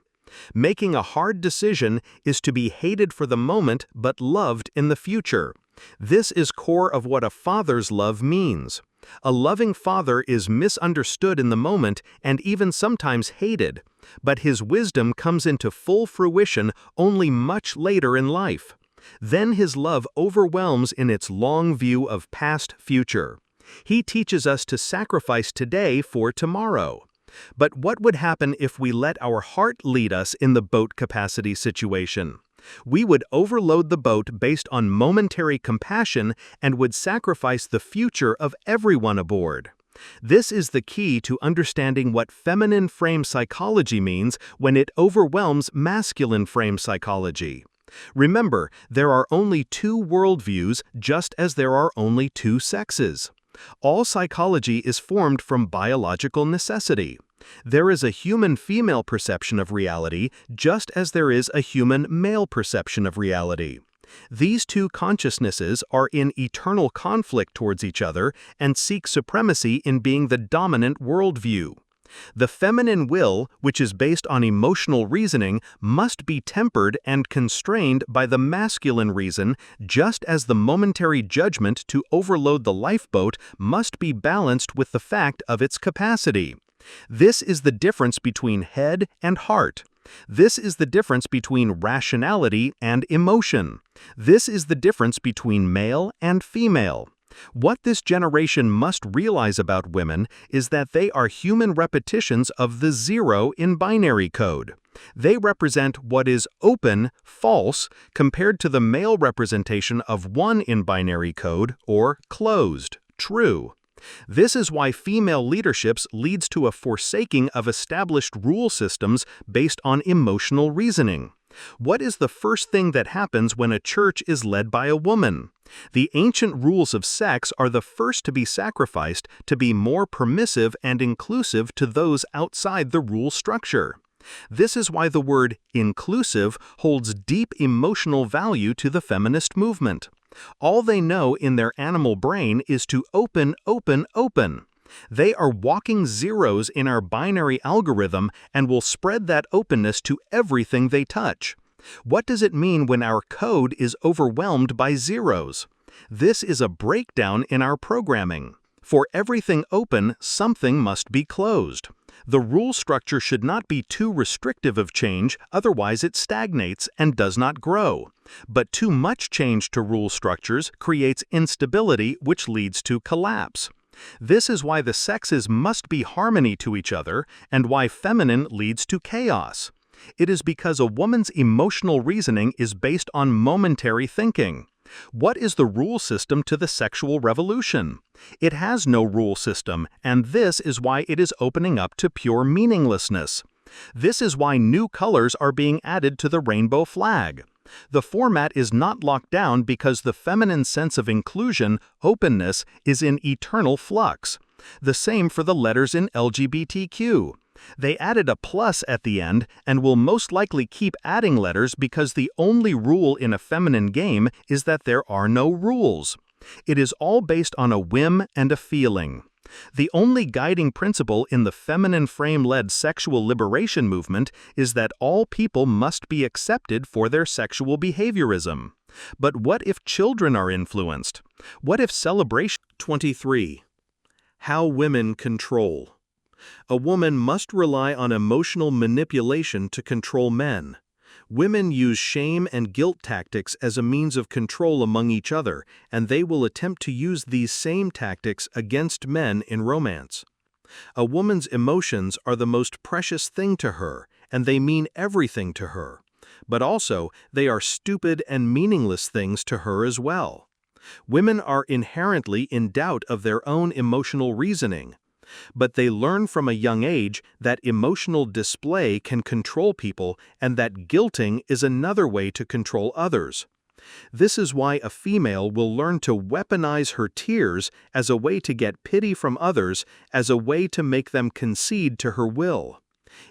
Making a hard decision is to be hated for the moment but loved in the future. This is core of what a father's love means. A loving father is misunderstood in the moment and even sometimes hated, but his wisdom comes into full fruition only much later in life. Then his love overwhelms in its long view of past future. He teaches us to sacrifice today for tomorrow. But what would happen if we let our heart lead us in the boat capacity situation? We would overload the boat based on momentary compassion and would sacrifice the future of everyone aboard. This is the key to understanding what feminine frame psychology means when it overwhelms masculine frame psychology. Remember, there are only two worldviews, just as there are only two sexes. All psychology is formed from biological necessity. There is a human female perception of reality, just as there is a human male perception of reality. These two consciousnesses are in eternal conflict towards each other and seek supremacy in being the dominant worldview. The feminine will, which is based on emotional reasoning, must be tempered and constrained by the masculine reason, just as the momentary judgment to overload the lifeboat must be balanced with the fact of its capacity. This is the difference between head and heart. This is the difference between rationality and emotion. This is the difference between male and female. What this generation must realize about women is that they are human repetitions of the zero in binary code. They represent what is open, false, compared to the male representation of one in binary code, or closed, true. This is why female leaderships leads to a forsaking of established rule systems based on emotional reasoning. What is the first thing that happens when a church is led by a woman? The ancient rules of sex are the first to be sacrificed to be more permissive and inclusive to those outside the rule structure. This is why the word inclusive holds deep emotional value to the feminist movement. All they know in their animal brain is to open, open, open. They are walking zeros in our binary algorithm and will spread that openness to everything they touch. What does it mean when our code is overwhelmed by zeros? This is a breakdown in our programming. For everything open, something must be closed. The rule structure should not be too restrictive of change, otherwise it stagnates and does not grow. But too much change to rule structures creates instability, which leads to collapse. This is why the sexes must be harmony to each other and why feminine leads to chaos. It is because a woman's emotional reasoning is based on momentary thinking. What is the rule system to the sexual revolution? It has no rule system, and this is why it is opening up to pure meaninglessness. This is why new colors are being added to the rainbow flag. The format is not locked down because the feminine sense of inclusion, openness, is in eternal flux. The same for the letters in LGBTQ. They added a plus at the end and will most likely keep adding letters because the only rule in a feminine game is that there are no rules. It is all based on a whim and a feeling. The only guiding principle in the feminine frame-led sexual liberation movement is that all people must be accepted for their sexual behaviorism. But what if children are influenced? What if celebration? 23. How women control. A woman must rely on emotional manipulation to control men. Women use shame and guilt tactics as a means of control among each other, and they will attempt to use these same tactics against men in romance. A woman's emotions are the most precious thing to her, and they mean everything to her. But also, they are stupid and meaningless things to her as well. Women are inherently in doubt of their own emotional reasoning. But they learn from a young age that emotional display can control people and that guilting is another way to control others. This is why a female will learn to weaponize her tears as a way to get pity from others, as a way to make them concede to her will.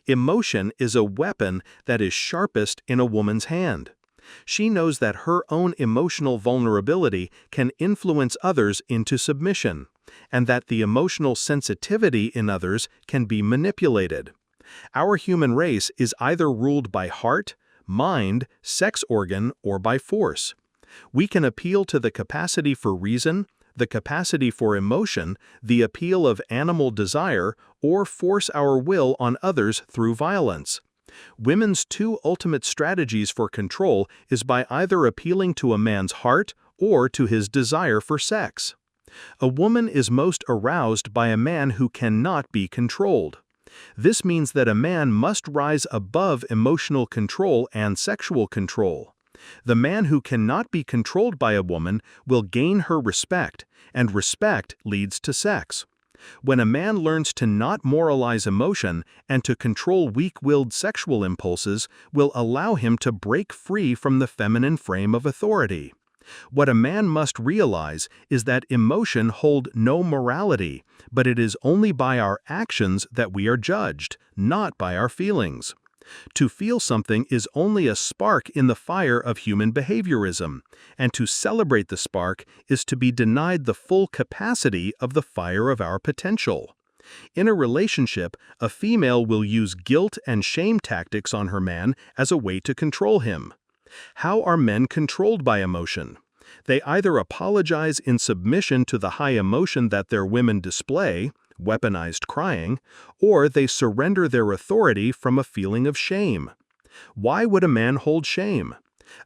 Emotion is a weapon that is sharpest in a woman's hand. She knows that her own emotional vulnerability can influence others into submission, and that the emotional sensitivity in others can be manipulated. Our human race is either ruled by heart, mind, sex organ, or by force. We can appeal to the capacity for reason, the capacity for emotion, the appeal of animal desire, or force our will on others through violence. Women's two ultimate strategies for control is by either appealing to a man's heart or to his desire for sex. A woman is most aroused by a man who cannot be controlled. This means that a man must rise above emotional control and sexual control. The man who cannot be controlled by a woman will gain her respect, and respect leads to sex. When a man learns to not moralize emotion and to control weak-willed sexual impulses, will allow him to break free from the feminine frame of authority. What a man must realize is that emotion holds no morality, but it is only by our actions that we are judged, not by our feelings. To feel something is only a spark in the fire of human behaviorism, and to celebrate the spark is to be denied the full capacity of the fire of our potential. In a relationship, a female will use guilt and shame tactics on her man as a way to control him. How are men controlled by emotion? They either apologize in submission to the high emotion that their women display, weaponized crying, or they surrender their authority from a feeling of shame. Why would a man hold shame?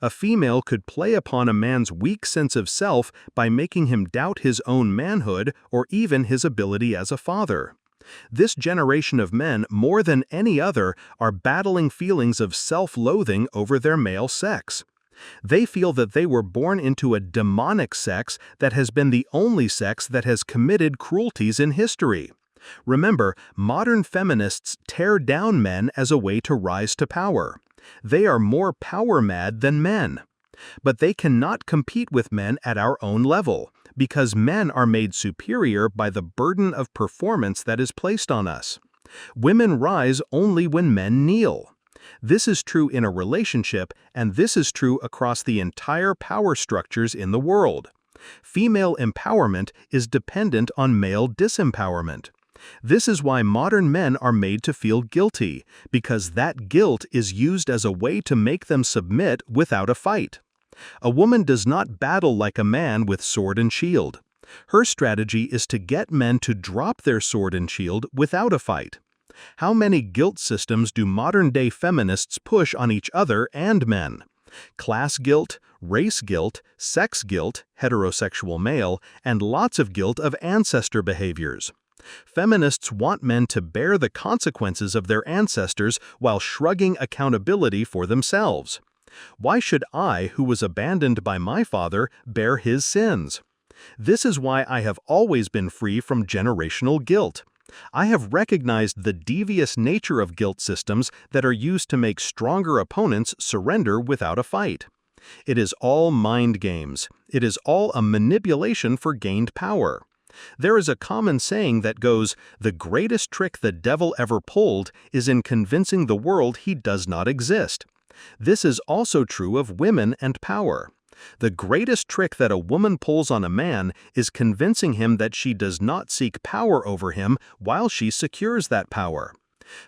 A female could play upon a man's weak sense of self by making him doubt his own manhood or even his ability as a father. This generation of men, more than any other, are battling feelings of self-loathing over their male sex. They feel that they were born into a demonic sex that has been the only sex that has committed cruelties in history. Remember, modern feminists tear down men as a way to rise to power. They are more power-mad than men. But they cannot compete with men at our own level, because men are made superior by the burden of performance that is placed on us. Women rise only when men kneel. This is true in a relationship, and this is true across the entire power structures in the world. Female empowerment is dependent on male disempowerment. This is why modern men are made to feel guilty, because that guilt is used as a way to make them submit without a fight. A woman does not battle like a man with sword and shield. Her strategy is to get men to drop their sword and shield without a fight. How many guilt systems do modern-day feminists push on each other and men? Class guilt, race guilt, sex guilt, heterosexual male, and lots of guilt of ancestor behaviors. Feminists want men to bear the consequences of their ancestors while shrugging accountability for themselves. Why should I, who was abandoned by my father, bear his sins? This is why I have always been free from generational guilt. I have recognized the devious nature of guilt systems that are used to make stronger opponents surrender without a fight. It is all mind games. It is all a manipulation for gained power. There is a common saying that goes, "The greatest trick the devil ever pulled is in convincing the world he does not exist." This is also true of women and power. The greatest trick that a woman pulls on a man is convincing him that she does not seek power over him while she secures that power.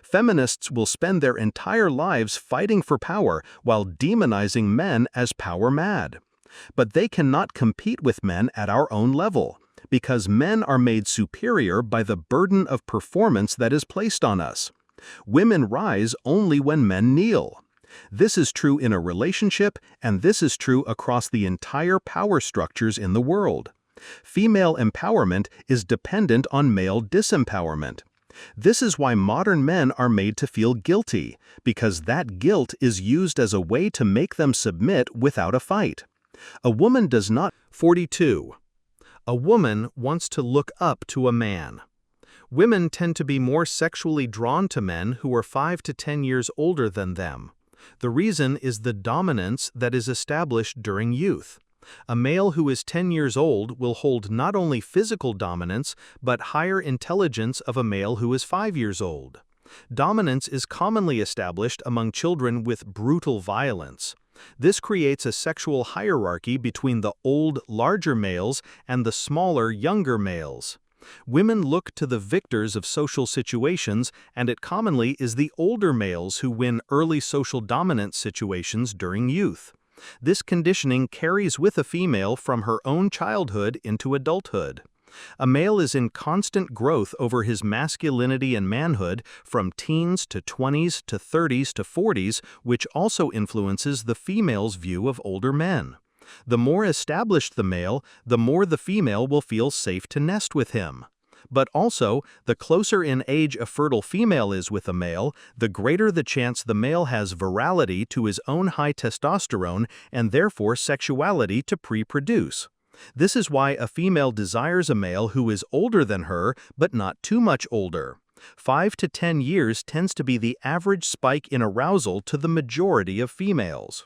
Feminists will spend their entire lives fighting for power while demonizing men as power-mad. But they cannot compete with men at our own level, because men are made superior by the burden of performance that is placed on us. Women rise only when men kneel. This is true in a relationship, and this is true across the entire power structures in the world. Female empowerment is dependent on male disempowerment. This is why modern men are made to feel guilty, because that guilt is used as a way to make them submit without a fight. A woman does not. 42. A woman wants to look up to a man. Women tend to be more sexually drawn to men who are 5 to 10 years older than them. The reason is the dominance that is established during youth. A male who is 10 years old will hold not only physical dominance, but higher intelligence of a male who is 5 years old. Dominance is commonly established among children with brutal violence. This creates a sexual hierarchy between the old, larger males and the smaller, younger males. Women look to the victors of social situations, and it commonly is the older males who win early social dominance situations during youth. This conditioning carries with a female from her own childhood into adulthood. A male is in constant growth over his masculinity and manhood from teens to 20s to 30s to 40s, which also influences the female's view of older men. The more established the male, the more the female will feel safe to nest with him. But also, the closer in age a fertile female is with a male, the greater the chance the male has virality to his own high testosterone and therefore sexuality to pre-produce. This is why a female desires a male who is older than her, but not too much older. 5 to 10 years tends to be the average spike in arousal to the majority of females.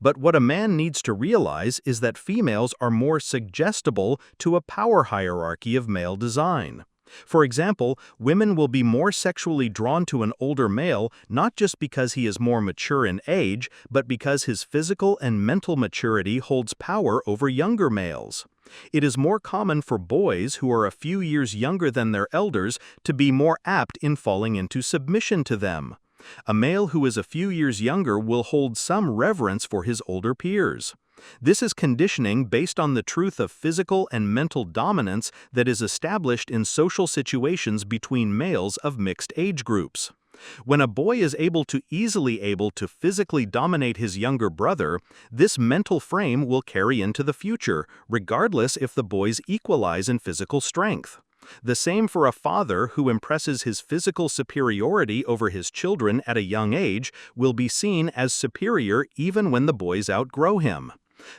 But what a man needs to realize is that females are more suggestible to a power hierarchy of male design. For example, women will be more sexually drawn to an older male not just because he is more mature in age, but because his physical and mental maturity holds power over younger males. It is more common for boys who are a few years younger than their elders to be more apt in falling into submission to them. A male who is a few years younger will hold some reverence for his older peers. This is conditioning based on the truth of physical and mental dominance that is established in social situations between males of mixed age groups. When a boy is easily able to physically dominate his younger brother, this mental frame will carry into the future, regardless if the boys equalize in physical strength. The same for a father who impresses his physical superiority over his children at a young age will be seen as superior even when the boys outgrow him.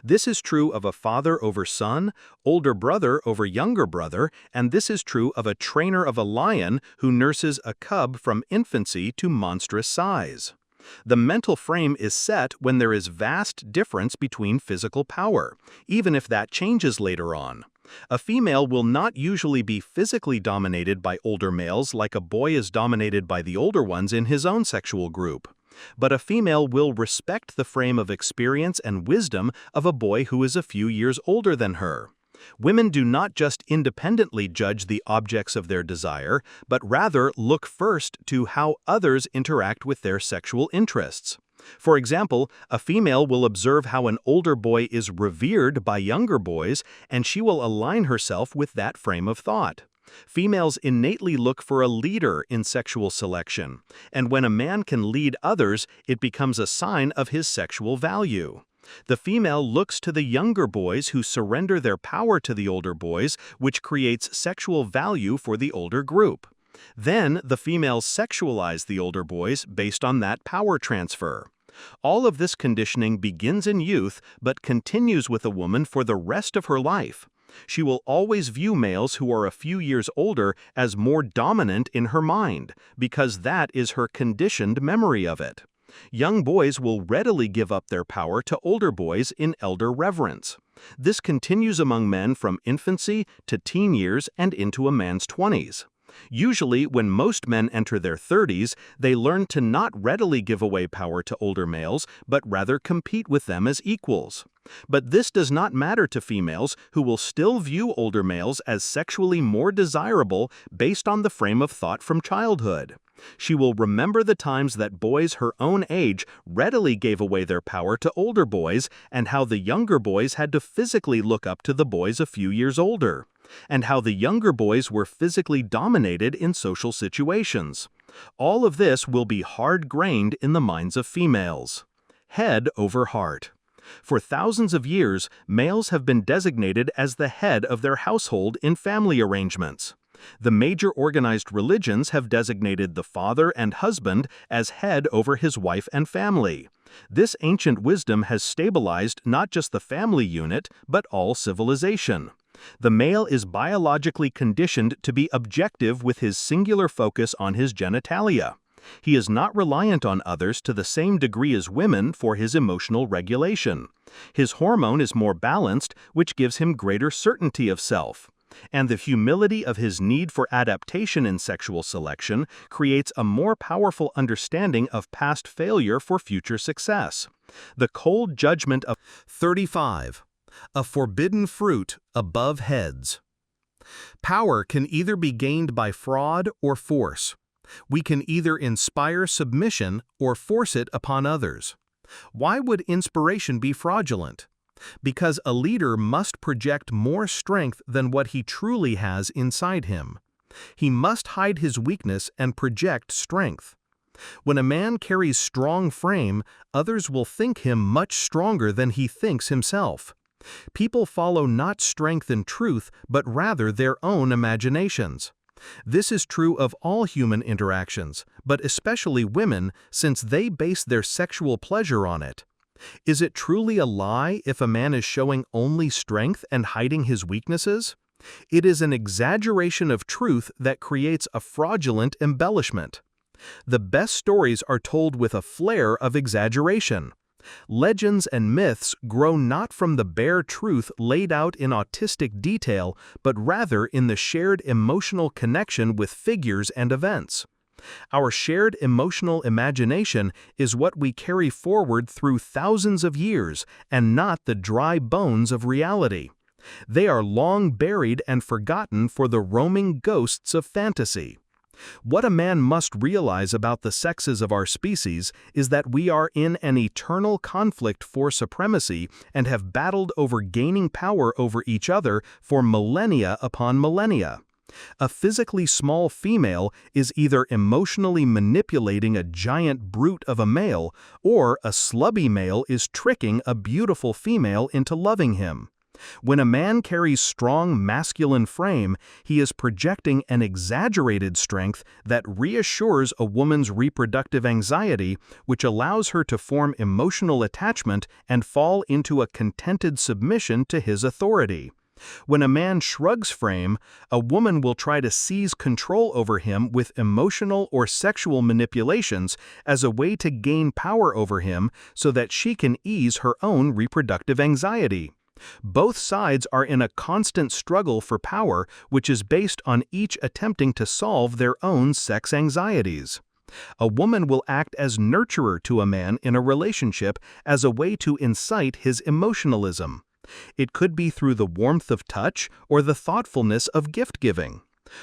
This is true of a father over son, older brother over younger brother, and this is true of a trainer of a lion who nurses a cub from infancy to monstrous size. The mental frame is set when there is vast difference between physical power, even if that changes later on. A female will not usually be physically dominated by older males like a boy is dominated by the older ones in his own sexual group. But a female will respect the frame of experience and wisdom of a boy who is a few years older than her. Women do not just independently judge the objects of their desire, but rather look first to how others interact with their sexual interests. For example, a female will observe how an older boy is revered by younger boys, and she will align herself with that frame of thought. Females innately look for a leader in sexual selection, and when a man can lead others, it becomes a sign of his sexual value. The female looks to the younger boys who surrender their power to the older boys, which creates sexual value for the older group. Then the females sexualize the older boys based on that power transfer. All of this conditioning begins in youth but continues with a woman for the rest of her life. She will always view males who are a few years older as more dominant in her mind, because that is her conditioned memory of it. Young boys will readily give up their power to older boys in elder reverence. This continues among men from infancy to teen years and into a man's 20s. Usually, when most men enter their 30s, they learn to not readily give away power to older males, but rather compete with them as equals. But this does not matter to females, who will still view older males as sexually more desirable based on the frame of thought from childhood. She will remember the times that boys her own age readily gave away their power to older boys, and how the younger boys had to physically look up to the boys a few years older, and how the younger boys were physically dominated in social situations. All of this will be hard-grained in the minds of females. Head over heart. For thousands of years, males have been designated as the head of their household in family arrangements. The major organized religions have designated the father and husband as head over his wife and family. This ancient wisdom has stabilized not just the family unit, but all civilization. The male is biologically conditioned to be objective with his singular focus on his genitalia. He is not reliant on others to the same degree as women for his emotional regulation. His hormone is more balanced, which gives him greater certainty of self. And the humility of his need for adaptation in sexual selection creates a more powerful understanding of past failure for future success. The cold judgment of 35. A forbidden fruit above heads. Power can either be gained by fraud or force. We can either inspire submission or force it upon others. Why would inspiration be fraudulent? Because a leader must project more strength than what he truly has inside him. He must hide his weakness and project strength. When a man carries strong frame, others will think him much stronger than he thinks himself. People follow not strength and truth, but rather their own imaginations. This is true of all human interactions, but especially women, since they base their sexual pleasure on it. Is it truly a lie if a man is showing only strength and hiding his weaknesses? It is an exaggeration of truth that creates a fraudulent embellishment. The best stories are told with a flair of exaggeration. Legends and myths grow not from the bare truth laid out in autistic detail, but rather in the shared emotional connection with figures and events. Our shared emotional imagination is what we carry forward through thousands of years, and not the dry bones of reality. They are long buried and forgotten for the roaming ghosts of fantasy. What a man must realize about the sexes of our species is that we are in an eternal conflict for supremacy and have battled over gaining power over each other for millennia upon millennia. A physically small female is either emotionally manipulating a giant brute of a male, or a slubby male is tricking a beautiful female into loving him. When a man carries strong masculine frame, he is projecting an exaggerated strength that reassures a woman's reproductive anxiety, which allows her to form emotional attachment and fall into a contented submission to his authority. When a man shrugs frame, a woman will try to seize control over him with emotional or sexual manipulations as a way to gain power over him so that she can ease her own reproductive anxiety. Both sides are in a constant struggle for power, which is based on each attempting to solve their own sex anxieties. A woman will act as nurturer to a man in a relationship as a way to incite his emotionalism. It could be through the warmth of touch or the thoughtfulness of gift-giving.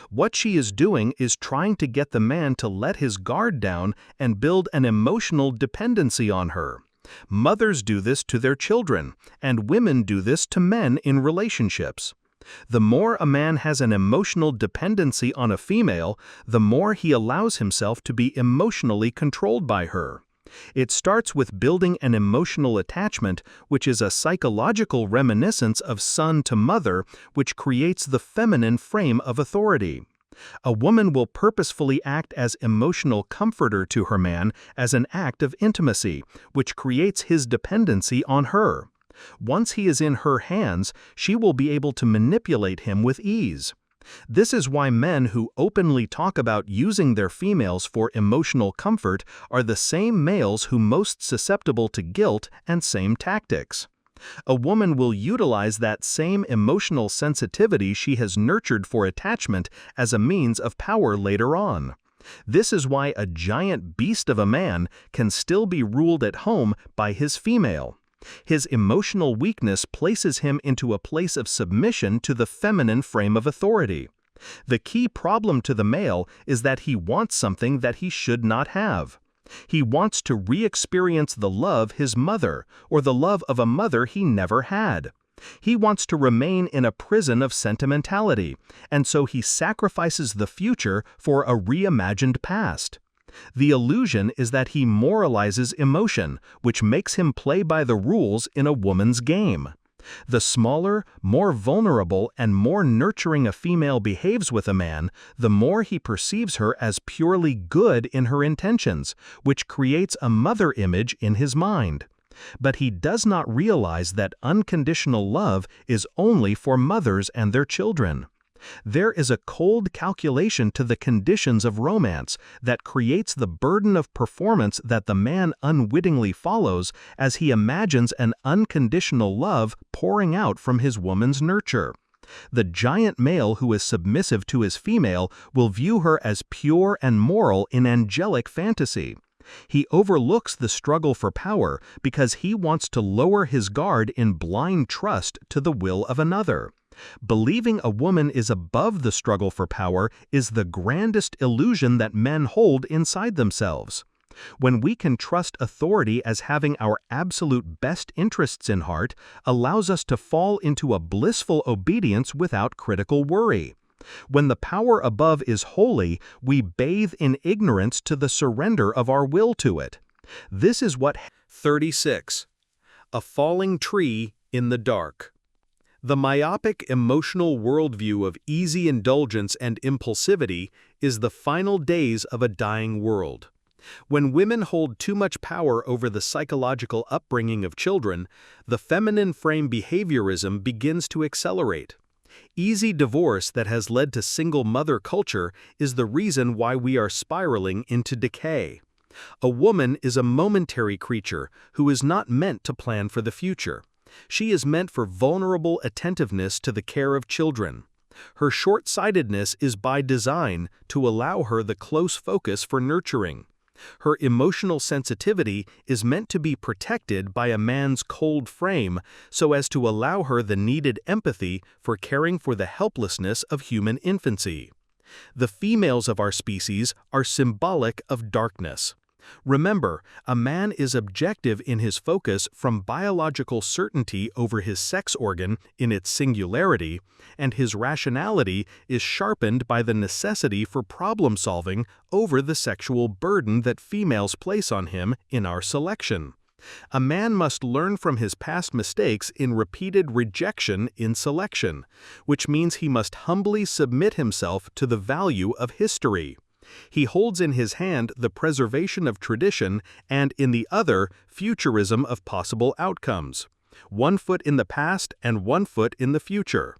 What she is doing is trying to get the man to let his guard down and build an emotional dependency on her. Mothers do this to their children, and women do this to men in relationships. The more a man has an emotional dependency on a female, the more he allows himself to be emotionally controlled by her. It starts with building an emotional attachment, which is a psychological reminiscence of son to mother, which creates the feminine frame of authority. A woman will purposefully act as emotional comforter to her man as an act of intimacy, which creates his dependency on her. Once he is in her hands, she will be able to manipulate him with ease. This is why men who openly talk about using their females for emotional comfort are the same males who most susceptible to guilt and same tactics. A woman will utilize that same emotional sensitivity she has nurtured for attachment as a means of power later on. This is why a giant beast of a man can still be ruled at home by his female. His emotional weakness places him into a place of submission to the feminine frame of authority. The key problem to the male is that he wants something that he should not have. He wants to re-experience the love his mother, or the love of a mother he never had. He wants to remain in a prison of sentimentality, and so he sacrifices the future for a reimagined past. The illusion is that he moralizes emotion, which makes him play by the rules in a woman's game. The smaller, more vulnerable, and more nurturing a female behaves with a man, the more he perceives her as purely good in her intentions, which creates a mother image in his mind. But he does not realize that unconditional love is only for mothers and their children. There is a cold calculation to the conditions of romance that creates the burden of performance that the man unwittingly follows as he imagines an unconditional love pouring out from his woman's nurture. The giant male who is submissive to his female will view her as pure and moral in angelic fantasy. He overlooks the struggle for power because he wants to lower his guard in blind trust to the will of another. Believing a woman is above the struggle for power is the grandest illusion that men hold inside themselves. When we can trust authority as having our absolute best interests in heart, allows us to fall into a blissful obedience without critical worry. When the power above is holy, we bathe in ignorance to the surrender of our will to it. This is what 36. A falling tree in the dark. The myopic emotional worldview of easy indulgence and impulsivity is the final days of a dying world. When women hold too much power over the psychological upbringing of children, the feminine frame behaviorism begins to accelerate. Easy divorce that has led to single mother culture is the reason why we are spiraling into decay. A woman is a momentary creature who is not meant to plan for the future. She is meant for vulnerable attentiveness to the care of children. Her short-sightedness is by design to allow her the close focus for nurturing. Her emotional sensitivity is meant to be protected by a man's cold frame so as to allow her the needed empathy for caring for the helplessness of human infancy. The females of our species are symbolic of darkness. Remember, a man is objective in his focus from biological certainty over his sex organ in its singularity, and his rationality is sharpened by the necessity for problem-solving over the sexual burden that females place on him in our selection. A man must learn from his past mistakes in repeated rejection in selection, which means he must humbly submit himself to the value of history. He holds in his hand the preservation of tradition and in the other, futurism of possible outcomes. 1 foot in the past and 1 foot in the future.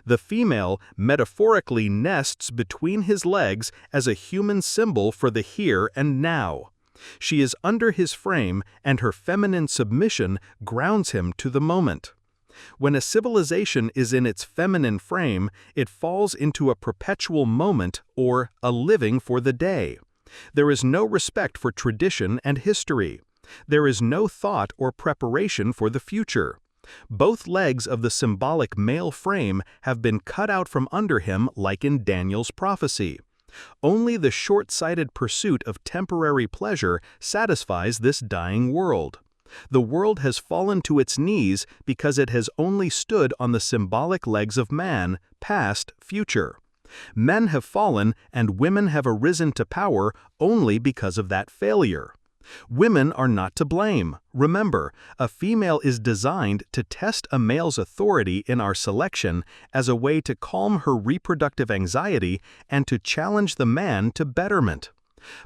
The female metaphorically nests between his legs as a human symbol for the here and now. She is under his frame, and her feminine submission grounds him to the moment. When a civilization is in its feminine frame, it falls into a perpetual moment or a living for the day. There is no respect for tradition and history. There is no thought or preparation for the future. Both legs of the symbolic male frame have been cut out from under him like in Daniel's prophecy. Only the short-sighted pursuit of temporary pleasure satisfies this dying world. The world has fallen to its knees because it has only stood on the symbolic legs of man, past, future. Men have fallen and women have arisen to power only because of that failure. Women are not to blame. Remember, a female is designed to test a male's authority in our selection as a way to calm her reproductive anxiety and to challenge the man to betterment.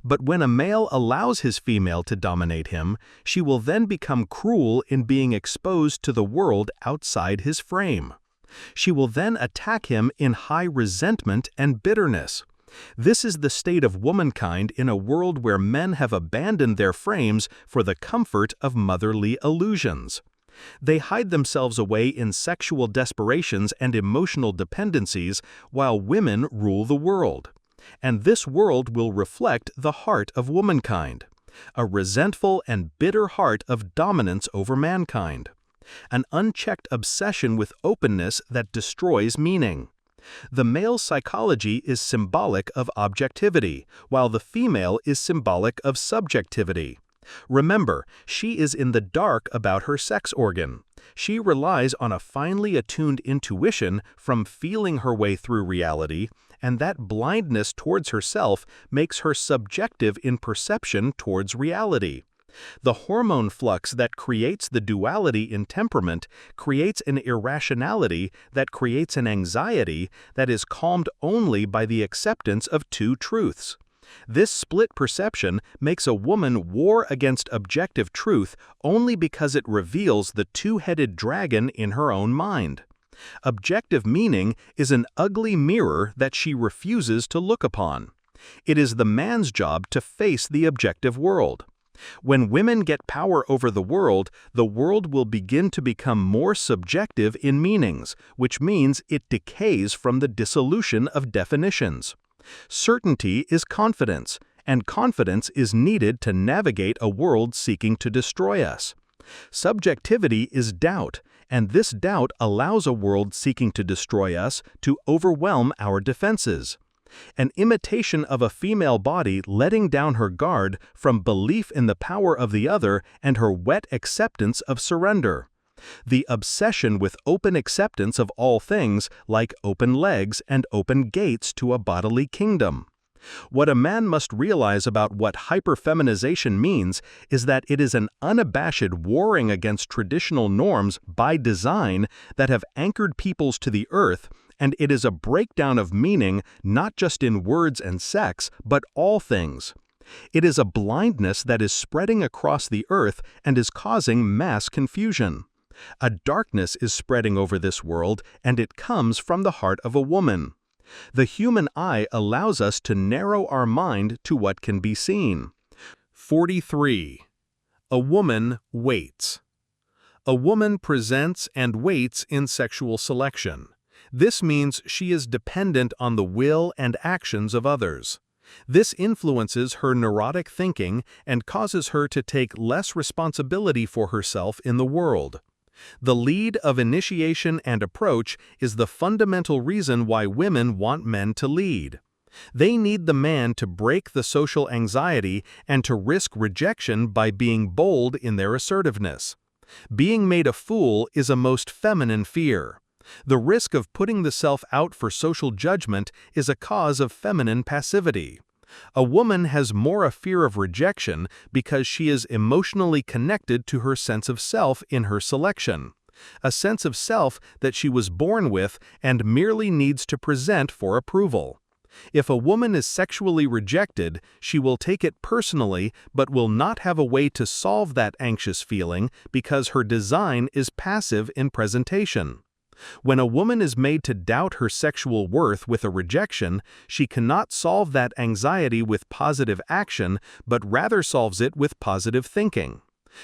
But when a male allows his female to dominate him, she will then become cruel in being exposed to the world outside his frame. She will then attack him in high resentment and bitterness. This is the state of womankind in a world where men have abandoned their frames for the comfort of motherly illusions. They hide themselves away in sexual desperations and emotional dependencies while women rule the world. And this world will reflect the heart of womankind, a resentful and bitter heart of dominance over mankind, an unchecked obsession with openness that destroys meaning. The male psychology is symbolic of objectivity, while the female is symbolic of subjectivity. Remember, she is in the dark about her sex organ. She relies on a finely attuned intuition from feeling her way through reality, and that blindness towards herself makes her subjective in perception towards reality. The hormone flux that creates the duality in temperament creates an irrationality that creates an anxiety that is calmed only by the acceptance of two truths. This split perception makes a woman war against objective truth only because it reveals the two-headed dragon in her own mind. Objective meaning is an ugly mirror that she refuses to look upon. It is the man's job to face the objective world. When women get power over the world will begin to become more subjective in meanings, which means it decays from the dissolution of definitions. Certainty is confidence, and confidence is needed to navigate a world seeking to destroy us. Subjectivity is doubt, and this doubt allows a world seeking to destroy us to overwhelm our defenses. An imitation of a female body letting down her guard from belief in the power of the other and her wet acceptance of surrender. The obsession with open acceptance of all things, like open legs and open gates to a bodily kingdom. What a man must realize about what hyperfeminization means is that it is an unabashed warring against traditional norms by design that have anchored peoples to the earth, and it is a breakdown of meaning not just in words and sex, but all things. It is a blindness that is spreading across the earth and is causing mass confusion. A darkness is spreading over this world, and it comes from the heart of a woman. The human eye allows us to narrow our mind to what can be seen. 43. A woman waits. A woman presents and waits in sexual selection. This means she is dependent on the will and actions of others. This influences her neurotic thinking and causes her to take less responsibility for herself in the world. The lead of initiation and approach is the fundamental reason why women want men to lead. They need the man to break the social anxiety and to risk rejection by being bold in their assertiveness. Being made a fool is a most feminine fear. The risk of putting the self out for social judgment is a cause of feminine passivity. A woman has more a fear of rejection because she is emotionally connected to her sense of self in her selection, a sense of self that she was born with and merely needs to present for approval. If a woman is sexually rejected, she will take it personally but will not have a way to solve that anxious feeling because her design is passive in presentation. When a woman is made to doubt her sexual worth with a rejection, she cannot solve that anxiety with positive action, but rather solves it with positive thinking.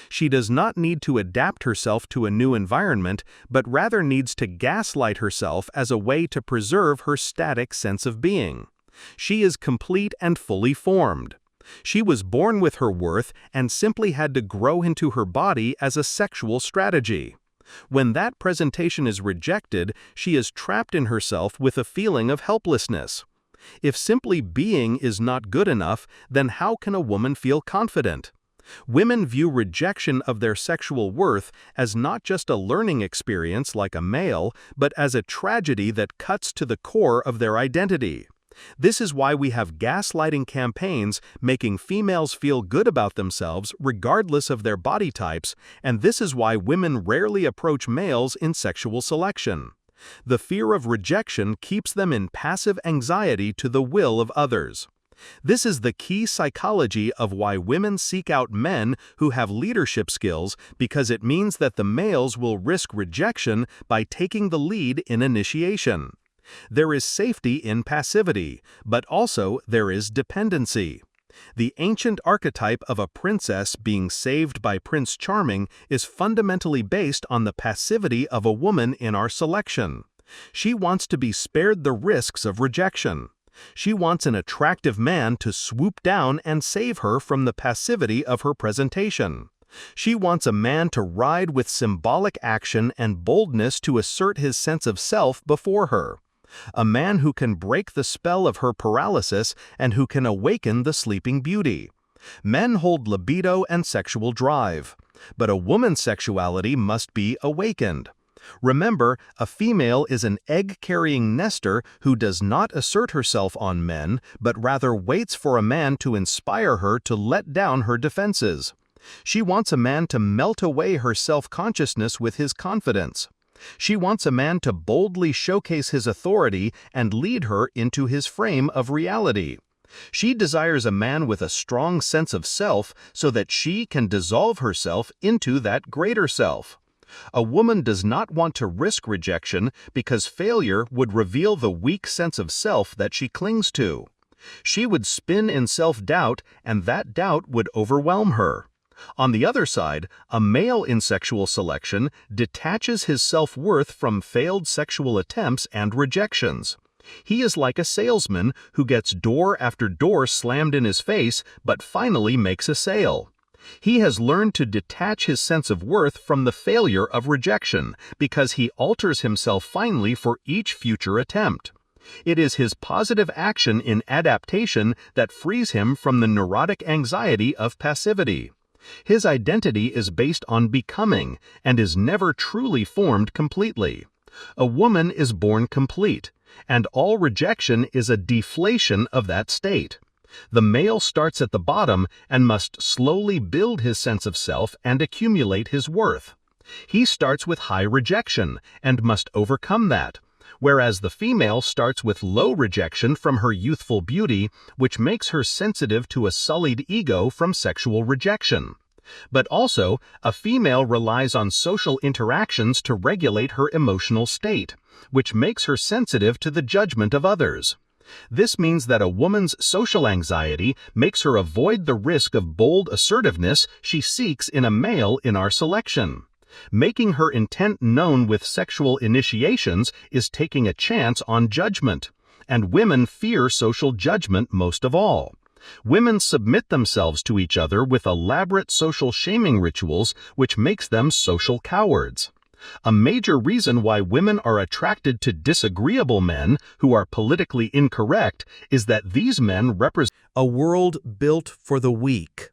She does not need to adapt herself to a new environment, but rather needs to gaslight herself as a way to preserve her static sense of being. She is complete and fully formed. She was born with her worth and simply had to grow into her body as a sexual strategy. When that presentation is rejected, she is trapped in herself with a feeling of helplessness. If simply being is not good enough, then how can a woman feel confident? Women view rejection of their sexual worth as not just a learning experience like a male, but as a tragedy that cuts to the core of their identity. This is why we have gaslighting campaigns making females feel good about themselves regardless of their body types, and this is why women rarely approach males in sexual selection. The fear of rejection keeps them in passive anxiety to the will of others. This is the key psychology of why women seek out men who have leadership skills, because it means that the males will risk rejection by taking the lead in initiation. There is safety in passivity, but also there is dependency. The ancient archetype of a princess being saved by Prince Charming is fundamentally based on the passivity of a woman in our selection. She wants to be spared the risks of rejection. She wants an attractive man to swoop down and save her from the passivity of her presentation. She wants a man to ride with symbolic action and boldness to assert his sense of self before her. A man who can break the spell of her paralysis and who can awaken the sleeping beauty. Men hold libido and sexual drive, but a woman's sexuality must be awakened. Remember, a female is an egg-carrying nester who does not assert herself on men, but rather waits for a man to inspire her to let down her defenses. She wants a man to melt away her self-consciousness with his confidence. She wants a man to boldly showcase his authority and lead her into his frame of reality. She desires a man with a strong sense of self so that she can dissolve herself into that greater self. A woman does not want to risk rejection because failure would reveal the weak sense of self that she clings to. She would spin in self-doubt, and that doubt would overwhelm her. On the other side, a male in sexual selection detaches his self-worth from failed sexual attempts and rejections. He is like a salesman who gets door after door slammed in his face but finally makes a sale. He has learned to detach his sense of worth from the failure of rejection because he alters himself finely for each future attempt. It is his positive action in adaptation that frees him from the neurotic anxiety of passivity. His identity is based on becoming and is never truly formed completely. A woman is born complete, and all rejection is a deflation of that state. The male starts at the bottom and must slowly build his sense of self and accumulate his worth. He starts with high rejection and must overcome that, whereas the female starts with low rejection from her youthful beauty, which makes her sensitive to a sullied ego from sexual rejection. But also, a female relies on social interactions to regulate her emotional state, which makes her sensitive to the judgment of others. This means that a woman's social anxiety makes her avoid the risk of bold assertiveness she seeks in a male in our selection. Making her intent known with sexual initiations is taking a chance on judgment, and women fear social judgment most of all. Women submit themselves to each other with elaborate social shaming rituals, which makes them social cowards. A major reason why women are attracted to disagreeable men who are politically incorrect is that these men represent a world built for the weak.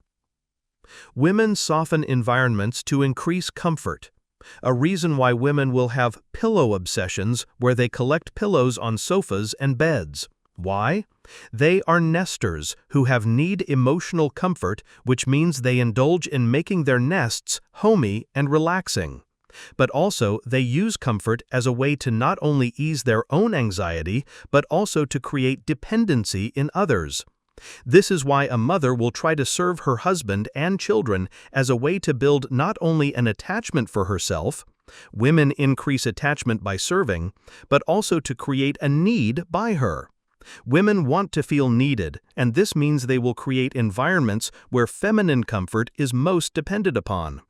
Women soften environments to increase comfort. A reason why women will have pillow obsessions where they collect pillows on sofas and beds. Why? They are nesters who need emotional comfort, which means they indulge in making their nests homey and relaxing. But also, they use comfort as a way to not only ease their own anxiety, but also to create dependency in others. This is why a mother will try to serve her husband and children as a way to build not only an attachment for herself, women increase attachment by serving, but also to create a need by her. Women want to feel needed, and this means they will create environments where feminine comfort is most depended upon.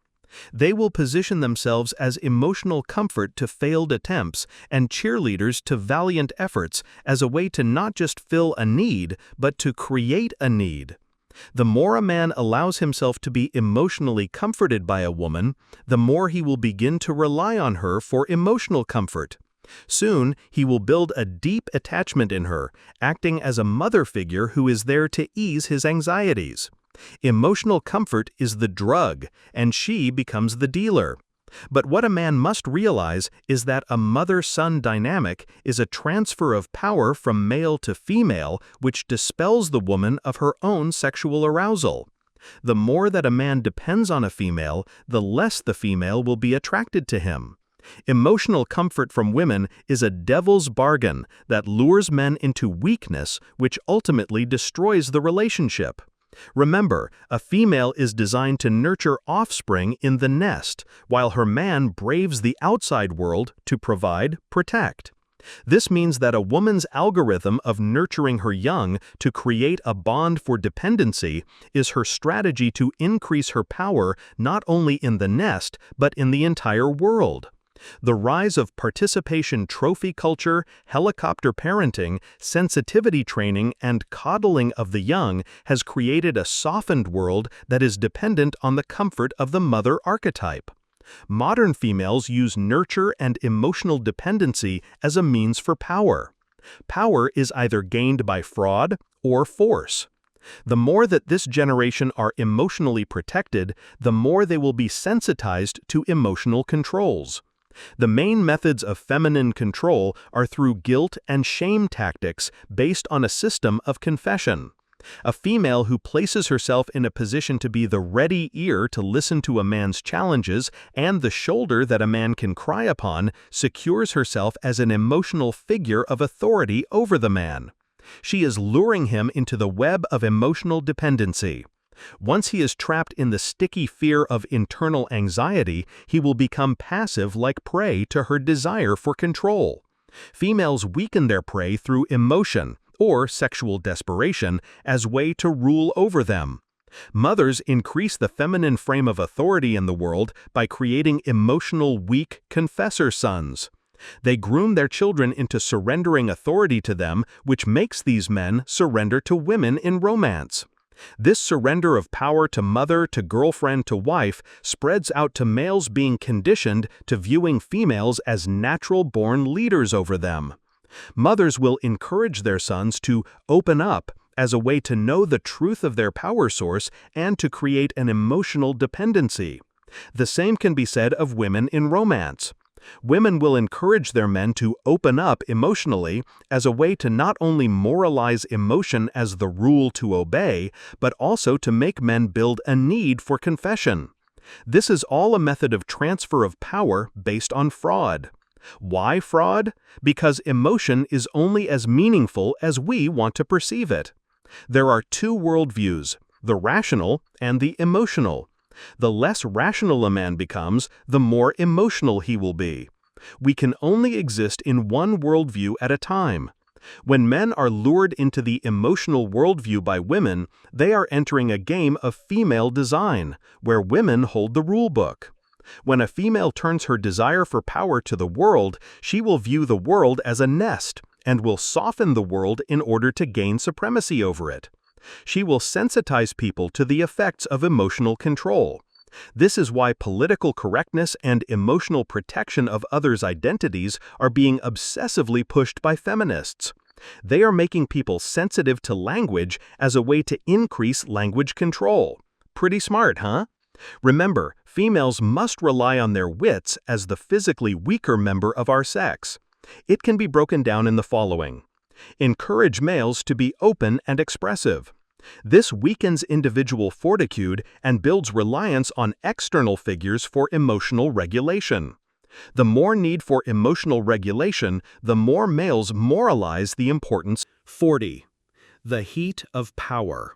They will position themselves as emotional comfort to failed attempts and cheerleaders to valiant efforts as a way to not just fill a need, but to create a need. The more a man allows himself to be emotionally comforted by a woman, the more he will begin to rely on her for emotional comfort. Soon, he will build a deep attachment in her, acting as a mother figure who is there to ease his anxieties. Emotional comfort is the drug, and she becomes the dealer. But what a man must realize is that a mother-son dynamic is a transfer of power from male to female, which dispels the woman of her own sexual arousal. The more that a man depends on a female, the less the female will be attracted to him. Emotional comfort from women is a devil's bargain that lures men into weakness, which ultimately destroys the relationship. Remember, a female is designed to nurture offspring in the nest, while her man braves the outside world to provide, protect. This means that a woman's algorithm of nurturing her young to create a bond for dependency is her strategy to increase her power not only in the nest but in the entire world. The rise of participation trophy culture, helicopter parenting, sensitivity training, and coddling of the young has created a softened world that is dependent on the comfort of the mother archetype. Modern females use nurture and emotional dependency as a means for power. Power is either gained by fraud or force. The more that this generation are emotionally protected, the more they will be sensitized to emotional controls. The main methods of feminine control are through guilt and shame tactics based on a system of confession. A female who places herself in a position to be the ready ear to listen to a man's challenges and the shoulder that a man can cry upon secures herself as an emotional figure of authority over the man. She is luring him into the web of emotional dependency. Once he is trapped in the sticky fear of internal anxiety, he will become passive like prey to her desire for control. Females weaken their prey through emotion, or sexual desperation, as way to rule over them. Mothers increase the feminine frame of authority in the world by creating emotional weak confessor sons. They groom their children into surrendering authority to them, which makes these men surrender to women in romance. This surrender of power to mother, to girlfriend, to wife spreads out to males being conditioned to viewing females as natural-born leaders over them. Mothers will encourage their sons to open up as a way to know the truth of their power source and to create an emotional dependency. The same can be said of women in romance. Women will encourage their men to open up emotionally as a way to not only moralize emotion as the rule to obey, but also to make men build a need for confession. This is all a method of transfer of power based on fraud. Why fraud? Because emotion is only as meaningful as we want to perceive it. There are two worldviews, the rational and the emotional. The less rational a man becomes, the more emotional he will be. We can only exist in one worldview at a time. When men are lured into the emotional worldview by women, they are entering a game of female design, where women hold the rule book. When a female turns her desire for power to the world, she will view the world as a nest and will soften the world in order to gain supremacy over it. She will sensitize people to the effects of emotional control. This is why political correctness and emotional protection of others' identities are being obsessively pushed by feminists. They are making people sensitive to language as a way to increase language control. Pretty smart, huh? Remember, females must rely on their wits as the physically weaker member of our sex. It can be broken down in the following. Encourage males to be open and expressive. This weakens individual fortitude and builds reliance on external figures for emotional regulation. The more need for emotional regulation, the more males moralize the importance. 40. The heat of power.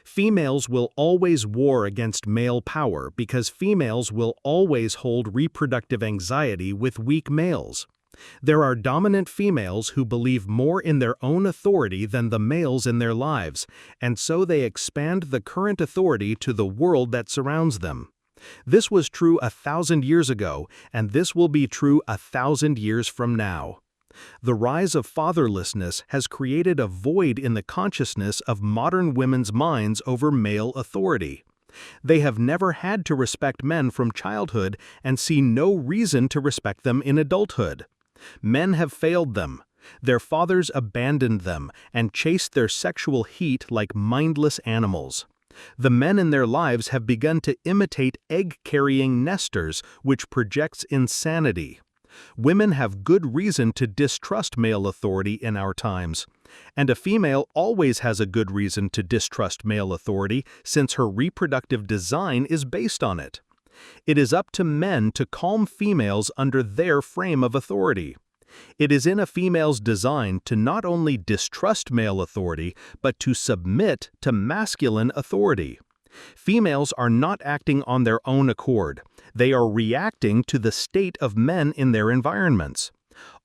Females will always war against male power because females will always hold reproductive anxiety with weak males. There are dominant females who believe more in their own authority than the males in their lives, and so they expand the current authority to the world that surrounds them. This was true 1,000 years ago, and this will be true 1,000 years from now. The rise of fatherlessness has created a void in the consciousness of modern women's minds over male authority. They have never had to respect men from childhood and see no reason to respect them in adulthood. Men have failed them. Their fathers abandoned them and chased their sexual heat like mindless animals. The men in their lives have begun to imitate egg-carrying nesters, which projects insanity. Women have good reason to distrust male authority in our times. And a female always has a good reason to distrust male authority since her reproductive design is based on it. It is up to men to calm females under their frame of authority. It is in a female's design to not only distrust male authority, but to submit to masculine authority. Females are not acting on their own accord. They are reacting to the state of men in their environments.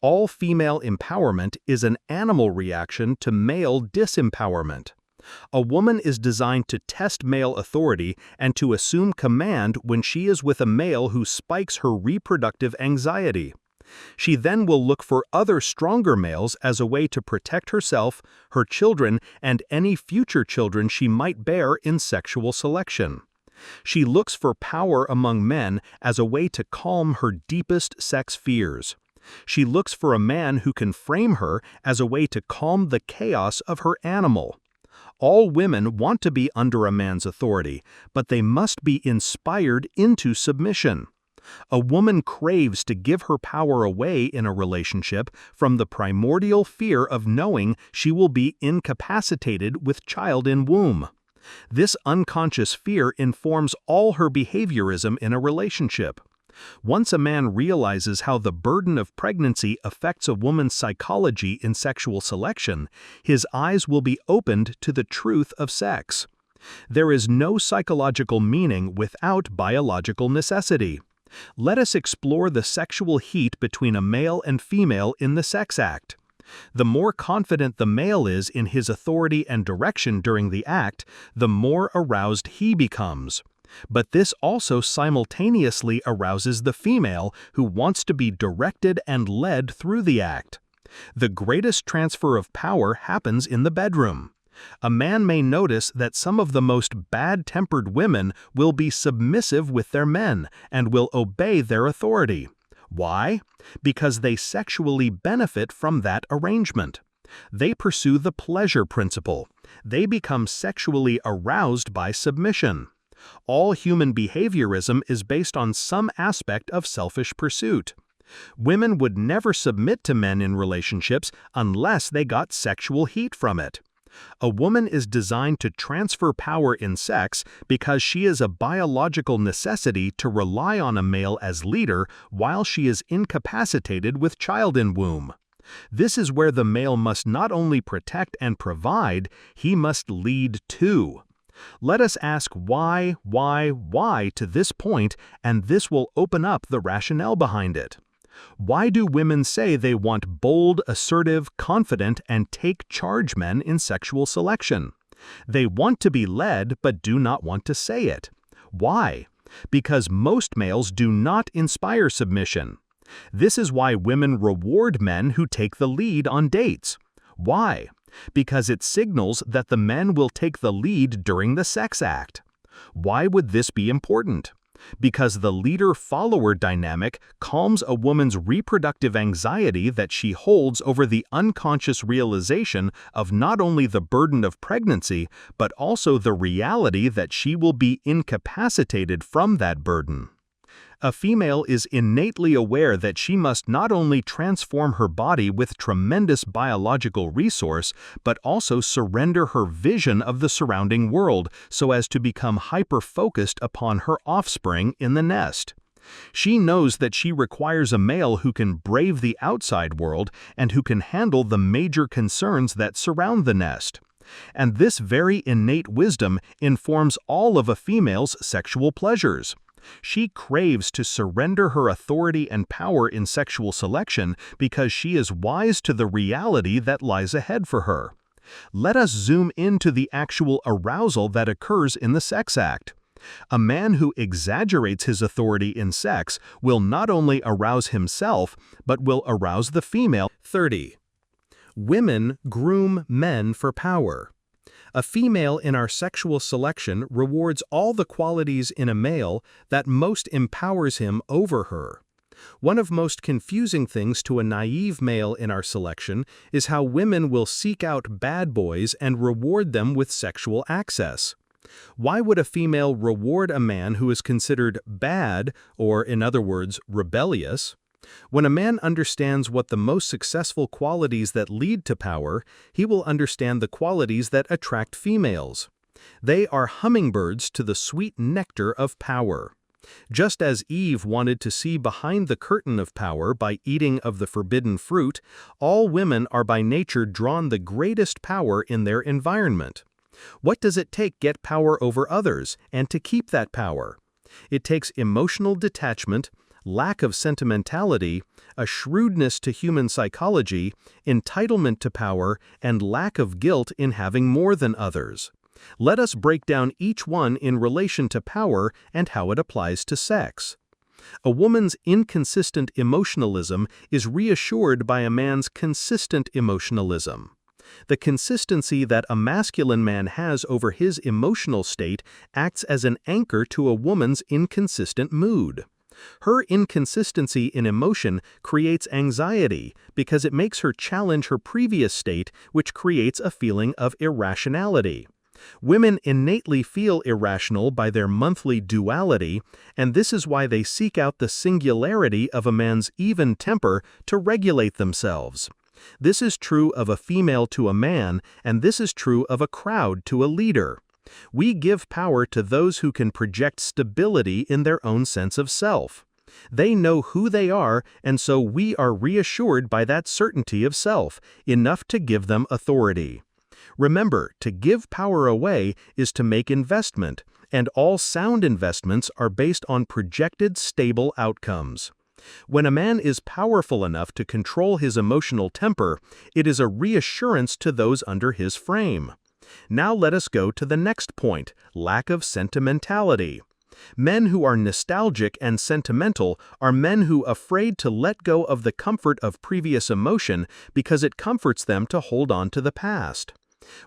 All female empowerment is an animal reaction to male disempowerment. A woman is designed to test male authority and to assume command when she is with a male who spikes her reproductive anxiety. She then will look for other stronger males as a way to protect herself, her children, and any future children she might bear in sexual selection. She looks for power among men as a way to calm her deepest sex fears. She looks for a man who can frame her as a way to calm the chaos of her animal. All women want to be under a man's authority, but they must be inspired into submission. A woman craves to give her power away in a relationship from the primordial fear of knowing she will be incapacitated with child in womb. This unconscious fear informs all her behaviorism in a relationship. Once a man realizes how the burden of pregnancy affects a woman's psychology in sexual selection, his eyes will be opened to the truth of sex. There is no psychological meaning without biological necessity. Let us explore the sexual heat between a male and female in the sex act. The more confident the male is in his authority and direction during the act, the more aroused he becomes. But this also simultaneously arouses the female who wants to be directed and led through the act. The greatest transfer of power happens in the bedroom. A man may notice that some of the most bad-tempered women will be submissive with their men and will obey their authority. Why? Because they sexually benefit from that arrangement. They pursue the pleasure principle. They become sexually aroused by submission. All human behaviorism is based on some aspect of selfish pursuit. Women would never submit to men in relationships unless they got sexual heat from it. A woman is designed to transfer power in sex because she is a biological necessity to rely on a male as leader while she is incapacitated with child in womb. This is where the male must not only protect and provide, he must lead too. Let us ask why to this point, and this will open up the rationale behind it. Why do women say they want bold, assertive, confident, and take-charge men in sexual selection? They want to be led but do not want to say it. Why? Because most males do not inspire submission. This is why women reward men who take the lead on dates. Why? Because it signals that the men will take the lead during the sex act. Why would this be important? Because the leader-follower dynamic calms a woman's reproductive anxiety that she holds over the unconscious realization of not only the burden of pregnancy, but also the reality that she will be incapacitated from that burden. A female is innately aware that she must not only transform her body with tremendous biological resource, but also surrender her vision of the surrounding world so as to become hyper-focused upon her offspring in the nest. She knows that she requires a male who can brave the outside world and who can handle the major concerns that surround the nest. And this very innate wisdom informs all of a female's sexual pleasures. She craves to surrender her authority and power in sexual selection because she is wise to the reality that lies ahead for her. Let us zoom into the actual arousal that occurs in the sex act. A man who exaggerates his authority in sex will not only arouse himself, but will arouse the female. 30. Women groom men for power. A female in our sexual selection rewards all the qualities in a male that most empowers him over her. One of most confusing things to a naive male in our selection is how women will seek out bad boys and reward them with sexual access. Why would a female reward a man who is considered bad, or in other words, rebellious? When a man understands what the most successful qualities that lead to power, he will understand the qualities that attract females. They are hummingbirds to the sweet nectar of power. Just as Eve wanted to see behind the curtain of power by eating of the forbidden fruit, all women are by nature drawn the greatest power in their environment. What does it take to get power over others and to keep that power? It takes emotional detachment, lack of sentimentality, a shrewdness to human psychology, entitlement to power, and lack of guilt in having more than others. Let us break down each one in relation to power and how it applies to sex. A woman's inconsistent emotionalism is reassured by a man's consistent emotionalism. The consistency that a masculine man has over his emotional state acts as an anchor to a woman's inconsistent mood. Her inconsistency in emotion creates anxiety because it makes her challenge her previous state, which creates a feeling of irrationality. Women innately feel irrational by their monthly duality, and this is why they seek out the singularity of a man's even temper to regulate themselves. This is true of a female to a man, and this is true of a crowd to a leader. We give power to those who can project stability in their own sense of self. They know who they are, and so we are reassured by that certainty of self, enough to give them authority. Remember, to give power away is to make investment, and all sound investments are based on projected stable outcomes. When a man is powerful enough to control his emotional temper, it is a reassurance to those under his frame. Now let us go to the next point, lack of sentimentality. Men who are nostalgic and sentimental are men who are afraid to let go of the comfort of previous emotion because it comforts them to hold on to the past.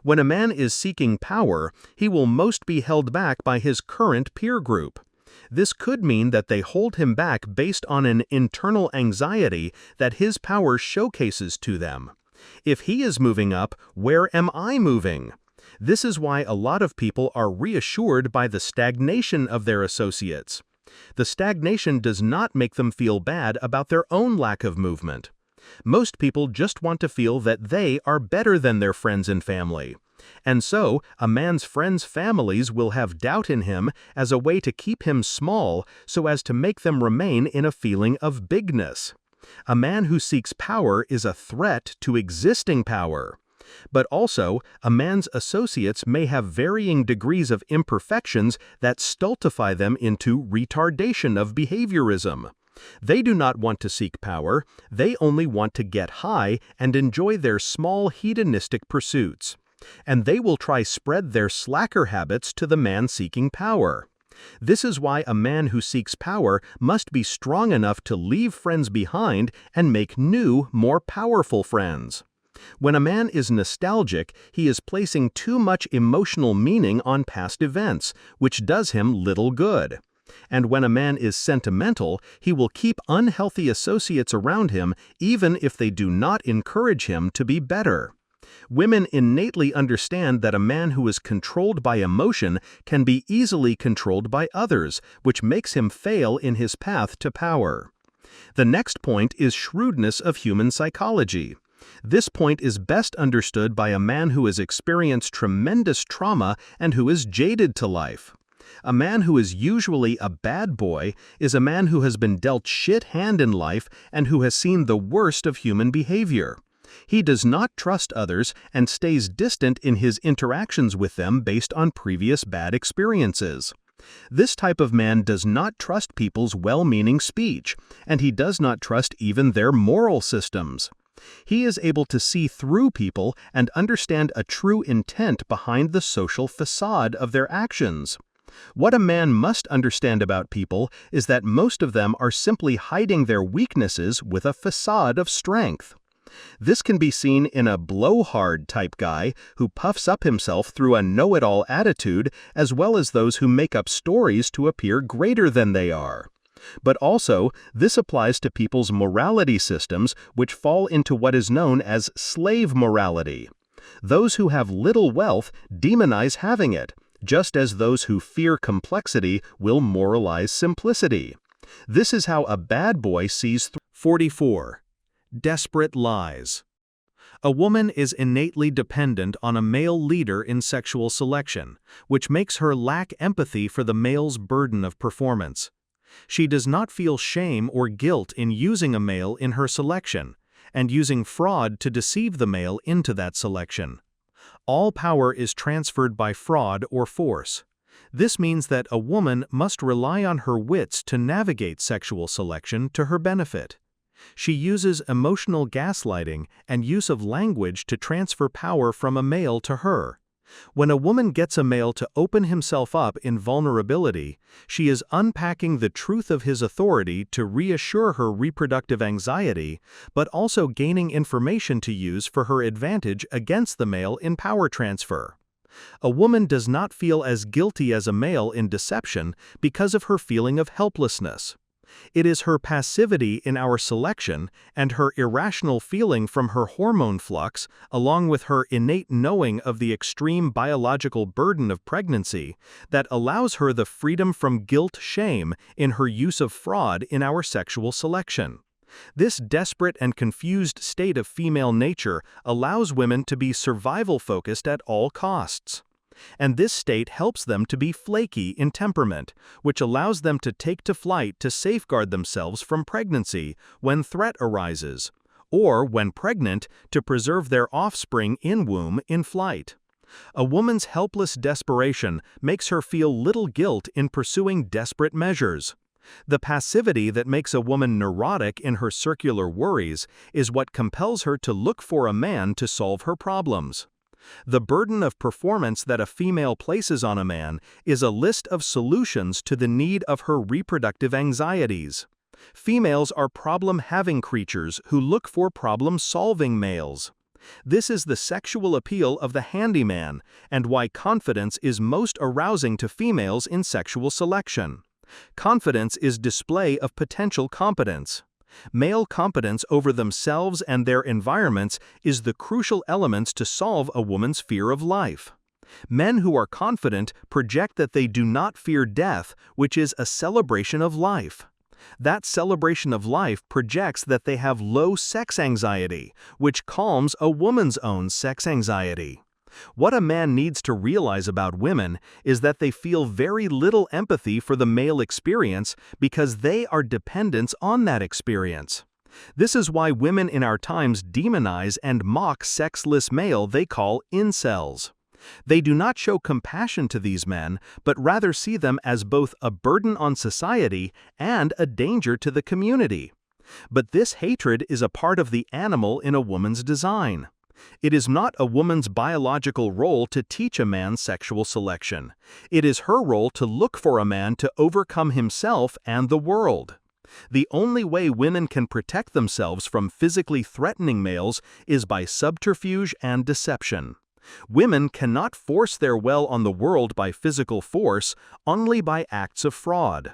When a man is seeking power, he will most be held back by his current peer group. This could mean that they hold him back based on an internal anxiety that his power showcases to them. If he is moving up, where am I moving? This is why a lot of people are reassured by the stagnation of their associates. The stagnation does not make them feel bad about their own lack of movement. Most people just want to feel that they are better than their friends and family. And so, a man's friends' families will have doubt in him as a way to keep him small so as to make them remain in a feeling of bigness. A man who seeks power is a threat to existing power. But also, a man's associates may have varying degrees of imperfections that stultify them into retardation of behaviorism. They do not want to seek power, they only want to get high and enjoy their small hedonistic pursuits. And they will try spread their slacker habits to the man seeking power. This is why a man who seeks power must be strong enough to leave friends behind and make new, more powerful friends. When a man is nostalgic, he is placing too much emotional meaning on past events, which does him little good. And when a man is sentimental, he will keep unhealthy associates around him even if they do not encourage him to be better. Women innately understand that a man who is controlled by emotion can be easily controlled by others, which makes him fail in his path to power. The next point is shrewdness of human psychology. This point is best understood by a man who has experienced tremendous trauma and who is jaded to life. A man who is usually a bad boy is a man who has been dealt shit hand in life and who has seen the worst of human behavior. He does not trust others and stays distant in his interactions with them based on previous bad experiences. This type of man does not trust people's well-meaning speech, and he does not trust even their moral systems. He is able to see through people and understand a true intent behind the social facade of their actions. What a man must understand about people is that most of them are simply hiding their weaknesses with a facade of strength. This can be seen in a blowhard type guy who puffs up himself through a know-it-all attitude, as well as those who make up stories to appear greater than they are. But also, this applies to people's morality systems, which fall into what is known as slave morality. Those who have little wealth demonize having it, just as those who fear complexity will moralize simplicity. This is how a bad boy sees 44. Desperate lies. A woman is innately dependent on a male leader in sexual selection, which makes her lack empathy for the male's burden of performance. She does not feel shame or guilt in using a male in her selection, and using fraud to deceive the male into that selection. All power is transferred by fraud or force. This means that a woman must rely on her wits to navigate sexual selection to her benefit. She uses emotional gaslighting and use of language to transfer power from a male to her. When a woman gets a male to open himself up in vulnerability, she is unpacking the truth of his authority to reassure her reproductive anxiety, but also gaining information to use for her advantage against the male in power transfer. A woman does not feel as guilty as a male in deception because of her feeling of helplessness. It is her passivity in our selection and her irrational feeling from her hormone flux, along with her innate knowing of the extreme biological burden of pregnancy, that allows her the freedom from guilt-shame in her use of fraud in our sexual selection. This desperate and confused state of female nature allows women to be survival-focused at all costs. And this state helps them to be flaky in temperament, which allows them to take to flight to safeguard themselves from pregnancy when threat arises, or when pregnant to preserve their offspring in womb in flight. A woman's helpless desperation makes her feel little guilt in pursuing desperate measures. The passivity that makes a woman neurotic in her circular worries is what compels her to look for a man to solve her problems. The burden of performance that a female places on a man is a list of solutions to the need of her reproductive anxieties. Females are problem-having creatures who look for problem-solving males. This is the sexual appeal of the handyman, and why confidence is most arousing to females in sexual selection. Confidence is display of potential competence. Male competence over themselves and their environments is the crucial elements to solve a woman's fear of life. Men who are confident project that they do not fear death, which is a celebration of life. That celebration of life projects that they have low sex anxiety, which calms a woman's own sex anxiety. What a man needs to realize about women is that they feel very little empathy for the male experience because they are dependents on that experience. This is why women in our times demonize and mock sexless male they call incels. They do not show compassion to these men, but rather see them as both a burden on society and a danger to the community. But this hatred is a part of the animal in a woman's design. It is not a woman's biological role to teach a man sexual selection. It is her role to look for a man to overcome himself and the world. The only way women can protect themselves from physically threatening males is by subterfuge and deception. Women cannot force their will on the world by physical force, only by acts of fraud.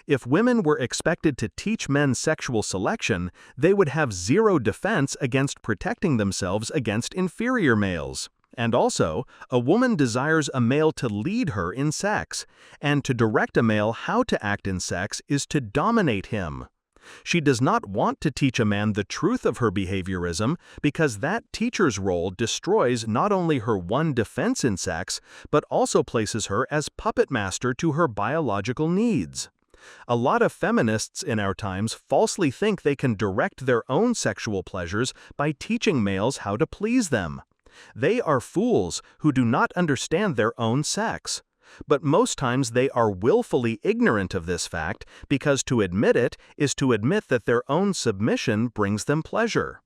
If women were expected to teach men sexual selection, they would have zero defense against protecting themselves against inferior males. And also, a woman desires a male to lead her in sex, and to direct a male how to act in sex is to dominate him. She does not want to teach a man the truth of her behaviorism because that teacher's role destroys not only her one defense in sex, but also places her as puppet master to her biological needs. A lot of feminists in our times falsely think they can direct their own sexual pleasures by teaching males how to please them. They are fools who do not understand their own sex. But most times they are willfully ignorant of this fact because to admit it is to admit that their own submission brings them pleasure.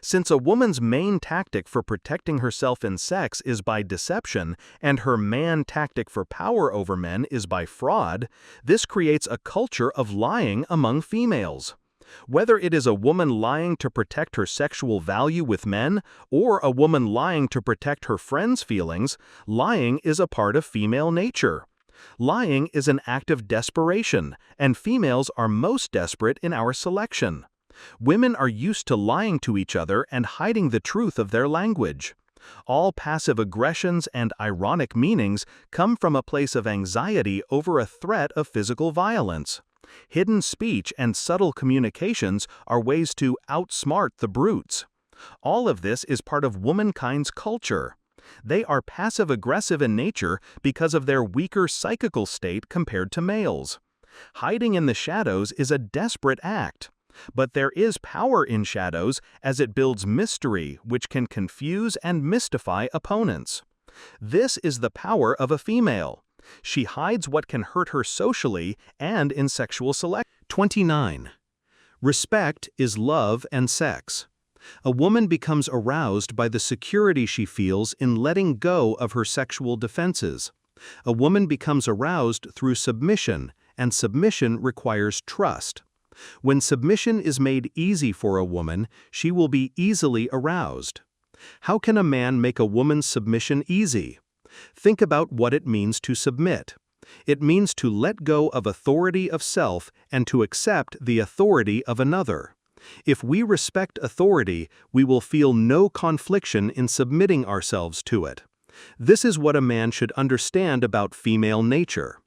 Since a woman's main tactic for protecting herself in sex is by deception, and her man tactic for power over men is by fraud, this creates a culture of lying among females. Whether it is a woman lying to protect her sexual value with men, or a woman lying to protect her friends' feelings, lying is a part of female nature. Lying is an act of desperation, and females are most desperate in our selection. Women are used to lying to each other and hiding the truth of their language. All passive aggressions and ironic meanings come from a place of anxiety over a threat of physical violence. Hidden speech and subtle communications are ways to outsmart the brutes. All of this is part of womankind's culture. They are passive-aggressive in nature because of their weaker psychical state compared to males. Hiding in the shadows is a desperate act. But there is power in shadows as it builds mystery which can confuse and mystify opponents. This is the power of a female. She hides what can hurt her socially and in sexual selection. 29. Respect is love and sex. A woman becomes aroused by the security she feels in letting go of her sexual defenses. A woman becomes aroused through submission, and submission requires trust. When submission is made easy for a woman, she will be easily aroused. How can a man make a woman's submission easy? Think about what it means to submit. It means to let go of authority of self and to accept the authority of another. If we respect authority, we will feel no confliction in submitting ourselves to it. This is what a man should understand about female nature.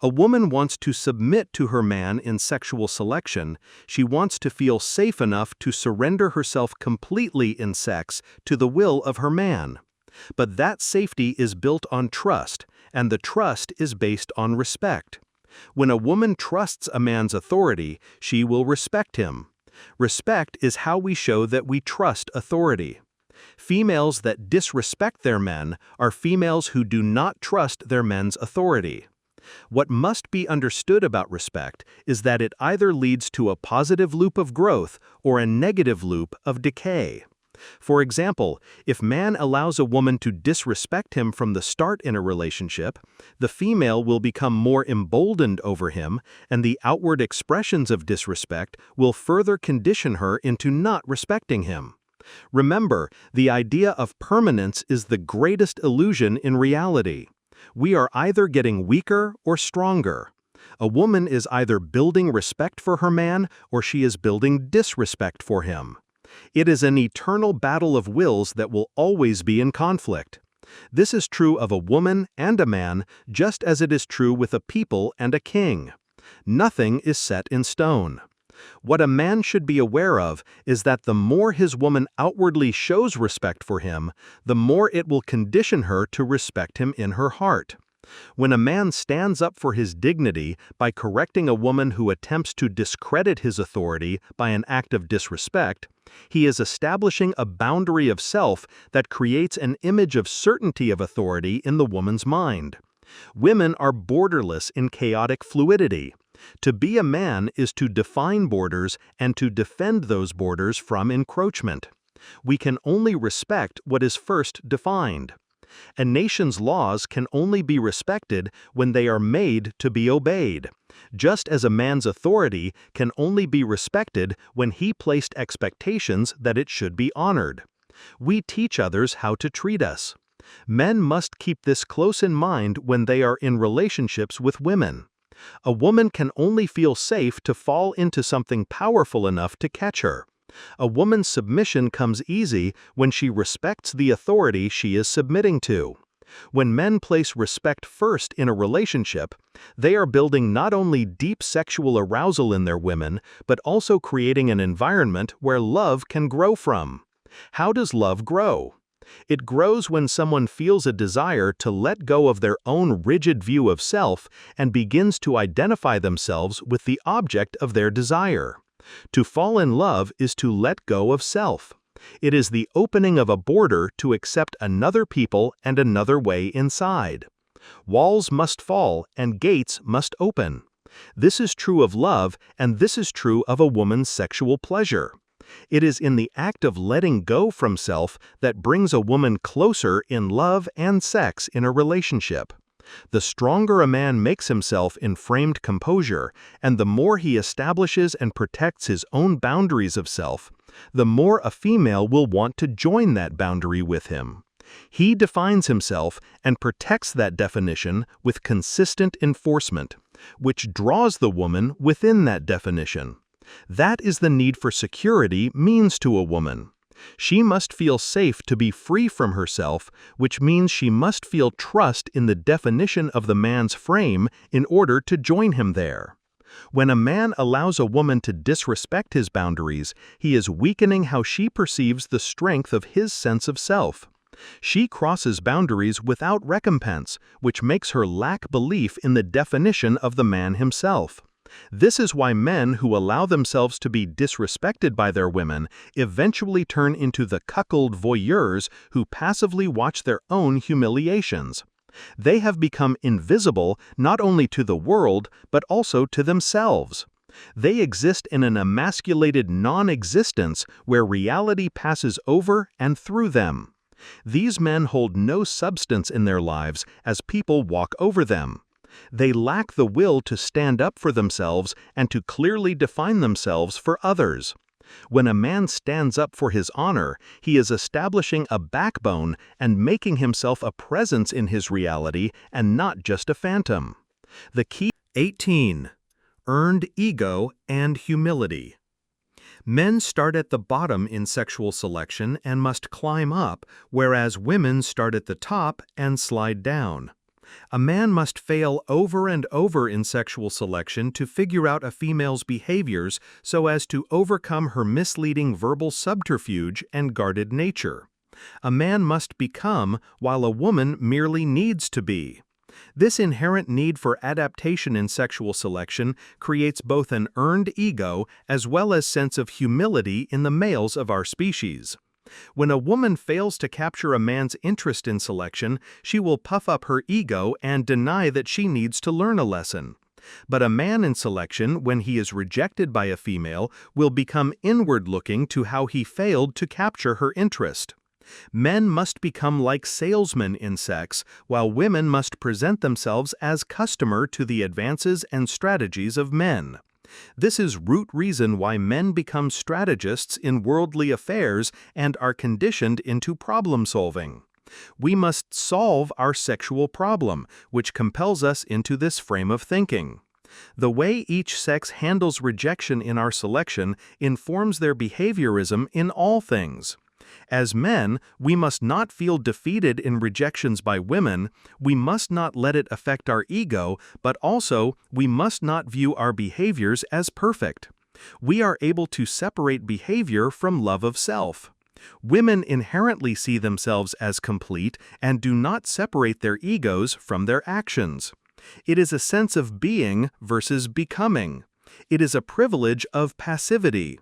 A woman wants to submit to her man in sexual selection. She wants to feel safe enough to surrender herself completely in sex to the will of her man. But that safety is built on trust, and the trust is based on respect. When a woman trusts a man's authority, she will respect him. Respect is how we show that we trust authority. Females that disrespect their men are females who do not trust their men's authority. What must be understood about respect is that it either leads to a positive loop of growth or a negative loop of decay. For example, if man allows a woman to disrespect him from the start in a relationship, the female will become more emboldened over him, and the outward expressions of disrespect will further condition her into not respecting him. Remember, the idea of permanence is the greatest illusion in reality. We are either getting weaker or stronger. A woman is either building respect for her man or she is building disrespect for him. It is an eternal battle of wills that will always be in conflict. This is true of a woman and a man, just as it is true with a people and a king. Nothing is set in stone. What a man should be aware of is that the more his woman outwardly shows respect for him, the more it will condition her to respect him in her heart. When a man stands up for his dignity by correcting a woman who attempts to discredit his authority by an act of disrespect, he is establishing a boundary of self that creates an image of certainty of authority in the woman's mind. Women are borderless in chaotic fluidity. To be a man is to define borders and to defend those borders from encroachment. We can only respect what is first defined. A nation's laws can only be respected when they are made to be obeyed, just as a man's authority can only be respected when he placed expectations that it should be honored. We teach others how to treat us. Men must keep this close in mind when they are in relationships with women. A woman can only feel safe to fall into something powerful enough to catch her. A woman's submission comes easy when she respects the authority she is submitting to. When men place respect first in a relationship, they are building not only deep sexual arousal in their women, but also creating an environment where love can grow from. How does love grow? It grows when someone feels a desire to let go of their own rigid view of self and begins to identify themselves with the object of their desire. To fall in love is to let go of self. It is the opening of a border to accept another people and another way inside. Walls must fall and gates must open. This is true of love, and this is true of a woman's sexual pleasure. It is in the act of letting go from self that brings a woman closer in love and sex in a relationship. The stronger a man makes himself in framed composure, and the more he establishes and protects his own boundaries of self, the more a female will want to join that boundary with him. He defines himself and protects that definition with consistent enforcement, which draws the woman within that definition. That is the need for security means to a woman. She must feel safe to be free from herself, which means she must feel trust in the definition of the man's frame in order to join him there. When a man allows a woman to disrespect his boundaries, he is weakening how she perceives the strength of his sense of self. She crosses boundaries without recompense, which makes her lack belief in the definition of the man himself. This is why men who allow themselves to be disrespected by their women eventually turn into the cuckold voyeurs who passively watch their own humiliations. They have become invisible not only to the world, but also to themselves. They exist in an emasculated non-existence where reality passes over and through them. These men hold no substance in their lives as people walk over them. They lack the will to stand up for themselves and to clearly define themselves for others. When a man stands up for his honor, he is establishing a backbone and making himself a presence in his reality and not just a phantom. The key 18. Earned ego and humility. Men start at the bottom in sexual selection and must climb up, whereas women start at the top and slide down. A man must fail over and over in sexual selection to figure out a female's behaviors so as to overcome her misleading verbal subterfuge and guarded nature. A man must become, while a woman merely needs to be. This inherent need for adaptation in sexual selection creates both an earned ego as well as sense of humility in the males of our species. When a woman fails to capture a man's interest in selection, she will puff up her ego and deny that she needs to learn a lesson. But a man in selection, when he is rejected by a female, will become inward-looking to how he failed to capture her interest. Men must become like salesmen in sex, while women must present themselves as customer to the advances and strategies of men. This is root reason why men become strategists in worldly affairs and are conditioned into problem solving. We must solve our sexual problem, which compels us into this frame of thinking. The way each sex handles rejection in our selection informs their behaviorism in all things. As men, we must not feel defeated in rejections by women, we must not let it affect our ego, but also we must not view our behaviors as perfect. We are able to separate behavior from love of self. Women inherently see themselves as complete and do not separate their egos from their actions. It is a sense of being versus becoming. It is a privilege of passivity.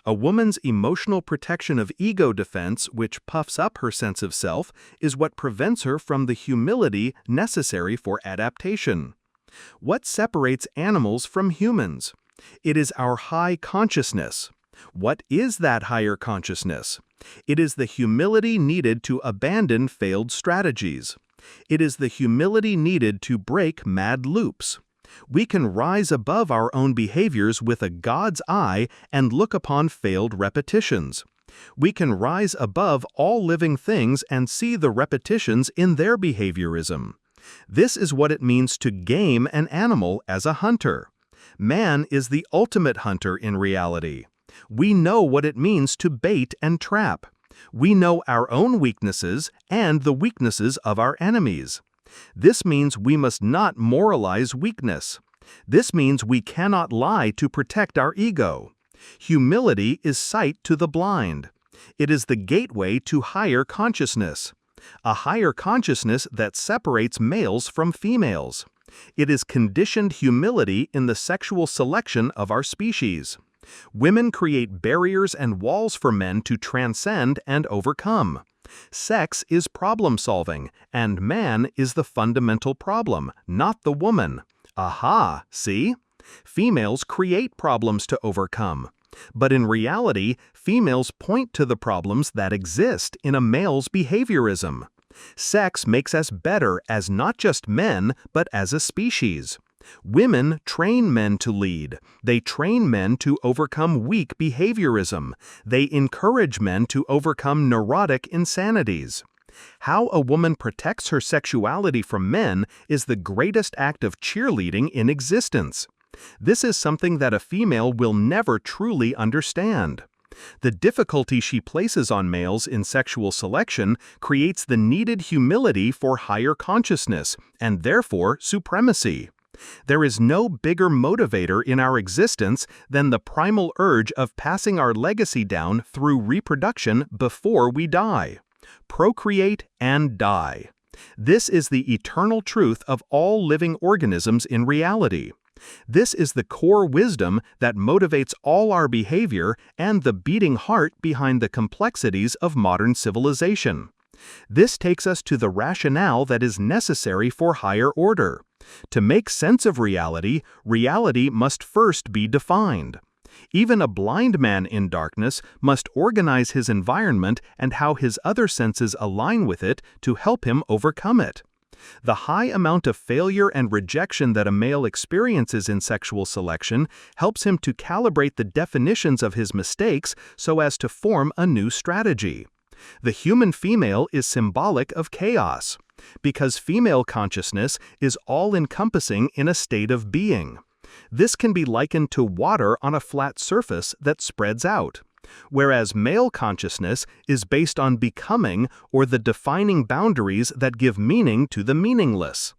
A woman's emotional protection of ego defense, which puffs up her sense of self, is what prevents her from the humility necessary for adaptation. What separates animals from humans? It is our high consciousness. What is that higher consciousness? It is the humility needed to abandon failed strategies. It is the humility needed to break mad loops. We can rise above our own behaviors with a God's eye and look upon failed repetitions. We can rise above all living things and see the repetitions in their behaviorism. This is what it means to game an animal as a hunter. Man is the ultimate hunter in reality. We know what it means to bait and trap. We know our own weaknesses and the weaknesses of our enemies. This means we must not moralize weakness. This means we cannot lie to protect our ego. Humility is sight to the blind. It is the gateway to higher consciousness. A higher consciousness that separates males from females. It is conditioned humility in the sexual selection of our species. Women create barriers and walls for men to transcend and overcome. Sex is problem-solving, and man is the fundamental problem, not the woman. Aha, see? Females create problems to overcome. But in reality, females point to the problems that exist in a male's behaviorism. Sex makes us better as not just men, but as a species. Women train men to lead. They train men to overcome weak behaviorism. They encourage men to overcome neurotic insanities. How a woman protects her sexuality from men is the greatest act of cheerleading in existence. This is something that a female will never truly understand. The difficulty she places on males in sexual selection creates the needed humility for higher consciousness, and therefore supremacy. There is no bigger motivator in our existence than the primal urge of passing our legacy down through reproduction before we die. Procreate and die. This is the eternal truth of all living organisms in reality. This is the core wisdom that motivates all our behavior and the beating heart behind the complexities of modern civilization. This takes us to the rationale that is necessary for higher order. To make sense of reality, reality must first be defined. Even a blind man in darkness must organize his environment and how his other senses align with it to help him overcome it. The high amount of failure and rejection that a male experiences in sexual selection helps him to calibrate the definitions of his mistakes so as to form a new strategy. The human female is symbolic of chaos, because female consciousness is all-encompassing in a state of being. This can be likened to water on a flat surface that spreads out, whereas male consciousness is based on becoming or the defining boundaries that give meaning to the meaningless.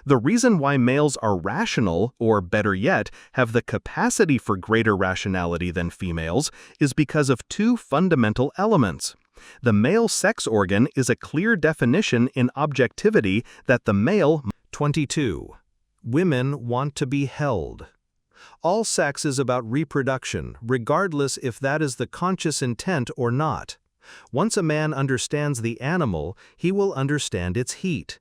The reason why males are rational, or better yet, have the capacity for greater rationality than females, is because of two fundamental elements. The male sex organ is a clear definition in objectivity that the male. 22. Women want to be held. All sex is about reproduction, regardless if that is the conscious intent or not. Once a man understands the animal, he will understand its heat.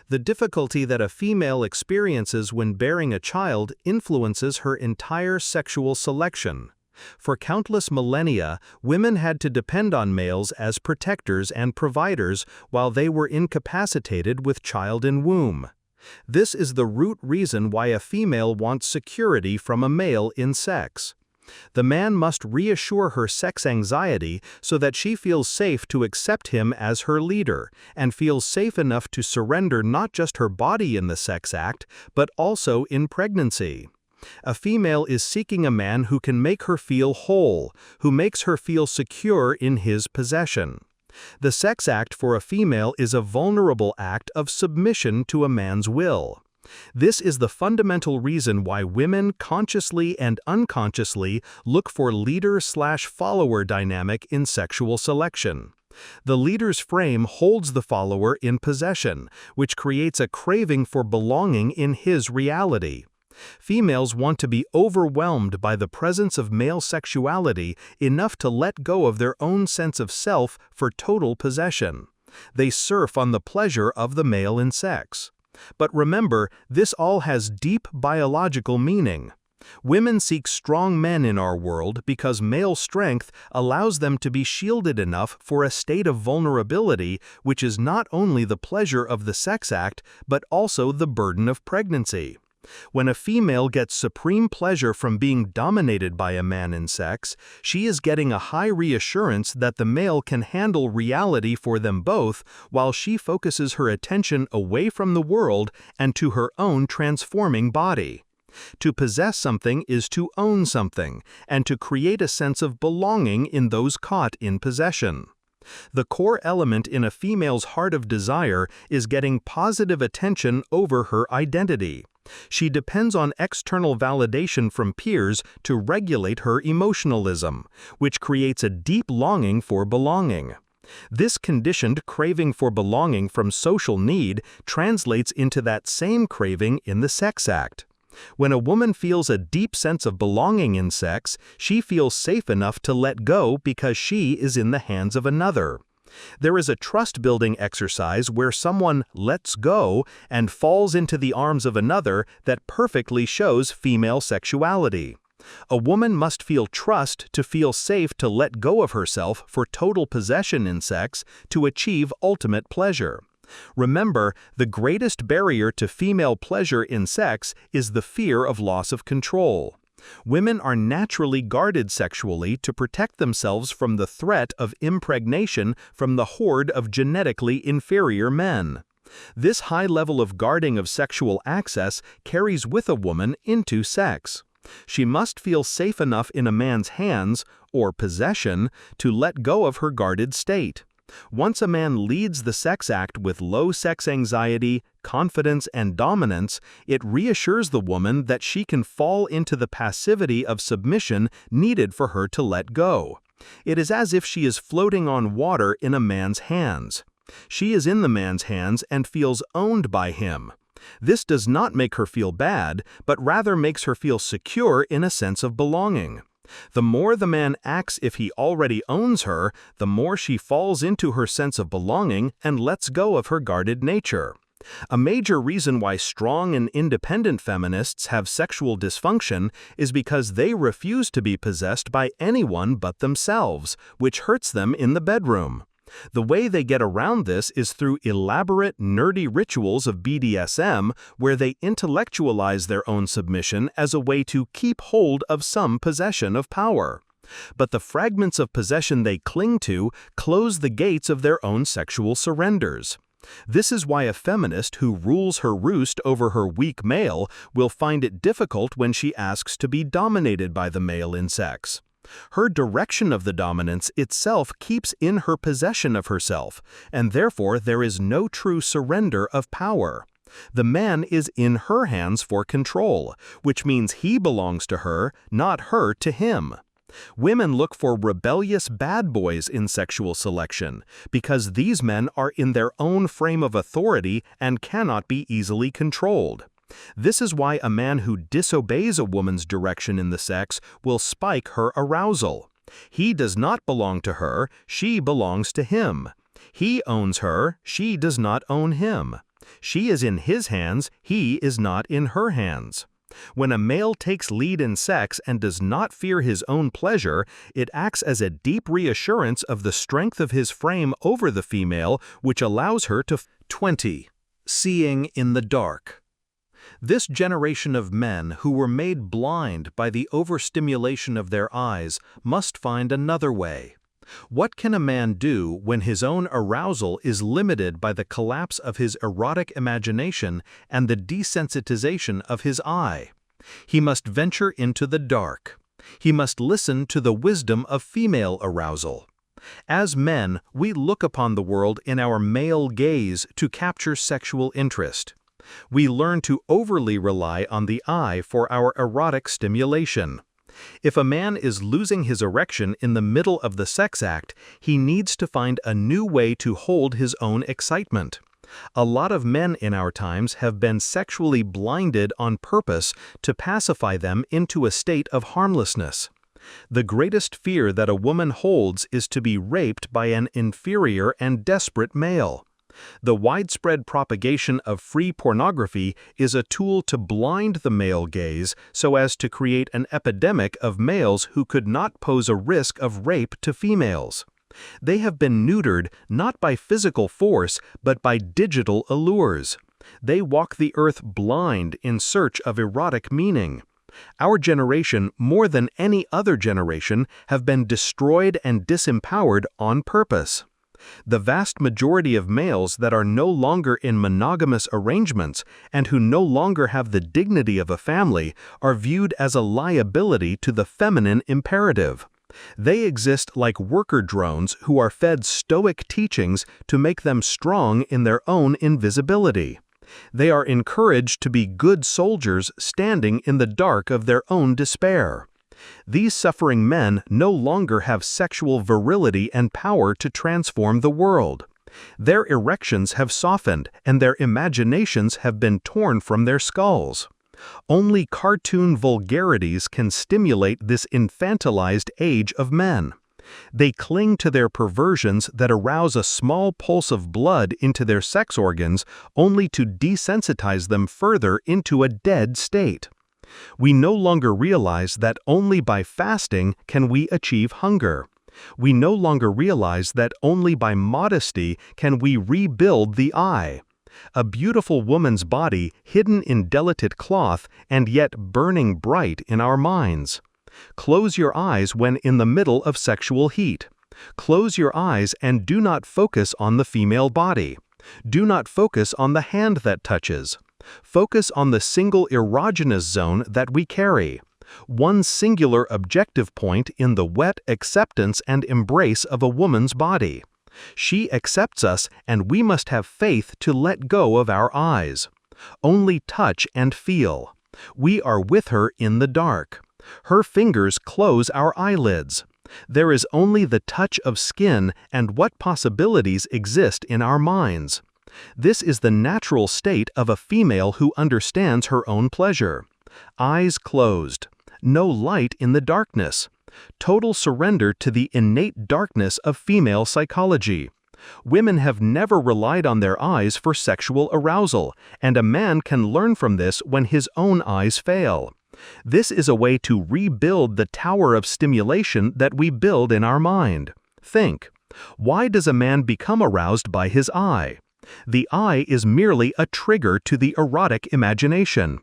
The difficulty that a female experiences when bearing a child influences her entire sexual selection. For countless millennia, women had to depend on males as protectors and providers while they were incapacitated with child in womb. This is the root reason why a female wants security from a male in sex. The man must reassure her sex anxiety so that she feels safe to accept him as her leader, and feels safe enough to surrender not just her body in the sex act, but also in pregnancy. A female is seeking a man who can make her feel whole, who makes her feel secure in his possession. The sex act for a female is a vulnerable act of submission to a man's will. This is the fundamental reason why women consciously and unconsciously look for leader/follower dynamic in sexual selection. The leader's frame holds the follower in possession, which creates a craving for belonging in his reality. Females want to be overwhelmed by the presence of male sexuality enough to let go of their own sense of self for total possession. They surf on the pleasure of the male in sex. But remember, this all has deep biological meaning. Women seek strong men in our world because male strength allows them to be shielded enough for a state of vulnerability, which is not only the pleasure of the sex act, but also the burden of pregnancy. When a female gets supreme pleasure from being dominated by a man in sex, she is getting a high reassurance that the male can handle reality for them both, while she focuses her attention away from the world and to her own transforming body. To possess something is to own something, and to create a sense of belonging in those caught in possession. The core element in a female's heart of desire is getting positive attention over her identity. She depends on external validation from peers to regulate her emotionalism, which creates a deep longing for belonging. This conditioned craving for belonging from social need translates into that same craving in the sex act. When a woman feels a deep sense of belonging in sex, she feels safe enough to let go because she is in the hands of another. There is a trust-building exercise where someone lets go and falls into the arms of another that perfectly shows female sexuality. A woman must feel trust to feel safe to let go of herself for total possession in sex to achieve ultimate pleasure. Remember, the greatest barrier to female pleasure in sex is the fear of loss of control. Women are naturally guarded sexually to protect themselves from the threat of impregnation from the horde of genetically inferior men. This high level of guarding of sexual access carries with a woman into sex. She must feel safe enough in a man's hands, or possession, to let go of her guarded state. Once a man leads the sex act with low sex anxiety, confidence, and dominance, it reassures the woman that she can fall into the passivity of submission needed for her to let go. It is as if she is floating on water in a man's hands. She is in the man's hands and feels owned by him. This does not make her feel bad, but rather makes her feel secure in a sense of belonging. The more the man acts if he already owns her, the more she falls into her sense of belonging and lets go of her guarded nature. A major reason why strong and independent feminists have sexual dysfunction is because they refuse to be possessed by anyone but themselves, which hurts them in the bedroom. The way they get around this is through elaborate, nerdy rituals of BDSM, where they intellectualize their own submission as a way to keep hold of some possession of power. But the fragments of possession they cling to close the gates of their own sexual surrenders. This is why a feminist who rules her roost over her weak male will find it difficult when she asks to be dominated by the male in sex. Her direction of the dominance itself keeps in her possession of herself, and therefore there is no true surrender of power. The man is in her hands for control, which means he belongs to her, not her to him. Women look for rebellious bad boys in sexual selection, because these men are in their own frame of authority and cannot be easily controlled. This is why a man who disobeys a woman's direction in the sex will spike her arousal. He does not belong to her, she belongs to him. He owns her, she does not own him. She is in his hands, he is not in her hands. When a male takes lead in sex and does not fear his own pleasure, it acts as a deep reassurance of the strength of his frame over the female, which allows her to 20. Seeing in the dark. This generation of men who were made blind by the overstimulation of their eyes must find another way. What can a man do when his own arousal is limited by the collapse of his erotic imagination and the desensitization of his eye? He must venture into the dark. He must listen to the wisdom of female arousal. As men, we look upon the world in our male gaze to capture sexual interest. We learn to overly rely on the eye for our erotic stimulation. If a man is losing his erection in the middle of the sex act, he needs to find a new way to hold his own excitement. A lot of men in our times have been sexually blinded on purpose to pacify them into a state of harmlessness. The greatest fear that a woman holds is to be raped by an inferior and desperate male. The widespread propagation of free pornography is a tool to blind the male gaze so as to create an epidemic of males who could not pose a risk of rape to females. They have been neutered not by physical force but by digital allures. They walk the earth blind in search of erotic meaning. Our generation, more than any other generation, have been destroyed and disempowered on purpose. The vast majority of males that are no longer in monogamous arrangements and who no longer have the dignity of a family are viewed as a liability to the feminine imperative. They exist like worker drones who are fed stoic teachings to make them strong in their own invisibility. They are encouraged to be good soldiers standing in the dark of their own despair. These suffering men no longer have sexual virility and power to transform the world. Their erections have softened and their imaginations have been torn from their skulls. Only cartoon vulgarities can stimulate this infantilized age of men. They cling to their perversions that arouse a small pulse of blood into their sex organs only to desensitize them further into a dead state. We no longer realize that only by fasting can we achieve hunger. We no longer realize that only by modesty can we rebuild the eye. A beautiful woman's body hidden in delicate cloth and yet burning bright in our minds. Close your eyes when in the middle of sexual heat. Close your eyes and do not focus on the female body. Do not focus on the hand that touches. Focus on the single erogenous zone that we carry. One singular objective point in the wet acceptance and embrace of a woman's body. She accepts us and we must have faith to let go of our eyes. Only touch and feel. We are with her in the dark. Her fingers close our eyelids. There is only the touch of skin and what possibilities exist in our minds. This is the natural state of a female who understands her own pleasure. Eyes closed. No light in the darkness. Total surrender to the innate darkness of female psychology. Women have never relied on their eyes for sexual arousal, and a man can learn from this when his own eyes fail. This is a way to rebuild the tower of stimulation that we build in our mind. Think, why does a man become aroused by his eye? The eye is merely a trigger to the erotic imagination.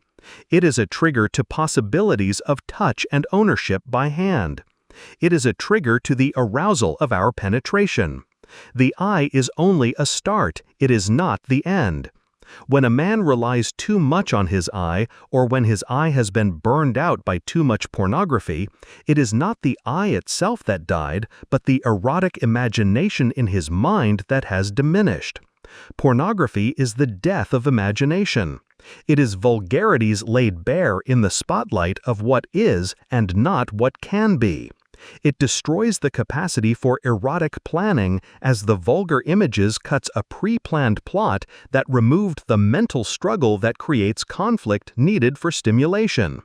It is a trigger to possibilities of touch and ownership by hand. It is a trigger to the arousal of our penetration. The eye is only a start, it is not the end. When a man relies too much on his eye, or when his eye has been burned out by too much pornography, it is not the eye itself that died, but the erotic imagination in his mind that has diminished. Pornography is the death of imagination. It is vulgarities laid bare in the spotlight of what is and not what can be. It destroys the capacity for erotic planning as the vulgar images cuts a pre-planned plot that removed the mental struggle that creates conflict needed for stimulation.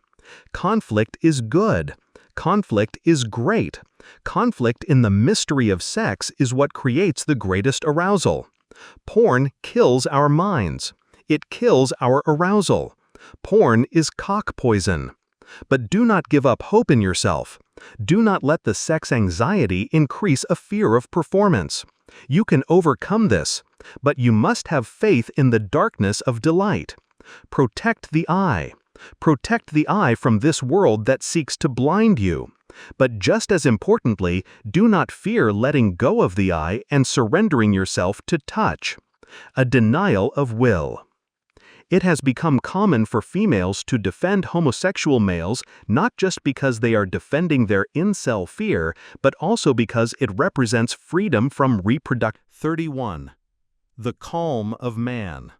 Conflict is good. Conflict is great. Conflict in the mystery of sex is what creates the greatest arousal. Porn kills our minds. It kills our arousal. Porn is cock poison. But do not give up hope in yourself. Do not let the sex anxiety increase a fear of performance. You can overcome this, but you must have faith in the darkness of delight. Protect the eye. Protect the eye from this world that seeks to blind you. But just as importantly, do not fear letting go of the eye and surrendering yourself to touch. A denial of will. It has become common for females to defend homosexual males not just because they are defending their incel fear, but also because it represents freedom from reproduction. 31. The calm of man.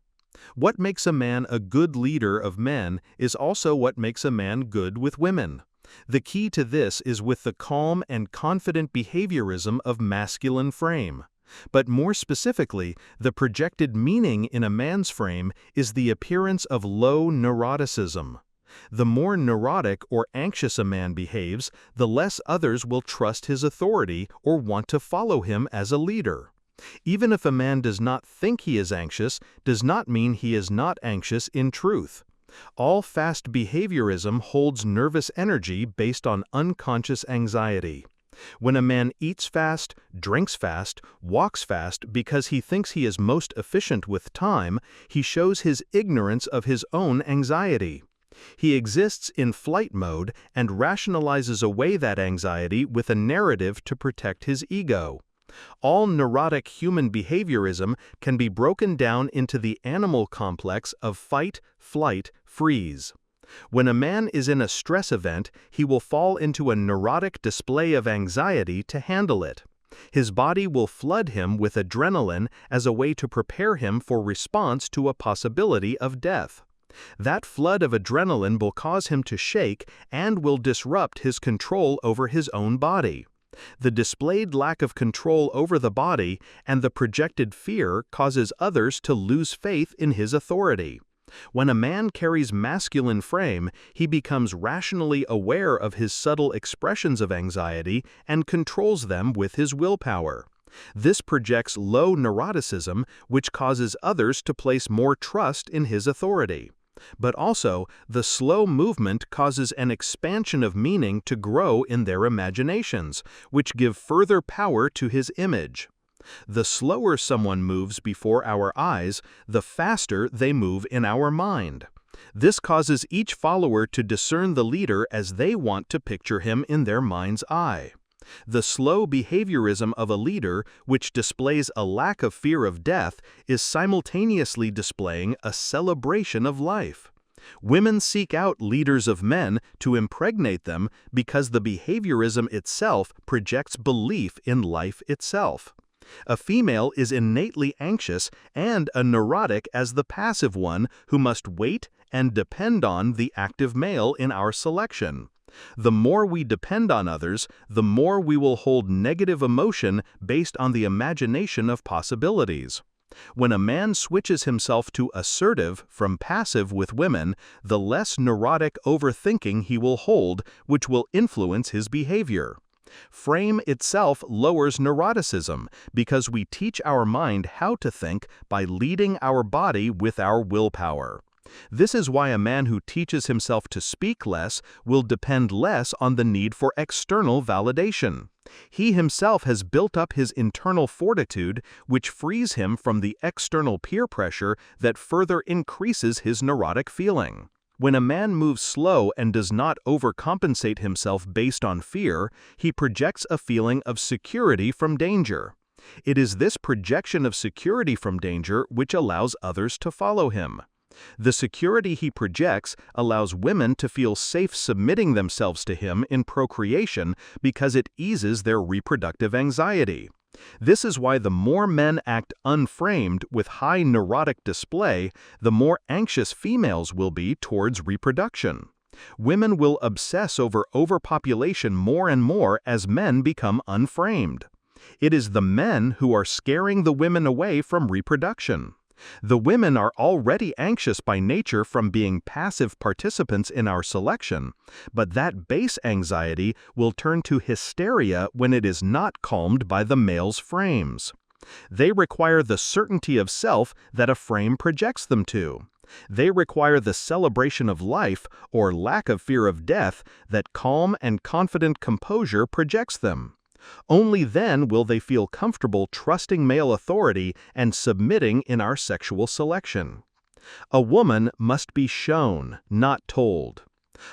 What makes a man a good leader of men is also what makes a man good with women. The key to this is with the calm and confident behaviorism of masculine frame. But more specifically, the projected meaning in a man's frame is the appearance of low neuroticism. The more neurotic or anxious a man behaves, the less others will trust his authority or want to follow him as a leader. Even if a man does not think he is anxious, does not mean he is not anxious in truth. All fast behaviorism holds nervous energy based on unconscious anxiety. When a man eats fast, drinks fast, walks fast because he thinks he is most efficient with time, he shows his ignorance of his own anxiety. He exists in flight mode and rationalizes away that anxiety with a narrative to protect his ego. All neurotic human behaviorism can be broken down into the animal complex of fight, flight, freeze. When a man is in a stress event, he will fall into a neurotic display of anxiety to handle it. His body will flood him with adrenaline as a way to prepare him for response to a possibility of death. That flood of adrenaline will cause him to shake and will disrupt his control over his own body. The displayed lack of control over the body and the projected fear causes others to lose faith in his authority. When a man carries masculine frame, he becomes rationally aware of his subtle expressions of anxiety and controls them with his willpower. This projects low neuroticism, which causes others to place more trust in his authority. But also, the slow movement causes an expansion of meaning to grow in their imaginations, which give further power to his image. The slower someone moves before our eyes, the faster they move in our mind. This causes each follower to discern the leader as they want to picture him in their mind's eye. The slow behaviorism of a leader, which displays a lack of fear of death, is simultaneously displaying a celebration of life. Women seek out leaders of men to impregnate them because the behaviorism itself projects belief in life itself. A female is innately anxious and a neurotic as the passive one who must wait and depend on the active male in our selection. The more we depend on others, the more we will hold negative emotion based on the imagination of possibilities. When a man switches himself to assertive from passive with women, the less neurotic overthinking he will hold, which will influence his behavior. Frame itself lowers neuroticism because we teach our mind how to think by leading our body with our willpower. This is why a man who teaches himself to speak less will depend less on the need for external validation. He himself has built up his internal fortitude, which frees him from the external peer pressure that further increases his neurotic feeling. When a man moves slow and does not overcompensate himself based on fear, he projects a feeling of security from danger. It is this projection of security from danger which allows others to follow him. The security he projects allows women to feel safe submitting themselves to him in procreation because it eases their reproductive anxiety. This is why the more men act unframed with high neurotic display, the more anxious females will be towards reproduction. Women will obsess over overpopulation more and more as men become unframed. It is the men who are scaring the women away from reproduction. The women are already anxious by nature from being passive participants in our selection, but that base anxiety will turn to hysteria when it is not calmed by the male's frames. They require the certainty of self that a frame projects them to. They require the celebration of life, or lack of fear of death, that calm and confident composure projects them. Only then will they feel comfortable trusting male authority and submitting in our sexual selection. A woman must be shown, not told.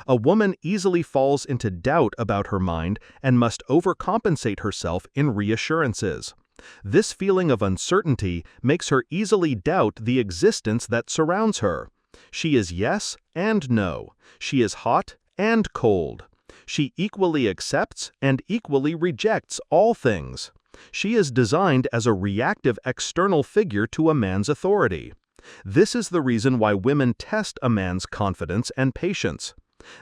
A woman easily falls into doubt about her mind and must overcompensate herself in reassurances. This feeling of uncertainty makes her easily doubt the existence that surrounds her. She is yes and no. She is hot and cold. She equally accepts and equally rejects all things. She is designed as a reactive external figure to a man's authority. This is the reason why women test a man's confidence and patience.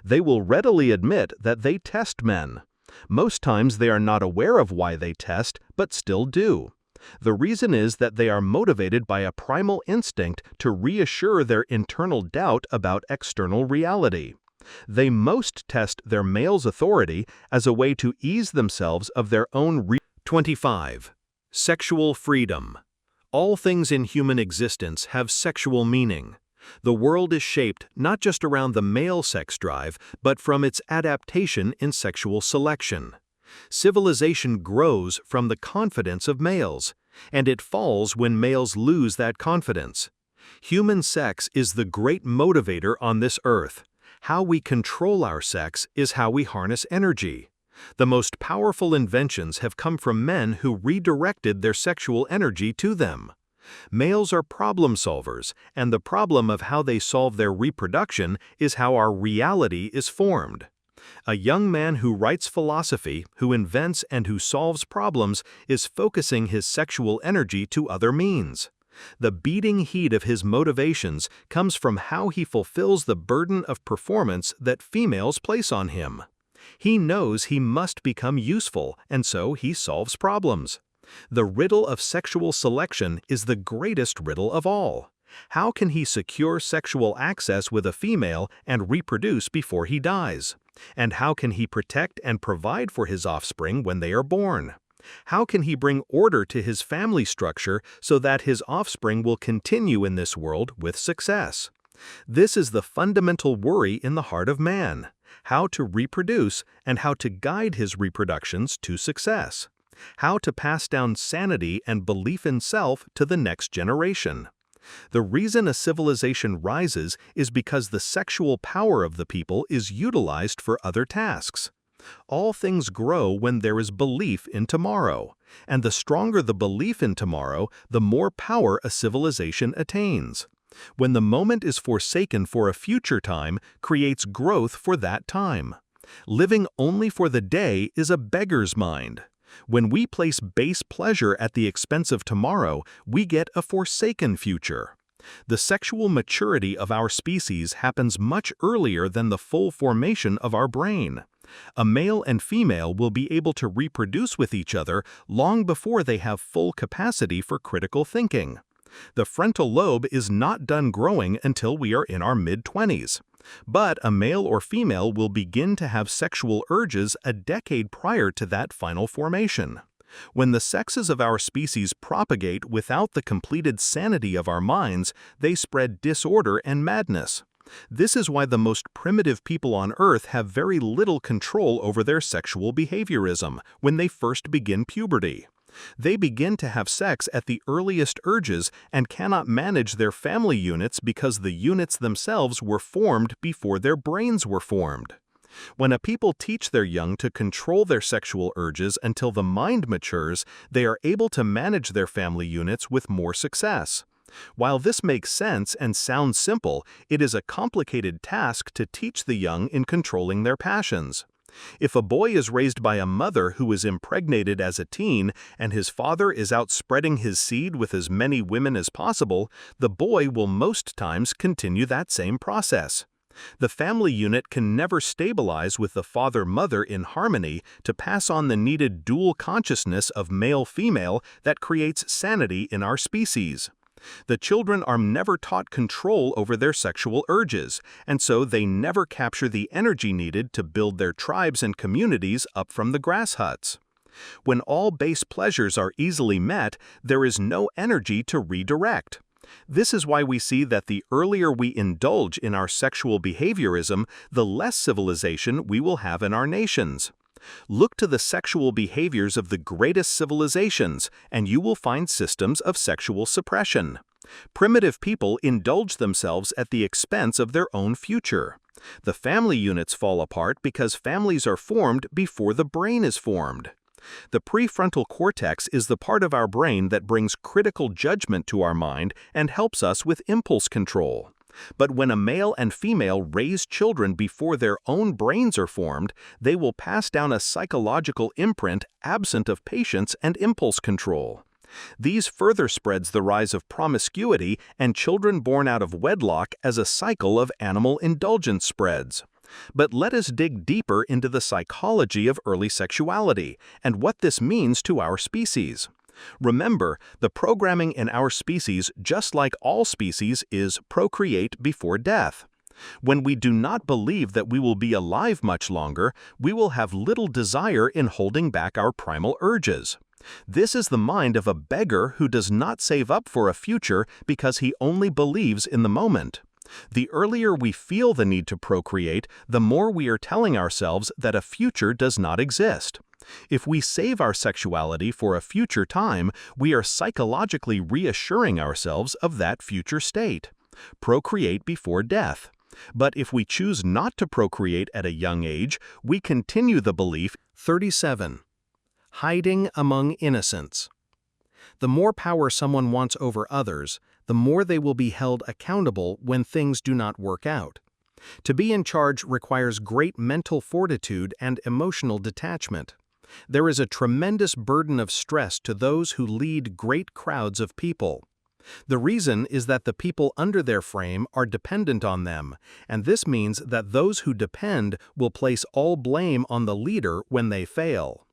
They will readily admit that they test men. Most times they are not aware of why they test, but still do. The reason is that they are motivated by a primal instinct to reassure their internal doubt about external reality. They most test their male's authority as a way to ease themselves of their own 25. Sexual freedom. All things in human existence have sexual meaning. The world is shaped not just around the male sex drive, but from its adaptation in sexual selection. Civilization grows from the confidence of males, and it falls when males lose that confidence. Human sex is the great motivator on this earth. How we control our sex is how we harness energy. The most powerful inventions have come from men who redirected their sexual energy to them. Males are problem solvers, and the problem of how they solve their reproduction is how our reality is formed. A young man who writes philosophy, who invents and who solves problems, is focusing his sexual energy to other means. The beating heat of his motivations comes from how he fulfills the burden of performance that females place on him. He knows he must become useful, and so he solves problems. The riddle of sexual selection is the greatest riddle of all. How can he secure sexual access with a female and reproduce before he dies? And how can he protect and provide for his offspring when they are born? How can he bring order to his family structure so that his offspring will continue in this world with success? This is the fundamental worry in the heart of man: how to reproduce and how to guide his reproductions to success. How to pass down sanity and belief in self to the next generation. The reason a civilization rises is because the sexual power of the people is utilized for other tasks. All things grow when there is belief in tomorrow, and the stronger the belief in tomorrow, the more power a civilization attains. When the moment is forsaken for a future time, creates growth for that time. Living only for the day is a beggar's mind. When we place base pleasure at the expense of tomorrow, we get a forsaken future. The sexual maturity of our species happens much earlier than the full formation of our brain. A male and female will be able to reproduce with each other long before they have full capacity for critical thinking. The frontal lobe is not done growing until we are in our mid-20s. But a male or female will begin to have sexual urges a decade prior to that final formation. When the sexes of our species propagate without the completed sanity of our minds, they spread disorder and madness. This is why the most primitive people on Earth have very little control over their sexual behaviorism when they first begin puberty. They begin to have sex at the earliest urges and cannot manage their family units because the units themselves were formed before their brains were formed. When a people teach their young to control their sexual urges until the mind matures, they are able to manage their family units with more success. While this makes sense and sounds simple, it is a complicated task to teach the young in controlling their passions. If a boy is raised by a mother who is impregnated as a teen and his father is out spreading his seed with as many women as possible, the boy will most times continue that same process. The family unit can never stabilize with the father-mother in harmony to pass on the needed dual consciousness of male-female that creates sanity in our species. The children are never taught control over their sexual urges, and so they never capture the energy needed to build their tribes and communities up from the grass huts. When all base pleasures are easily met, there is no energy to redirect. This is why we see that the earlier we indulge in our sexual behaviorism, the less civilization we will have in our nations. Look to the sexual behaviors of the greatest civilizations, and you will find systems of sexual suppression. Primitive people indulge themselves at the expense of their own future. The family units fall apart because families are formed before the brain is formed. The prefrontal cortex is the part of our brain that brings critical judgment to our mind and helps us with impulse control. But when a male and female raise children before their own brains are formed, they will pass down a psychological imprint absent of patience and impulse control. These further spreads the rise of promiscuity and children born out of wedlock as a cycle of animal indulgence spreads. But let us dig deeper into the psychology of early sexuality and what this means to our species. Remember, the programming in our species, just like all species, is procreate before death. When we do not believe that we will be alive much longer, we will have little desire in holding back our primal urges. This is the mind of a beggar who does not save up for a future because he only believes in the moment. The earlier we feel the need to procreate, the more we are telling ourselves that a future does not exist. If we save our sexuality for a future time, we are psychologically reassuring ourselves of that future state. Procreate before death. But if we choose not to procreate at a young age, we continue the belief. 37. Hiding among innocents. The more power someone wants over others, the more they will be held accountable when things do not work out. To be in charge requires great mental fortitude and emotional detachment. There is a tremendous burden of stress to those who lead great crowds of people. The reason is that the people under their frame are dependent on them, and this means that those who depend will place all blame on the leader when they fail.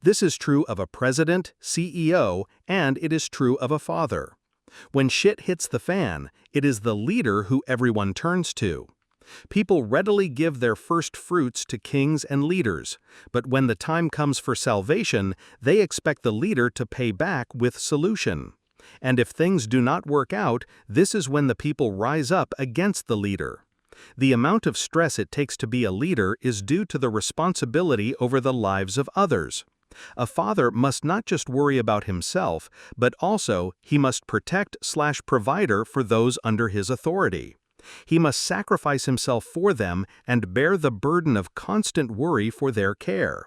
This is true of a president, CEO, and it is true of a father. When shit hits the fan, it is the leader who everyone turns to. People readily give their first fruits to kings and leaders, but when the time comes for salvation, they expect the leader to pay back with solution. And if things do not work out, this is when the people rise up against the leader. The amount of stress it takes to be a leader is due to the responsibility over the lives of others. A father must not just worry about himself, but also he must protect/provider for those under his authority. He must sacrifice himself for them and bear the burden of constant worry for their care.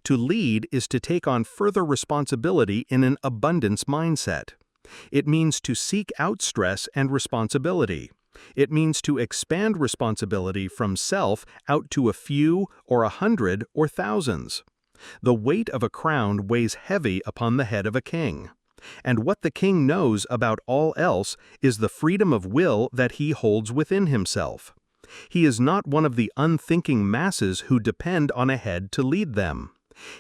To lead is to take on further responsibility in an abundance mindset. It means to seek out stress and responsibility. It means to expand responsibility from self out to a few or 100 or thousands. The weight of a crown weighs heavy upon the head of a king. And what the king knows about all else is the freedom of will that he holds within himself. He is not one of the unthinking masses who depend on a head to lead them.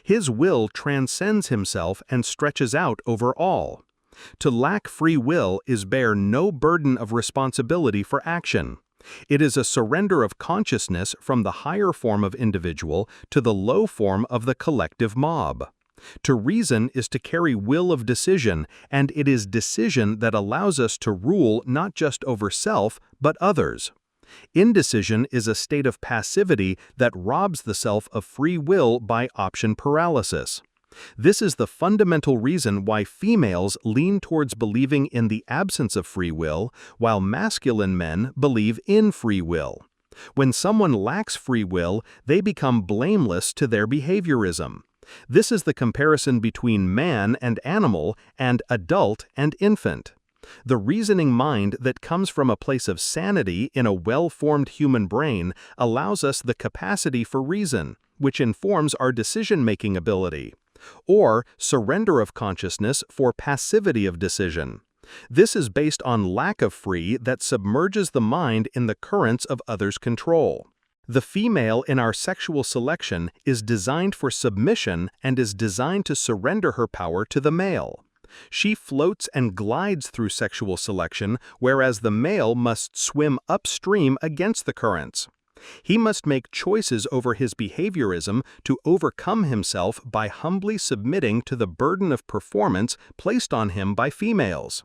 His will transcends himself and stretches out over all. To lack free will is bear no burden of responsibility for action. It is a surrender of consciousness from the higher form of individual to the low form of the collective mob. To reason is to carry will of decision, and it is decision that allows us to rule not just over self, but others. Indecision is a state of passivity that robs the self of free will by option paralysis. This is the fundamental reason why females lean towards believing in the absence of free will, while masculine men believe in free will. When someone lacks free will, they become blameless to their behaviorism. This is the comparison between man and animal and adult and infant. The reasoning mind that comes from a place of sanity in a well-formed human brain allows us the capacity for reason, which informs our decision-making ability, or surrender of consciousness for passivity of decision. This is based on lack of free that submerges the mind in the currents of others' control. The female in our sexual selection is designed for submission and is designed to surrender her power to the male. She floats and glides through sexual selection, whereas the male must swim upstream against the currents. He must make choices over his behaviorism to overcome himself by humbly submitting to the burden of performance placed on him by females.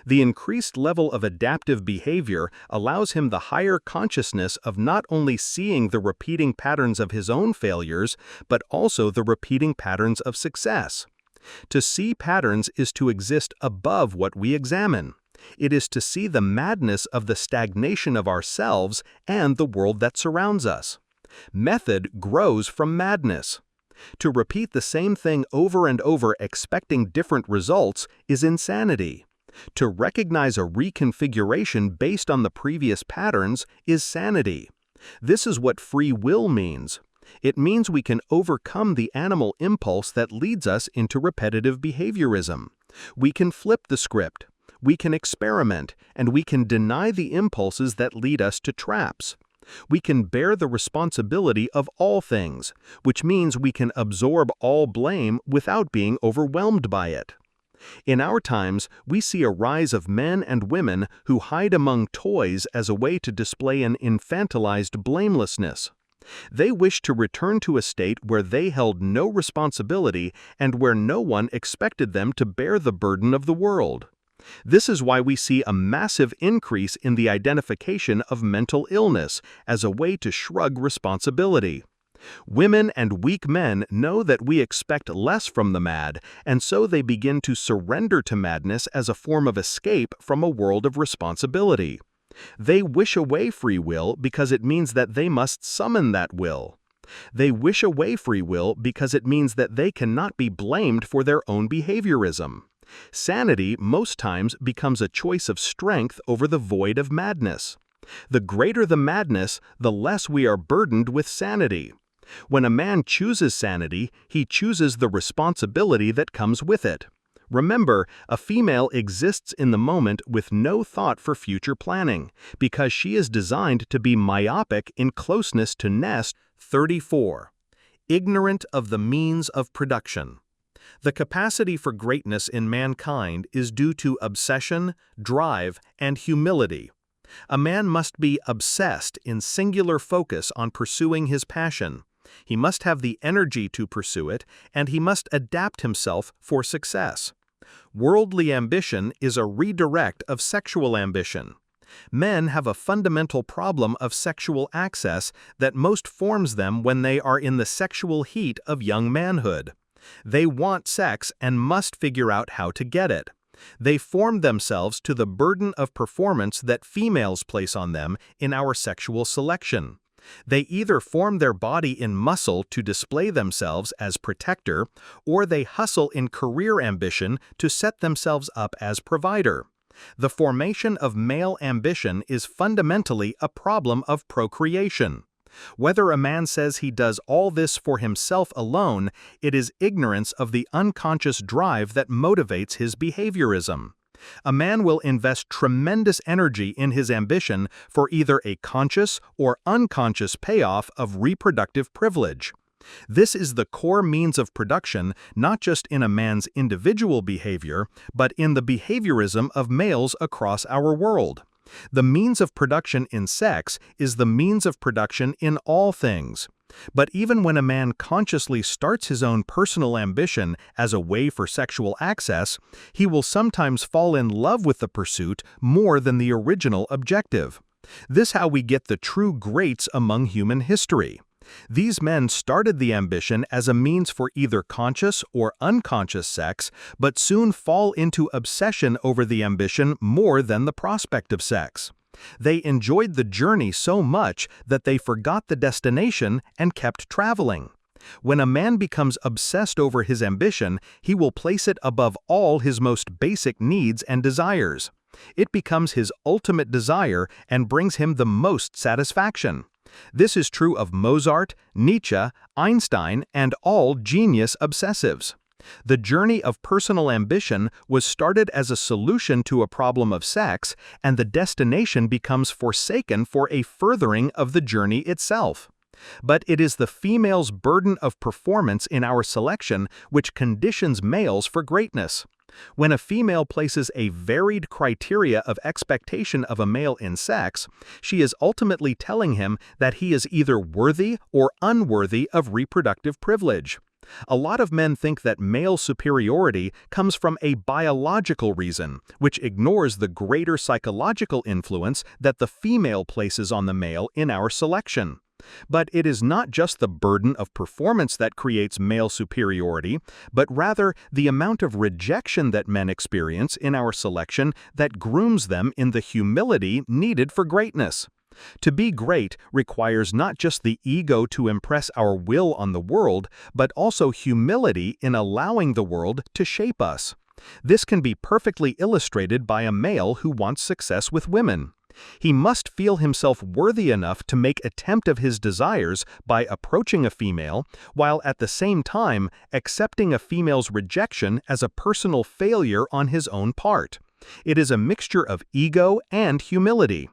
The increased level of adaptive behavior allows him the higher consciousness of not only seeing the repeating patterns of his own failures, but also the repeating patterns of success. To see patterns is to exist above what we examine. It is to see the madness of the stagnation of ourselves and the world that surrounds us. Method grows from madness. To repeat the same thing over and over expecting different results is insanity. To recognize a reconfiguration based on the previous patterns is sanity. This is what free will means. It means we can overcome the animal impulse that leads us into repetitive behaviorism. We can flip the script. We can experiment, and we can deny the impulses that lead us to traps. We can bear the responsibility of all things, which means we can absorb all blame without being overwhelmed by it. In our times, we see a rise of men and women who hide among toys as a way to display an infantilized blamelessness. They wish to return to a state where they held no responsibility and where no one expected them to bear the burden of the world. This is why we see a massive increase in the identification of mental illness as a way to shrug responsibility. Women and weak men know that we expect less from the mad, and so they begin to surrender to madness as a form of escape from a world of responsibility. They wish away free will because it means that they must summon that will. They wish away free will because it means that they cannot be blamed for their own behaviorism. Sanity most times becomes a choice of strength over the void of madness. The greater the madness, the less we are burdened with sanity. When a man chooses sanity, he chooses the responsibility that comes with it. Remember, a female exists in the moment with no thought for future planning, because she is designed to be myopic in closeness to nest. 34. Ignorant of the means of production. The capacity for greatness in mankind is due to obsession, drive, and humility. A man must be obsessed in singular focus on pursuing his passion. He must have the energy to pursue it, and he must adapt himself for success. Worldly ambition is a redirect of sexual ambition. Men have a fundamental problem of sexual access that most forms them when they are in the sexual heat of young manhood. They want sex and must figure out how to get it. They form themselves to the burden of performance that females place on them in our sexual selection. They either form their body in muscle to display themselves as protector, or they hustle in career ambition to set themselves up as provider. The formation of male ambition is fundamentally a problem of procreation. Whether a man says he does all this for himself alone, it is ignorance of the unconscious drive that motivates his behaviorism. A man will invest tremendous energy in his ambition for either a conscious or unconscious payoff of reproductive privilege. This is the core means of production, not just in a man's individual behavior, but in the behaviorism of males across our world. The means of production in sex is the means of production in all things. But even when a man consciously starts his own personal ambition as a way for sexual access, he will sometimes fall in love with the pursuit more than the original objective. This is how we get the true greats among human history. These men started the ambition as a means for either conscious or unconscious sex, but soon fall into obsession over the ambition more than the prospect of sex. They enjoyed the journey so much that they forgot the destination and kept traveling. When a man becomes obsessed over his ambition, he will place it above all his most basic needs and desires. It becomes his ultimate desire and brings him the most satisfaction. This is true of Mozart, Nietzsche, Einstein, and all genius obsessives. The journey of personal ambition was started as a solution to a problem of sex, and the destination becomes forsaken for a furthering of the journey itself. But it is the female's burden of performance in our selection which conditions males for greatness. When a female places a varied criteria of expectation of a male in sex, she is ultimately telling him that he is either worthy or unworthy of reproductive privilege. A lot of men think that male superiority comes from a biological reason, which ignores the greater psychological influence that the female places on the male in our selection. But it is not just the burden of performance that creates male superiority, but rather the amount of rejection that men experience in our selection that grooms them in the humility needed for greatness. To be great requires not just the ego to impress our will on the world, but also humility in allowing the world to shape us. This can be perfectly illustrated by a male who wants success with women. He must feel himself worthy enough to make attempt of his desires by approaching a female, while at the same time accepting a female's rejection as a personal failure on his own part. It is a mixture of ego and humility.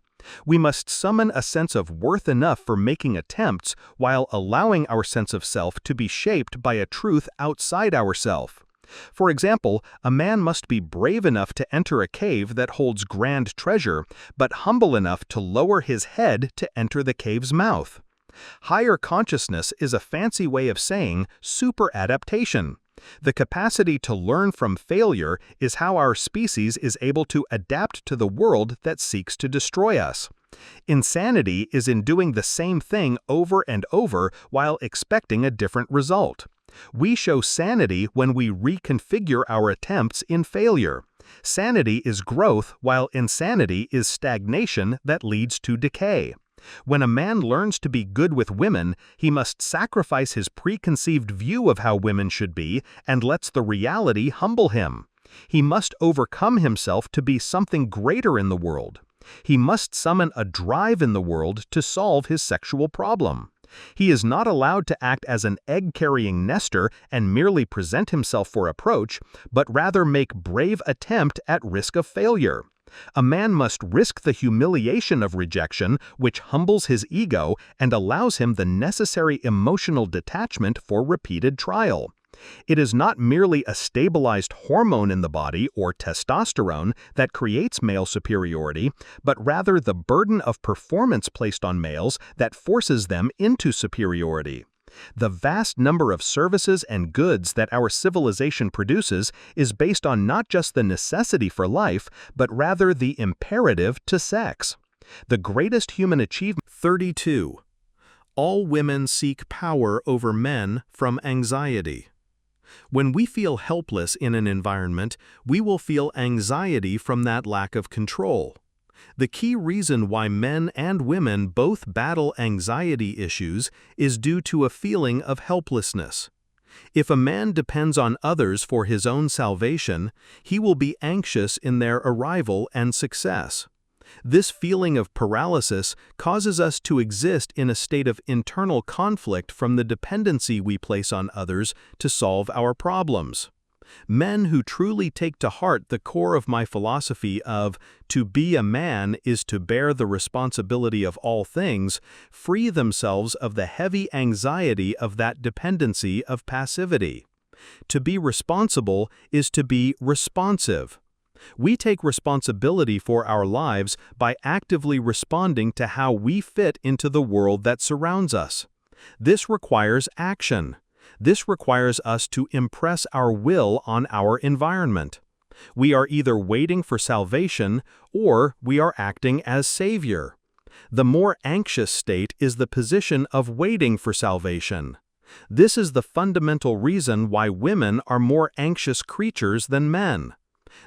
We must summon a sense of worth enough for making attempts while allowing our sense of self to be shaped by a truth outside ourself. For example, a man must be brave enough to enter a cave that holds grand treasure, but humble enough to lower his head to enter the cave's mouth. Higher consciousness is a fancy way of saying super-adaptation. The capacity to learn from failure is how our species is able to adapt to the world that seeks to destroy us. Insanity is in doing the same thing over and over while expecting a different result. We show sanity when we reconfigure our attempts in failure. Sanity is growth, while insanity is stagnation that leads to decay. When a man learns to be good with women, he must sacrifice his preconceived view of how women should be and lets the reality humble him. He must overcome himself to be something greater in the world. He must summon a drive in the world to solve his sexual problem. He is not allowed to act as an egg-carrying nester and merely present himself for approach, but rather make brave attempt at risk of failure. A man must risk the humiliation of rejection, which humbles his ego and allows him the necessary emotional detachment for repeated trial. It is not merely a stabilized hormone in the body, or testosterone, that creates male superiority, but rather the burden of performance placed on males that forces them into superiority. The vast number of services and goods that our civilization produces is based on not just the necessity for life, but rather the imperative to sex. The greatest human achievement. 32. All women seek power over men from anxiety. When we feel helpless in an environment, we will feel anxiety from that lack of control. The key reason why men and women both battle anxiety issues is due to a feeling of helplessness. If a man depends on others for his own salvation, he will be anxious in their arrival and success. This feeling of paralysis causes us to exist in a state of internal conflict from the dependency we place on others to solve our problems. Men who truly take to heart the core of my philosophy of to be a man is to bear the responsibility of all things, free themselves of the heavy anxiety of that dependency of passivity. To be responsible is to be responsive. We take responsibility for our lives by actively responding to how we fit into the world that surrounds us. This requires action. This requires us to impress our will on our environment. We are either waiting for salvation or we are acting as savior. The more anxious state is the position of waiting for salvation. This is the fundamental reason why women are more anxious creatures than men.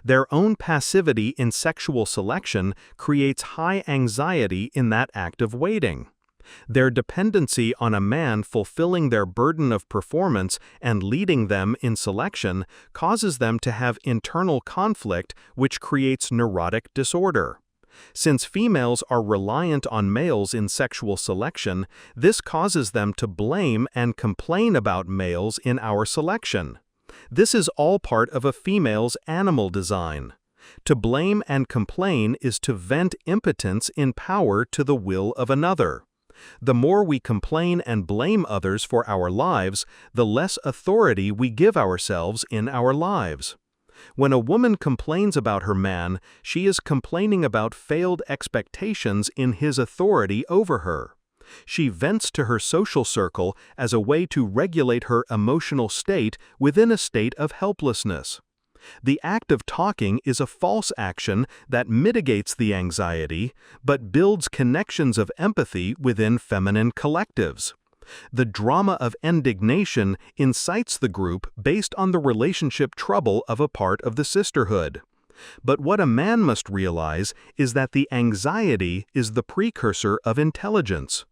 Their own passivity in sexual selection creates high anxiety in that act of waiting. Their dependency on a man fulfilling their burden of performance and leading them in selection causes them to have internal conflict, which creates neurotic disorder. Since females are reliant on males in sexual selection, this causes them to blame and complain about males in our selection. This is all part of a female's animal design. To blame and complain is to vent impotence in power to the will of another. The more we complain and blame others for our lives, the less authority we give ourselves in our lives. When a woman complains about her man, she is complaining about failed expectations in his authority over her. She vents to her social circle as a way to regulate her emotional state within a state of helplessness. The act of talking is a false action that mitigates the anxiety, but builds connections of empathy within feminine collectives. The drama of indignation incites the group based on the relationship trouble of a part of the sisterhood. But what a man must realize is that the anxiety is the precursor of intelligence.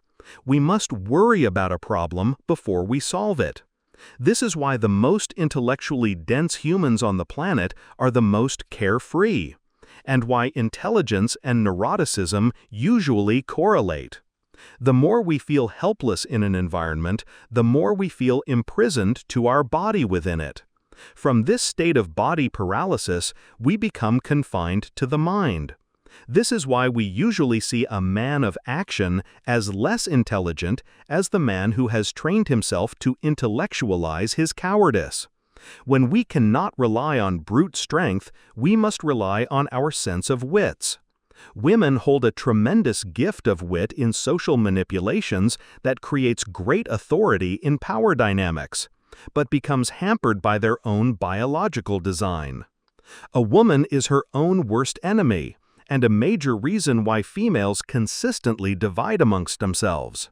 We must worry about a problem before we solve it. This is why the most intellectually dense humans on the planet are the most carefree, and why intelligence and neuroticism usually correlate. The more we feel helpless in an environment, the more we feel imprisoned to our body within it. From this state of body paralysis, we become confined to the mind. This is why we usually see a man of action as less intelligent as the man who has trained himself to intellectualize his cowardice. When we cannot rely on brute strength, we must rely on our sense of wits. Women hold a tremendous gift of wit in social manipulations that creates great authority in power dynamics, but becomes hampered by their own biological design. A woman is her own worst enemy, and a major reason why females consistently divide amongst themselves.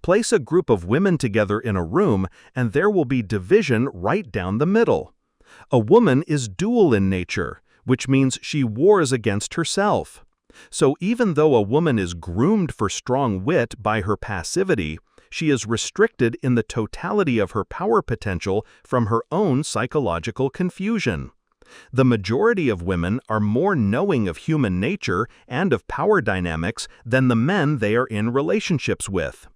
Place a group of women together in a room, and there will be division right down the middle. A woman is dual in nature, which means she wars against herself. So even though a woman is groomed for strong wit by her passivity, she is restricted in the totality of her power potential from her own psychological confusion. The majority of women are more knowing of human nature and of power dynamics than the men they are in relationships with.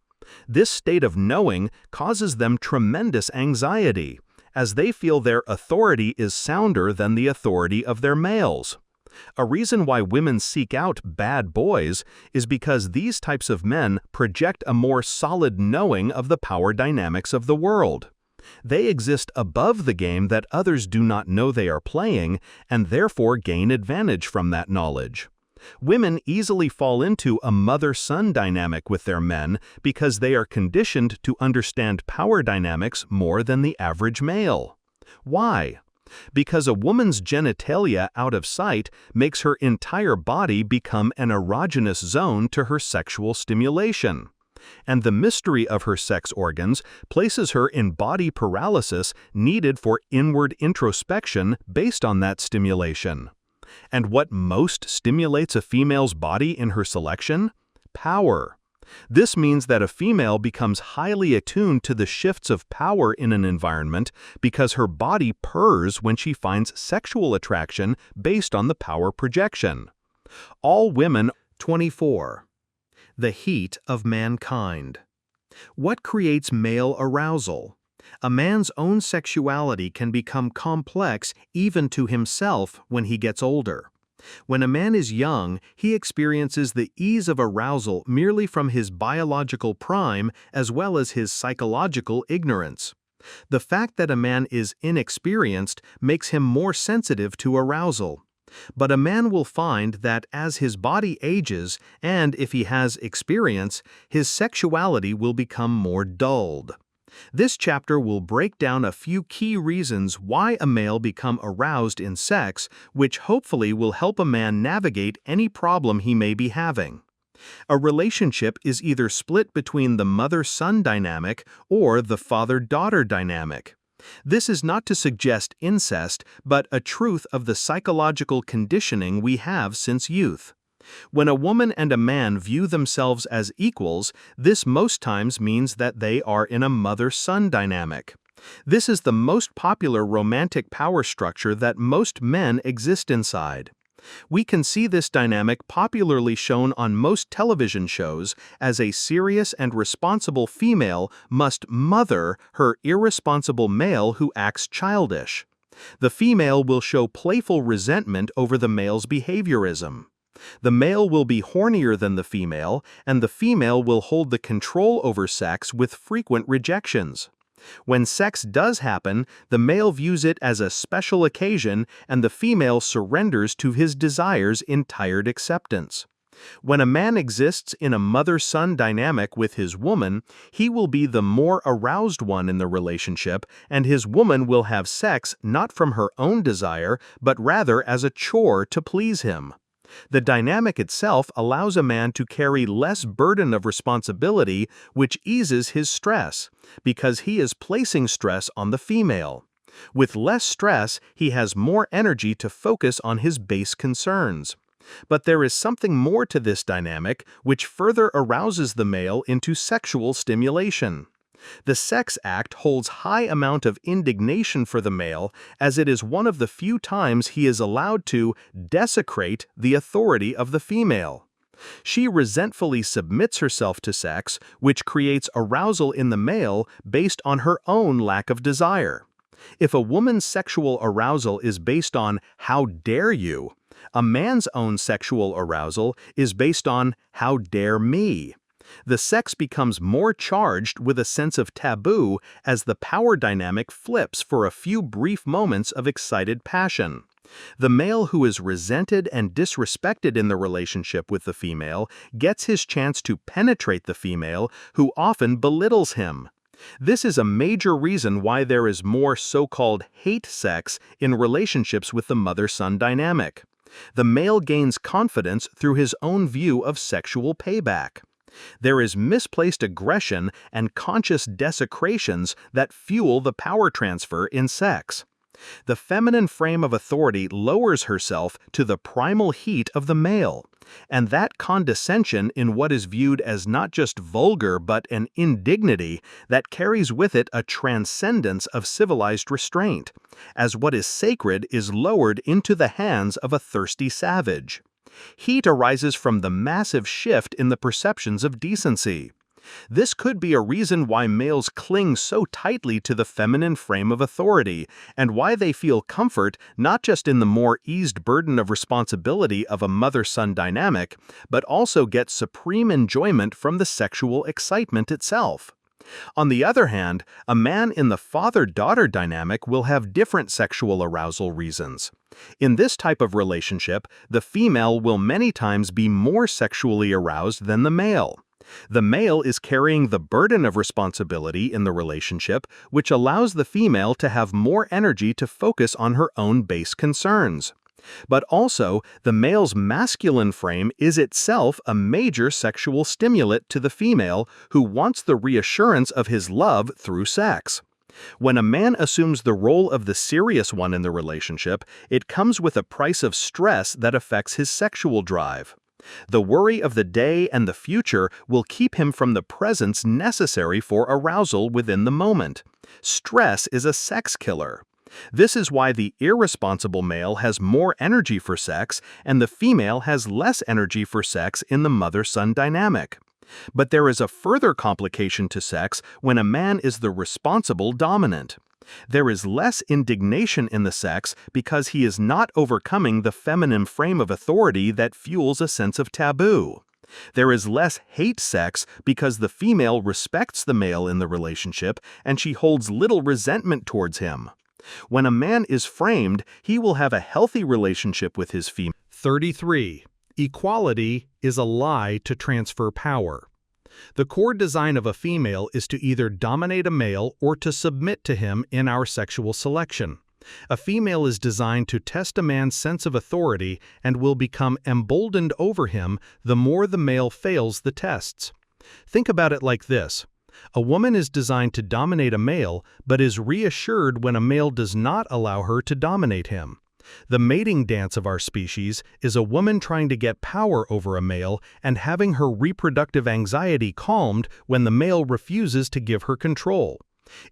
This state of knowing causes them tremendous anxiety, as they feel their authority is sounder than the authority of their males. A reason why women seek out bad boys is because these types of men project a more solid knowing of the power dynamics of the world. They exist above the game that others do not know they are playing, and therefore gain advantage from that knowledge. Women easily fall into a mother-son dynamic with their men because they are conditioned to understand power dynamics more than the average male. Why? Because a woman's genitalia out of sight makes her entire body become an erogenous zone to her sexual stimulation. And the mystery of her sex organs places her in body paralysis needed for inward introspection based on that stimulation. And what most stimulates a female's body in her selection? Power. This means that a female becomes highly attuned to the shifts of power in an environment because her body purrs when she finds sexual attraction based on the power projection. All women. 24. The heat of mankind. What creates male arousal? A man's own sexuality can become complex even to himself when he gets older. When a man is young, he experiences the ease of arousal merely from his biological prime as well as his psychological ignorance. The fact that a man is inexperienced makes him more sensitive to arousal. But a man will find that as his body ages, and if he has experience, his sexuality will become more dulled. This chapter will break down a few key reasons why a male becomes aroused in sex, which hopefully will help a man navigate any problem he may be having. A relationship is either split between the mother-son dynamic or the father-daughter dynamic. This is not to suggest incest, but a truth of the psychological conditioning we have since youth. When a woman and a man view themselves as equals, this most times means that they are in a mother-son dynamic. This is the most popular romantic power structure that most men exist inside. We can see this dynamic popularly shown on most television shows as a serious and responsible female must mother her irresponsible male who acts childish. The female will show playful resentment over the male's behaviorism. The male will be hornier than the female, and the female will hold the control over sex with frequent rejections. When sex does happen, the male views it as a special occasion and the female surrenders to his desires in tired acceptance. When a man exists in a mother-son dynamic with his woman, he will be the more aroused one in the relationship, and his woman will have sex not from her own desire, but rather as a chore to please him. The dynamic itself allows a man to carry less burden of responsibility, which eases his stress, because he is placing stress on the female. With less stress, he has more energy to focus on his base concerns. But there is something more to this dynamic, which further arouses the male into sexual stimulation. The sex act holds high amount of indignation for the male, as it is one of the few times he is allowed to desecrate the authority of the female. She resentfully submits herself to sex, which creates arousal in the male based on her own lack of desire. If a woman's sexual arousal is based on "how dare you," a man's own sexual arousal is based on "how dare me." The sex becomes more charged with a sense of taboo as the power dynamic flips for a few brief moments of excited passion. The male who is resented and disrespected in the relationship with the female gets his chance to penetrate the female, who often belittles him. This is a major reason why there is more so-called hate sex in relationships with the mother-son dynamic. The male gains confidence through his own view of sexual payback. There is misplaced aggression and conscious desecrations that fuel the power transfer in sex. The feminine frame of authority lowers herself to the primal heat of the male, and that condescension in what is viewed as not just vulgar but an indignity that carries with it a transcendence of civilized restraint, as what is sacred is lowered into the hands of a thirsty savage. Heat arises from the massive shift in the perceptions of decency. This could be a reason why males cling so tightly to the feminine frame of authority, and why they feel comfort not just in the more eased burden of responsibility of a mother-son dynamic, but also get supreme enjoyment from the sexual excitement itself. On the other hand, a man in the father-daughter dynamic will have different sexual arousal reasons. In this type of relationship, the female will many times be more sexually aroused than the male. The male is carrying the burden of responsibility in the relationship, which allows the female to have more energy to focus on her own base concerns. But also, the male's masculine frame is itself a major sexual stimulant to the female who wants the reassurance of his love through sex. When a man assumes the role of the serious one in the relationship, it comes with a price of stress that affects his sexual drive. The worry of the day and the future will keep him from the presence necessary for arousal within the moment. Stress is a sex killer. This is why the irresponsible male has more energy for sex and the female has less energy for sex in the mother-son dynamic. But there is a further complication to sex when a man is the responsible dominant. There is less indignation in the sex because he is not overcoming the feminine frame of authority that fuels a sense of taboo. There is less hate sex because the female respects the male in the relationship and she holds little resentment towards him. When a man is framed, he will have a healthy relationship with his female. 33. Equality is a lie to transfer power. The core design of a female is to either dominate a male or to submit to him in our sexual selection. A female is designed to test a man's sense of authority and will become emboldened over him the more the male fails the tests. Think about it like this. A woman is designed to dominate a male, but is reassured when a male does not allow her to dominate him. The mating dance of our species is a woman trying to get power over a male and having her reproductive anxiety calmed when the male refuses to give her control.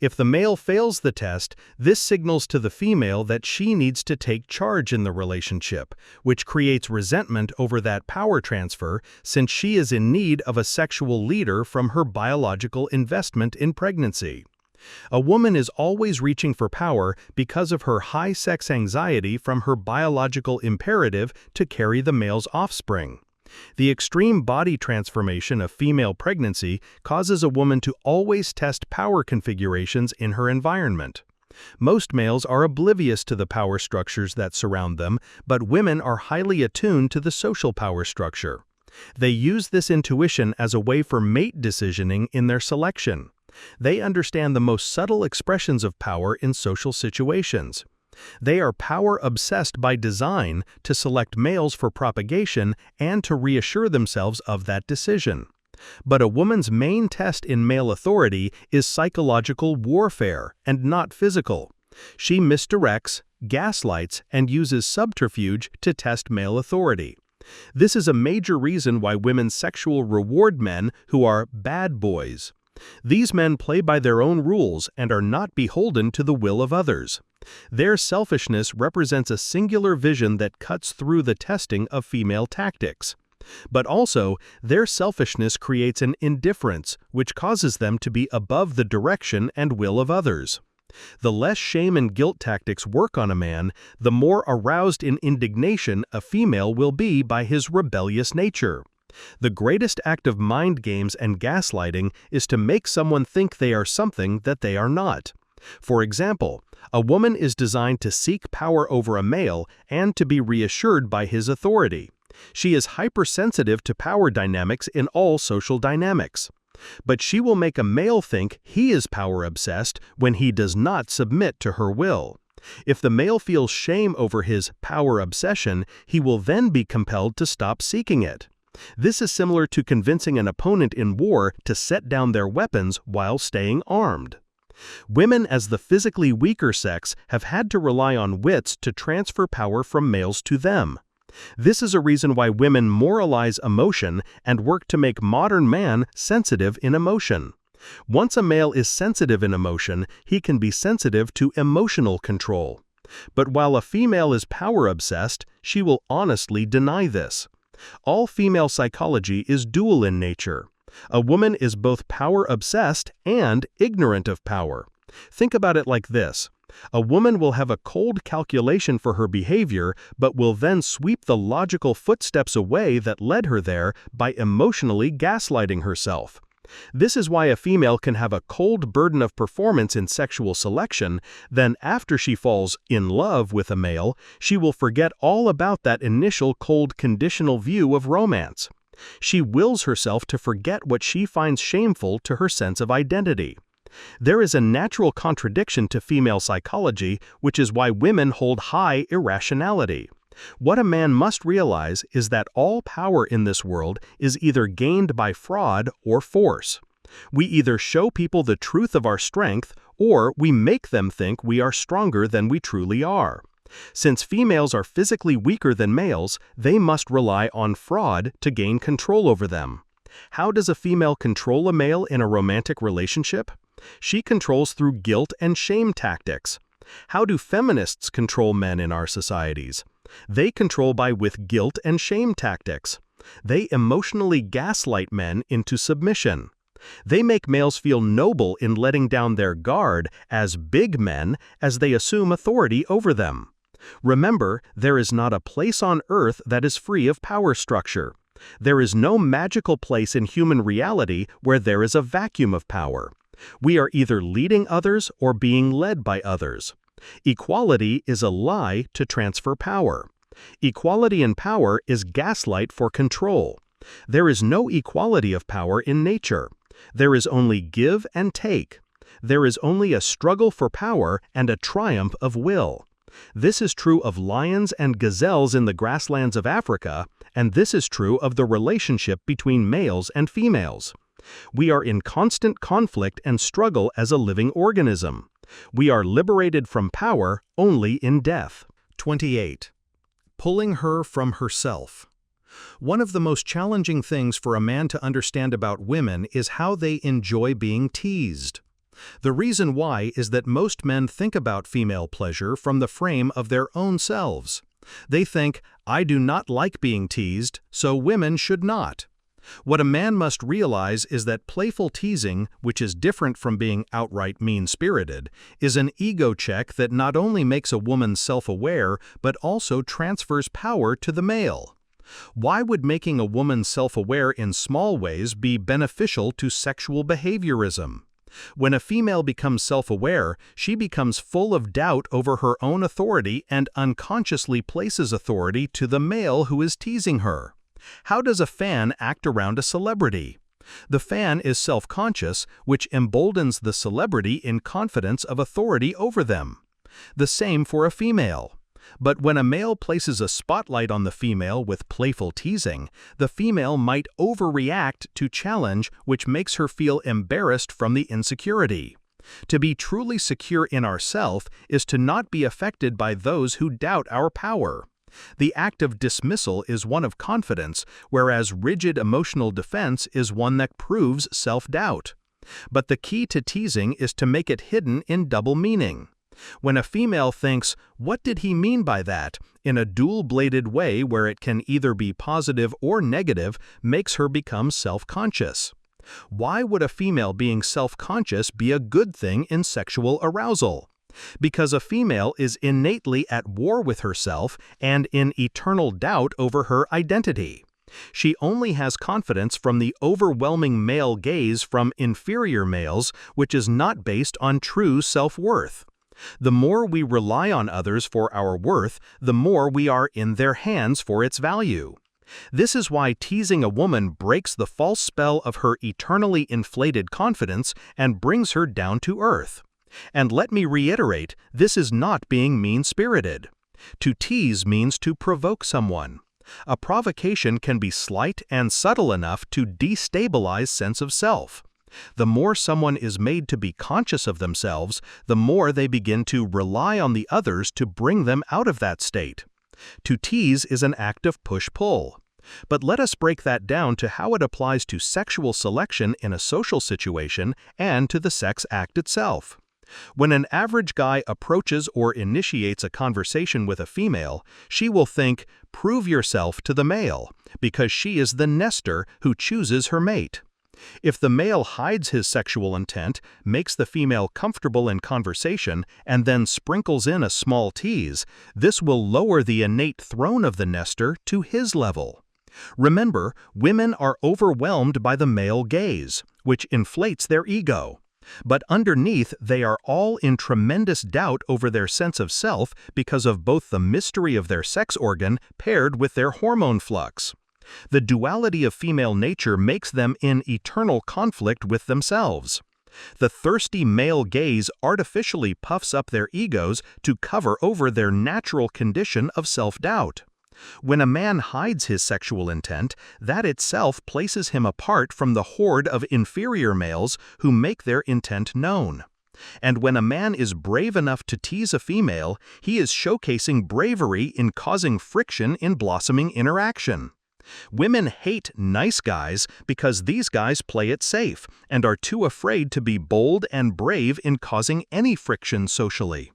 If the male fails the test, this signals to the female that she needs to take charge in the relationship, which creates resentment over that power transfer since she is in need of a sexual leader from her biological investment in pregnancy. A woman is always reaching for power because of her high sex anxiety from her biological imperative to carry the male's offspring. The extreme body transformation of female pregnancy causes a woman to always test power configurations in her environment. Most males are oblivious to the power structures that surround them, but women are highly attuned to the social power structure. They use this intuition as a way for mate decisioning in their selection. They understand the most subtle expressions of power in social situations. They are power-obsessed by design to select males for propagation and to reassure themselves of that decision. But a woman's main test in male authority is psychological warfare and not physical. She misdirects, gaslights, and uses subterfuge to test male authority. This is a major reason why women sexually reward men who are bad boys. These men play by their own rules and are not beholden to the will of others. Their selfishness represents a singular vision that cuts through the testing of female tactics. But also, their selfishness creates an indifference, which causes them to be above the direction and will of others. The less shame and guilt tactics work on a man, the more aroused in indignation a female will be by his rebellious nature. The greatest act of mind games and gaslighting is to make someone think they are something that they are not. For example, a woman is designed to seek power over a male and to be reassured by his authority. She is hypersensitive to power dynamics in all social dynamics. But she will make a male think he is power-obsessed when he does not submit to her will. If the male feels shame over his power obsession, he will then be compelled to stop seeking it. This is similar to convincing an opponent in war to set down their weapons while staying armed. Women, as the physically weaker sex, have had to rely on wits to transfer power from males to them. This is a reason why women moralize emotion and work to make modern man sensitive in emotion. Once a male is sensitive in emotion, he can be sensitive to emotional control. But while a female is power-obsessed, she will honestly deny this. All female psychology is dual in nature. A woman is both power-obsessed and ignorant of power. Think about it like this. A woman will have a cold calculation for her behavior, but will then sweep the logical footsteps away that led her there by emotionally gaslighting herself. This is why a female can have a cold burden of performance in sexual selection, then after she falls in love with a male, she will forget all about that initial cold conditional view of romance. She wills herself to forget what she finds shameful to her sense of identity. There is a natural contradiction to female psychology, which is why women hold high irrationality. What a man must realize is that all power in this world is either gained by fraud or force. We either show people the truth of our strength, or we make them think we are stronger than we truly are. Since females are physically weaker than males, they must rely on fraud to gain control over them. How does a female control a male in a romantic relationship? She controls through guilt and shame tactics. How do feminists control men in our societies? They control with guilt and shame tactics. They emotionally gaslight men into submission. They make males feel noble in letting down their guard as big men as they assume authority over them. Remember, there is not a place on earth that is free of power structure. There is no magical place in human reality where there is a vacuum of power. We are either leading others or being led by others. Equality is a lie to transfer power. Equality in power is gaslight for control. There is no equality of power in nature. There is only give and take. There is only a struggle for power and a triumph of will. This is true of lions and gazelles in the grasslands of Africa, and this is true of the relationship between males and females. We are in constant conflict and struggle as a living organism. We are liberated from power only in death. 28. Pulling her from herself. One of the most challenging things for a man to understand about women is how they enjoy being teased. The reason why is that most men think about female pleasure from the frame of their own selves. They think, I do not like being teased, so women should not. What a man must realize is that playful teasing, which is different from being outright mean-spirited, is an ego check that not only makes a woman self-aware, but also transfers power to the male. Why would making a woman self-aware in small ways be beneficial to sexual behaviorism? When a female becomes self-aware, she becomes full of doubt over her own authority and unconsciously places authority to the male who is teasing her. How does a fan act around a celebrity? The fan is self-conscious, which emboldens the celebrity in confidence of authority over them. The same for a female. But when a male places a spotlight on the female with playful teasing, the female might overreact to challenge, which makes her feel embarrassed from the insecurity. To be truly secure in ourself is to not be affected by those who doubt our power. The act of dismissal is one of confidence, whereas rigid emotional defense is one that proves self-doubt. But the key to teasing is to make it hidden in double meaning. When a female thinks, "What did he mean by that?" in a dual-bladed way where it can either be positive or negative, makes her become self-conscious. Why would a female being self-conscious be a good thing in sexual arousal? Because a female is innately at war with herself and in eternal doubt over her identity. She only has confidence from the overwhelming male gaze from inferior males, which is not based on true self-worth. The more we rely on others for our worth, the more we are in their hands for its value. This is why teasing a woman breaks the false spell of her eternally inflated confidence and brings her down to earth. And let me reiterate, this is not being mean-spirited. To tease means to provoke someone. A provocation can be slight and subtle enough to destabilize sense of self. The more someone is made to be conscious of themselves, the more they begin to rely on the others to bring them out of that state. To tease is an act of push-pull. But let us break that down to how it applies to sexual selection in a social situation and to the sex act itself. When an average guy approaches or initiates a conversation with a female, she will think, "Prove yourself to the male," because she is the nester who chooses her mate. If the male hides his sexual intent, makes the female comfortable in conversation, and then sprinkles in a small tease, this will lower the innate throne of the nester to his level. Remember, women are overwhelmed by the male gaze, which inflates their ego. But underneath, they are all in tremendous doubt over their sense of self because of both the mystery of their sex organ paired with their hormone flux. The duality of female nature makes them in eternal conflict with themselves. The thirsty male gaze artificially puffs up their egos to cover over their natural condition of self-doubt. When a man hides his sexual intent, that itself places him apart from the horde of inferior males who make their intent known. And when a man is brave enough to tease a female, he is showcasing bravery in causing friction in blossoming interaction. Women hate nice guys because these guys play it safe and are too afraid to be bold and brave in causing any friction socially.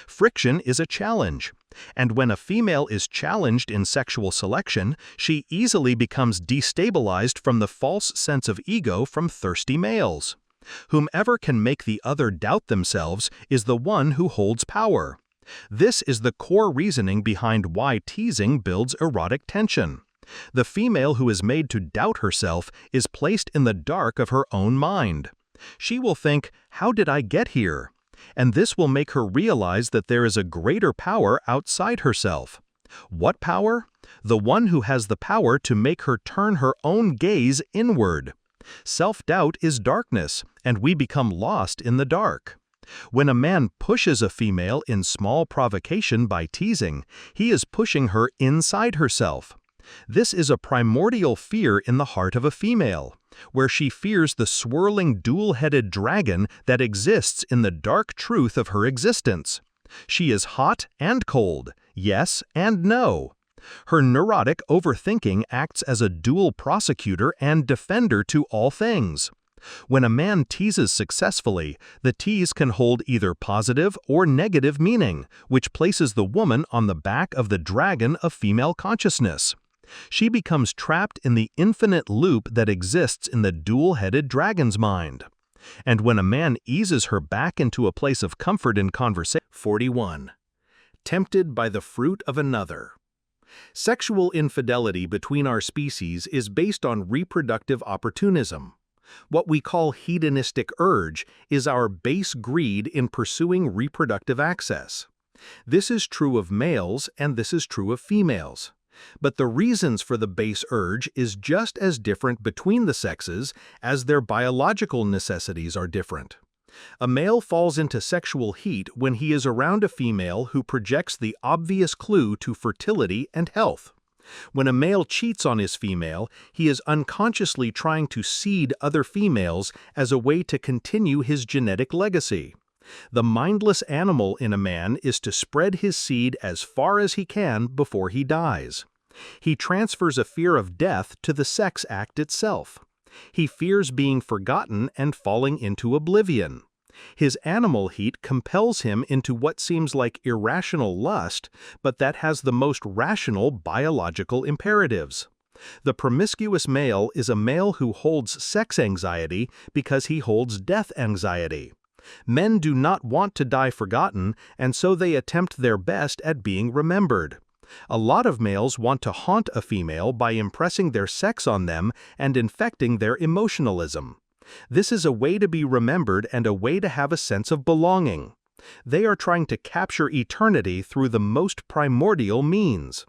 Friction is a challenge. And when a female is challenged in sexual selection, she easily becomes destabilized from the false sense of ego from thirsty males. Whomever can make the other doubt themselves is the one who holds power. This is the core reasoning behind why teasing builds erotic tension. The female who is made to doubt herself is placed in the dark of her own mind. She will think, "How did I get here?" And this will make her realize that there is a greater power outside herself. What power? The one who has the power to make her turn her own gaze inward. Self-doubt is darkness, and we become lost in the dark. When a man pushes a female in small provocation by teasing, he is pushing her inside herself. This is a primordial fear in the heart of a female, where she fears the swirling dual-headed dragon that exists in the dark truth of her existence. She is hot and cold, yes and no. Her neurotic overthinking acts as a dual prosecutor and defender to all things. When a man teases successfully, the tease can hold either positive or negative meaning, which places the woman on the back of the dragon of female consciousness. She becomes trapped in the infinite loop that exists in the dual-headed dragon's mind. And when a man eases her back into a place of comfort in conversation. 41. Tempted by the fruit of another. Sexual infidelity between our species is based on reproductive opportunism. What we call hedonistic urge is our base greed in pursuing reproductive access. This is true of males and this is true of females. But the reasons for the base urge is just as different between the sexes as their biological necessities are different. A male falls into sexual heat when he is around a female who projects the obvious clue to fertility and health. When a male cheats on his female, he is unconsciously trying to seed other females as a way to continue his genetic legacy. The mindless animal in a man is to spread his seed as far as he can before he dies. He transfers a fear of death to the sex act itself. He fears being forgotten and falling into oblivion. His animal heat compels him into what seems like irrational lust, but that has the most rational biological imperatives. The promiscuous male is a male who holds sex anxiety because he holds death anxiety. Men do not want to die forgotten, and so they attempt their best at being remembered. A lot of males want to haunt a female by impressing their sex on them and infecting their emotionalism. This is a way to be remembered and a way to have a sense of belonging. They are trying to capture eternity through the most primordial means.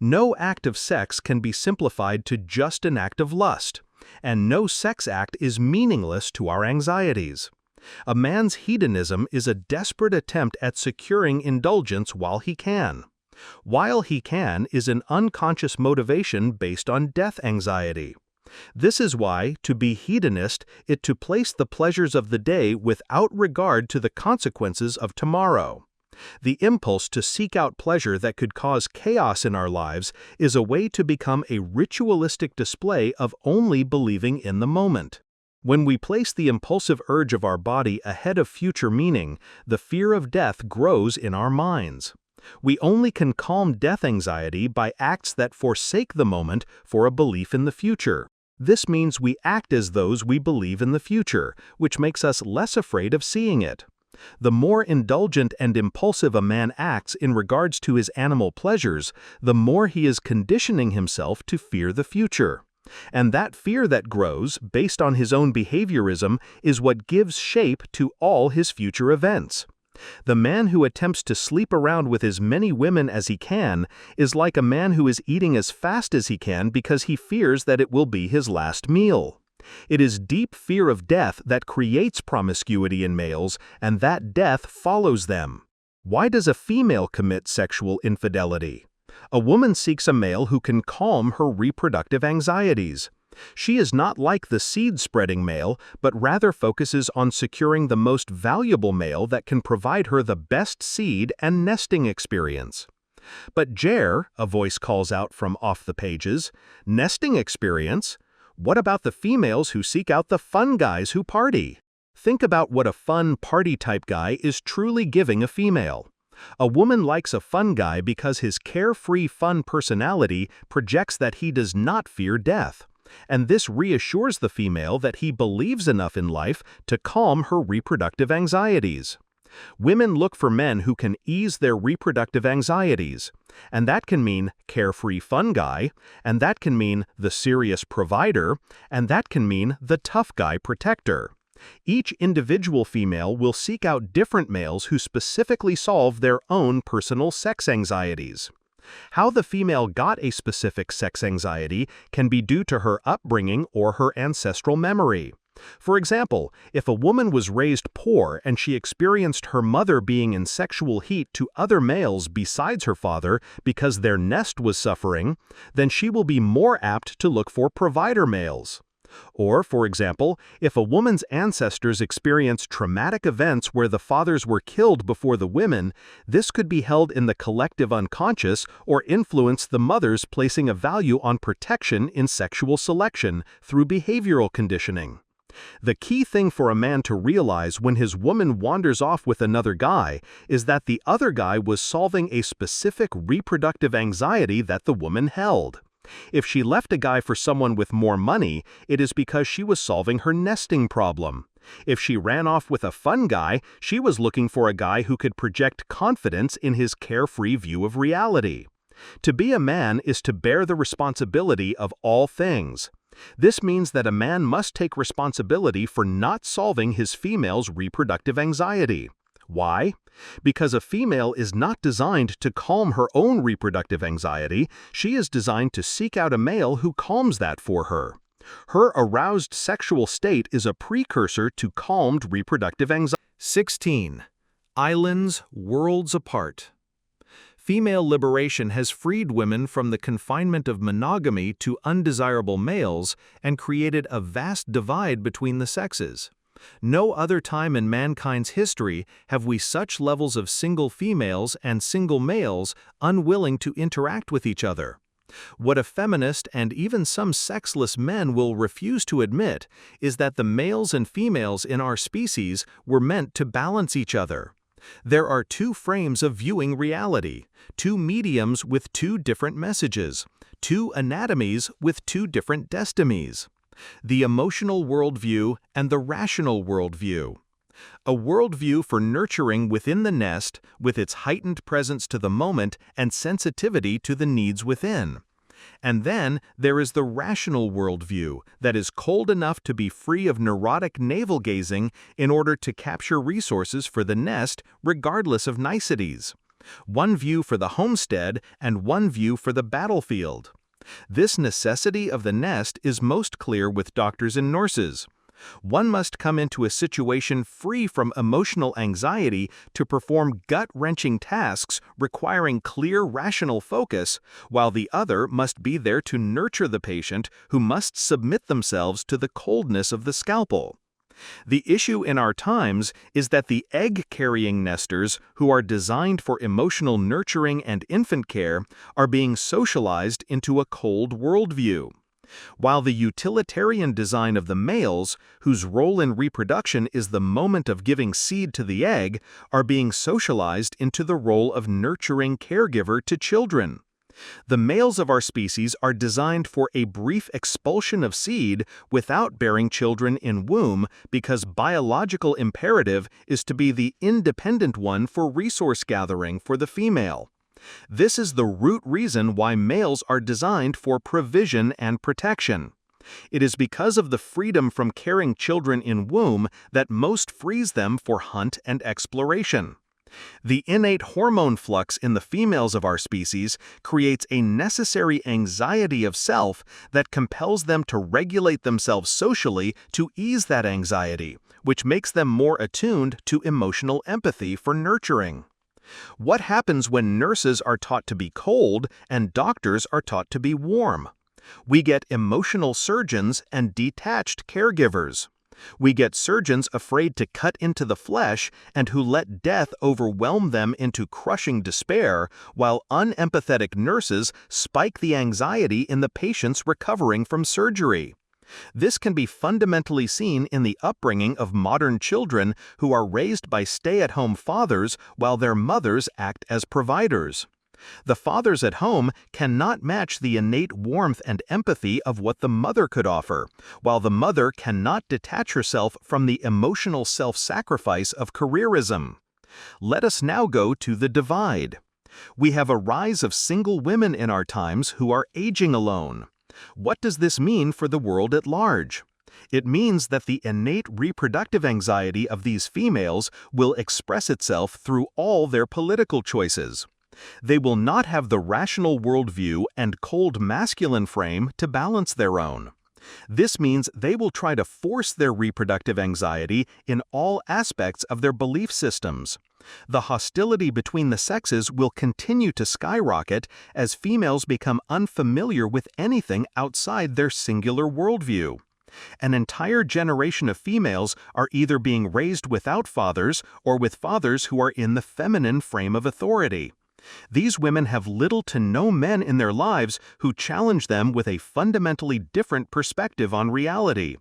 No act of sex can be simplified to just an act of lust, and no sex act is meaningless to our anxieties. A man's hedonism is a desperate attempt at securing indulgence while he can. While he can is an unconscious motivation based on death anxiety. This is why, to be hedonist, is to place the pleasures of the day without regard to the consequences of tomorrow. The impulse to seek out pleasure that could cause chaos in our lives is a way to become a ritualistic display of only believing in the moment. When we place the impulsive urge of our body ahead of future meaning, the fear of death grows in our minds. We only can calm death anxiety by acts that forsake the moment for a belief in the future. This means we act as those we believe in the future, which makes us less afraid of seeing it. The more indulgent and impulsive a man acts in regards to his animal pleasures, the more he is conditioning himself to fear the future. And that fear that grows, based on his own behaviorism, is what gives shape to all his future events. The man who attempts to sleep around with as many women as he can is like a man who is eating as fast as he can because he fears that it will be his last meal. It is deep fear of death that creates promiscuity in males, and that death follows them. Why does a female commit sexual infidelity? A woman seeks a male who can calm her reproductive anxieties. She is not like the seed-spreading male, but rather focuses on securing the most valuable male that can provide her the best seed and nesting experience. But Jerr, a voice calls out from off the pages, nesting experience? What about the females who seek out the fun guys who party? Think about what a fun party-type guy is truly giving a female. A woman likes a fun guy because his carefree, fun personality projects that he does not fear death. And this reassures the female that he believes enough in life to calm her reproductive anxieties. Women look for men who can ease their reproductive anxieties. And that can mean carefree fun guy, and that can mean the serious provider, and that can mean the tough guy protector. Each individual female will seek out different males who specifically solve their own personal sex anxieties. How the female got a specific sex anxiety can be due to her upbringing or her ancestral memory. For example, if a woman was raised poor and she experienced her mother being in sexual heat to other males besides her father because their nest was suffering, then she will be more apt to look for provider males. Or, for example, if a woman's ancestors experienced traumatic events where the fathers were killed before the women, this could be held in the collective unconscious or influence the mothers placing a value on protection in sexual selection through behavioral conditioning. The key thing for a man to realize when his woman wanders off with another guy is that the other guy was solving a specific reproductive anxiety that the woman held. If she left a guy for someone with more money, it is because she was solving her nesting problem. If she ran off with a fun guy, she was looking for a guy who could project confidence in his carefree view of reality. To be a man is to bear the responsibility of all things. This means that a man must take responsibility for not solving his female's reproductive anxiety. Why? Because a female is not designed to calm her own reproductive anxiety, she is designed to seek out a male who calms that for her. Her aroused sexual state is a precursor to calmed reproductive anxiety. 16. Islands, worlds apart. Female liberation has freed women from the confinement of monogamy to undesirable males and created a vast divide between the sexes. No other time in mankind's history have we such levels of single females and single males unwilling to interact with each other. What a feminist and even some sexless men will refuse to admit is that the males and females in our species were meant to balance each other. There are two frames of viewing reality, two mediums with two different messages, two anatomies with two different destinies. The emotional worldview and the rational worldview. A worldview for nurturing within the nest with its heightened presence to the moment and sensitivity to the needs within. And then there is the rational worldview that is cold enough to be free of neurotic navel-gazing in order to capture resources for the nest regardless of niceties. One view for the homestead and one view for the battlefield. This necessity of the nest is most clear with doctors and nurses. One must come into a situation free from emotional anxiety to perform gut-wrenching tasks requiring clear rational focus, while the other must be there to nurture the patient who must submit themselves to the coldness of the scalpel. The issue in our times is that the egg-carrying nesters, who are designed for emotional nurturing and infant care, are being socialized into a cold worldview. While the utilitarian design of the males, whose role in reproduction is the moment of giving seed to the egg, are being socialized into the role of nurturing caregiver to children. The males of our species are designed for a brief expulsion of seed without bearing children in womb because biological imperative is to be the independent one for resource gathering for the female. This is the root reason why males are designed for provision and protection. It is because of the freedom from carrying children in womb that most frees them for hunt and exploration. The innate hormone flux in the females of our species creates a necessary anxiety of self that compels them to regulate themselves socially to ease that anxiety, which makes them more attuned to emotional empathy for nurturing. What happens when nurses are taught to be cold and doctors are taught to be warm? We get emotional surgeons and detached caregivers. We get surgeons afraid to cut into the flesh and who let death overwhelm them into crushing despair, while unempathetic nurses spike the anxiety in the patients recovering from surgery. This can be fundamentally seen in the upbringing of modern children who are raised by stay-at-home fathers while their mothers act as providers. The fathers at home cannot match the innate warmth and empathy of what the mother could offer, while the mother cannot detach herself from the emotional self-sacrifice of careerism. Let us now go to the divide. We have a rise of single women in our times who are aging alone. What does this mean for the world at large? It means that the innate reproductive anxiety of these females will express itself through all their political choices. They will not have the rational worldview and cold masculine frame to balance their own. This means they will try to force their reproductive anxiety in all aspects of their belief systems. The hostility between the sexes will continue to skyrocket as females become unfamiliar with anything outside their singular worldview. An entire generation of females are either being raised without fathers or with fathers who are in the feminine frame of authority. These women have little to no men in their lives who challenge them with a fundamentally different perspective on reality.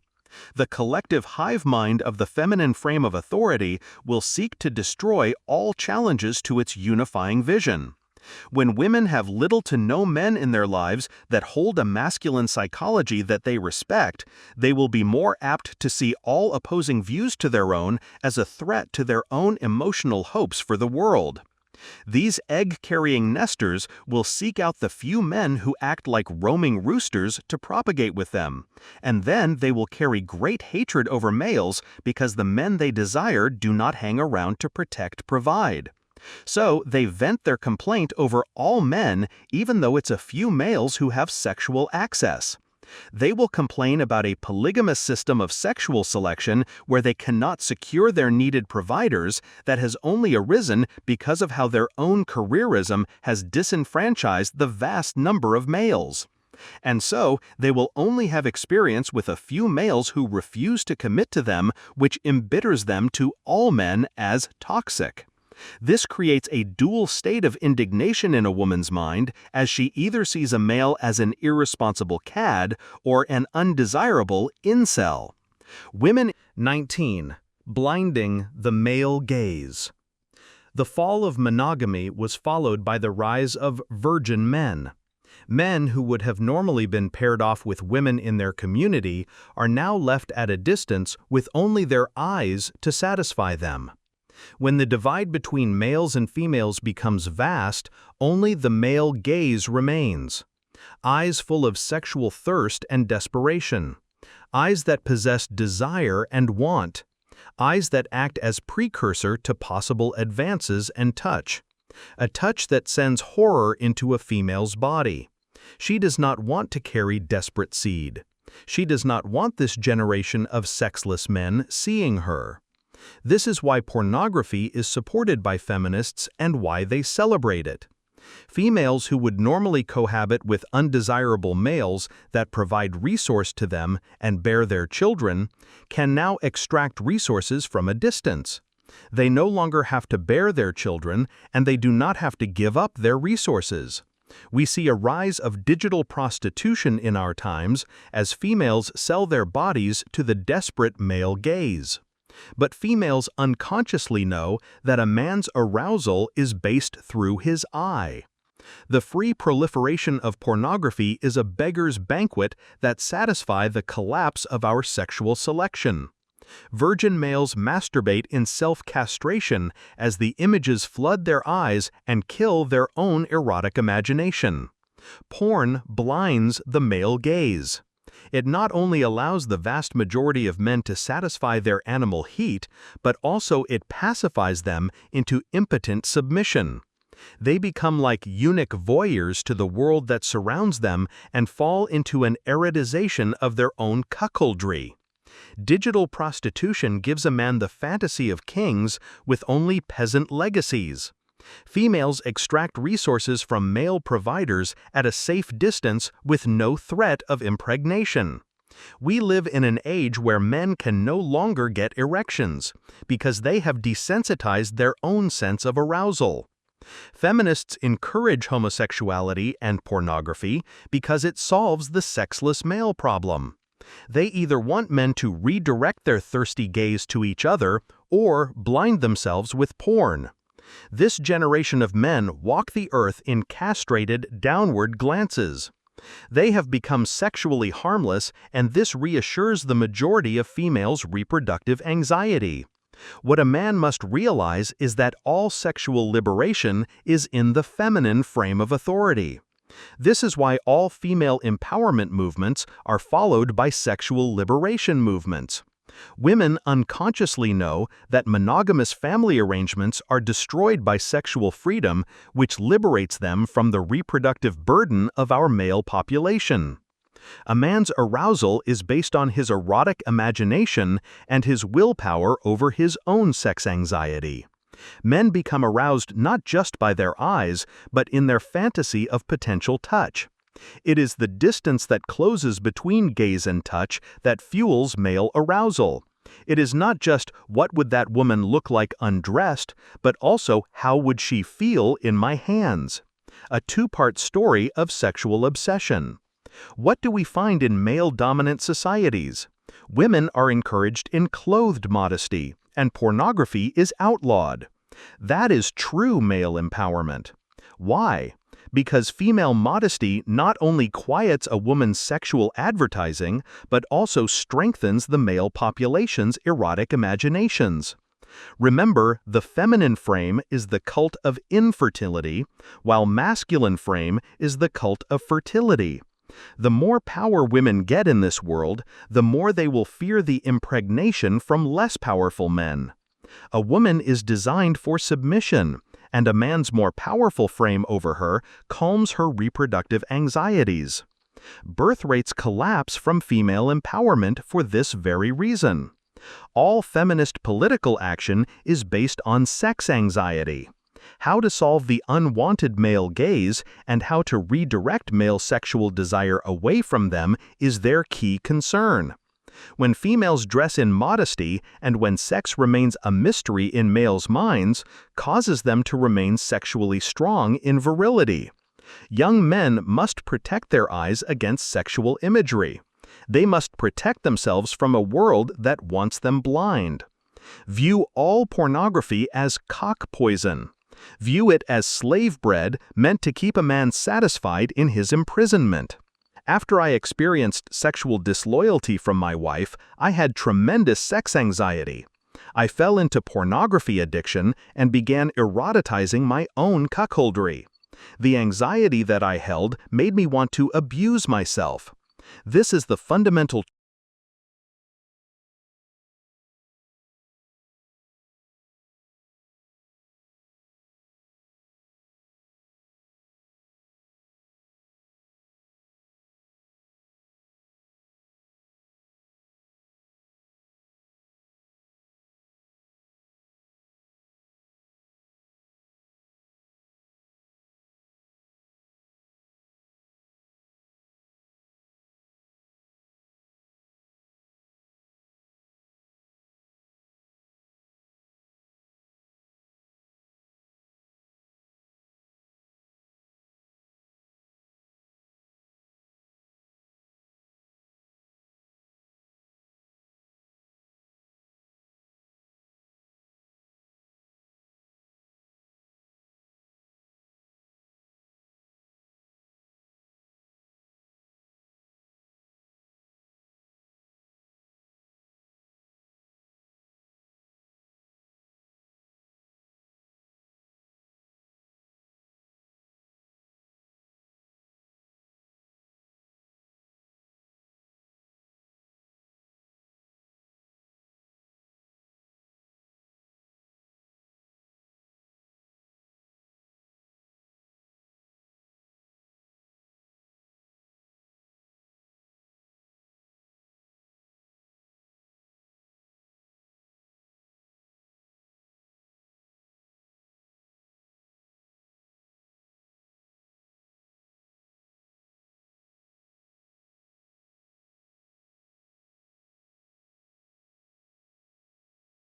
The collective hive mind of the feminine frame of authority will seek to destroy all challenges to its unifying vision. When women have little to no men in their lives that hold a masculine psychology that they respect, they will be more apt to see all opposing views to their own as a threat to their own emotional hopes for the world. These egg-carrying nesters will seek out the few men who act like roaming roosters to propagate with them, and then they will carry great hatred over males because the men they desire do not hang around to provide. So they vent their complaint over all men even though it's a few males who have sexual access. They will complain about a polygamous system of sexual selection where they cannot secure their needed providers that has only arisen because of how their own careerism has disenfranchised the vast number of males. And so they will only have experience with a few males who refuse to commit to them, which embitters them to all men as toxic. This creates a dual state of indignation in a woman's mind, as she either sees a male as an irresponsible cad or an undesirable incel. Women 19. Blinding the male gaze. The fall of monogamy was followed by the rise of virgin men. Men who would have normally been paired off with women in their community are now left at a distance with only their eyes to satisfy them. When the divide between males and females becomes vast, only the male gaze remains. Eyes full of sexual thirst and desperation. Eyes that possess desire and want. Eyes that act as precursor to possible advances and touch. A touch that sends horror into a female's body. She does not want to carry desperate seed. She does not want this generation of sexless men seeing her. This is why pornography is supported by feminists and why they celebrate it. Females who would normally cohabit with undesirable males that provide resource to them and bear their children can now extract resources from a distance. They no longer have to bear their children, and they do not have to give up their resources. We see a rise of digital prostitution in our times as females sell their bodies to the desperate male gaze. But females unconsciously know that a man's arousal is based through his eye. The free proliferation of pornography is a beggar's banquet that satisfies the collapse of our sexual selection. Virgin males masturbate in self-castration as the images flood their eyes and kill their own erotic imagination. Porn blinds the male gaze. It not only allows the vast majority of men to satisfy their animal heat, but also it pacifies them into impotent submission. They become like eunuch voyeurs to the world that surrounds them and fall into an erodization of their own cuckoldry. Digital prostitution gives a man the fantasy of kings with only peasant legacies. Females extract resources from male providers at a safe distance with no threat of impregnation. We live in an age where men can no longer get erections because they have desensitized their own sense of arousal. Feminists encourage homosexuality and pornography because it solves the sexless male problem. They either want men to redirect their thirsty gaze to each other or blind themselves with porn. This generation of men walk the earth in castrated, downward glances. They have become sexually harmless, and this reassures the majority of females' reproductive anxiety. What a man must realize is that all sexual liberation is in the feminine frame of authority. This is why all female empowerment movements are followed by sexual liberation movements. Women unconsciously know that monogamous family arrangements are destroyed by sexual freedom, which liberates them from the reproductive burden of our male population. A man's arousal is based on his erotic imagination and his willpower over his own sex anxiety. Men become aroused not just by their eyes, but in their fantasy of potential touch. It is the distance that closes between gaze and touch that fuels male arousal. It is not just what would that woman look like undressed, but also how would she feel in my hands. A two-part story of sexual obsession. What do we find in male-dominant societies? Women are encouraged in clothed modesty, and pornography is outlawed. That is true male empowerment. Why? Because female modesty not only quiets a woman's sexual advertising, but also strengthens the male population's erotic imaginations. Remember, the feminine frame is the cult of infertility, while masculine frame is the cult of fertility. The more power women get in this world, the more they will fear the impregnation from less powerful men. A woman is designed for submission, and a man's more powerful frame over her calms her reproductive anxieties. Birth rates collapse from female empowerment for this very reason. All feminist political action is based on sex anxiety. How to solve the unwanted male gaze and how to redirect male sexual desire away from them is their key concern. When females dress in modesty and when sex remains a mystery in males' minds, causes them to remain sexually strong in virility. Young men must protect their eyes against sexual imagery. They must protect themselves from a world that wants them blind. View all pornography as cock poison. View it as slave bread meant to keep a man satisfied in his imprisonment. After I experienced sexual disloyalty from my wife, I had tremendous sex anxiety. I fell into pornography addiction and began erotizing my own cuckoldry. The anxiety that I held made me want to abuse myself. This is the fundamental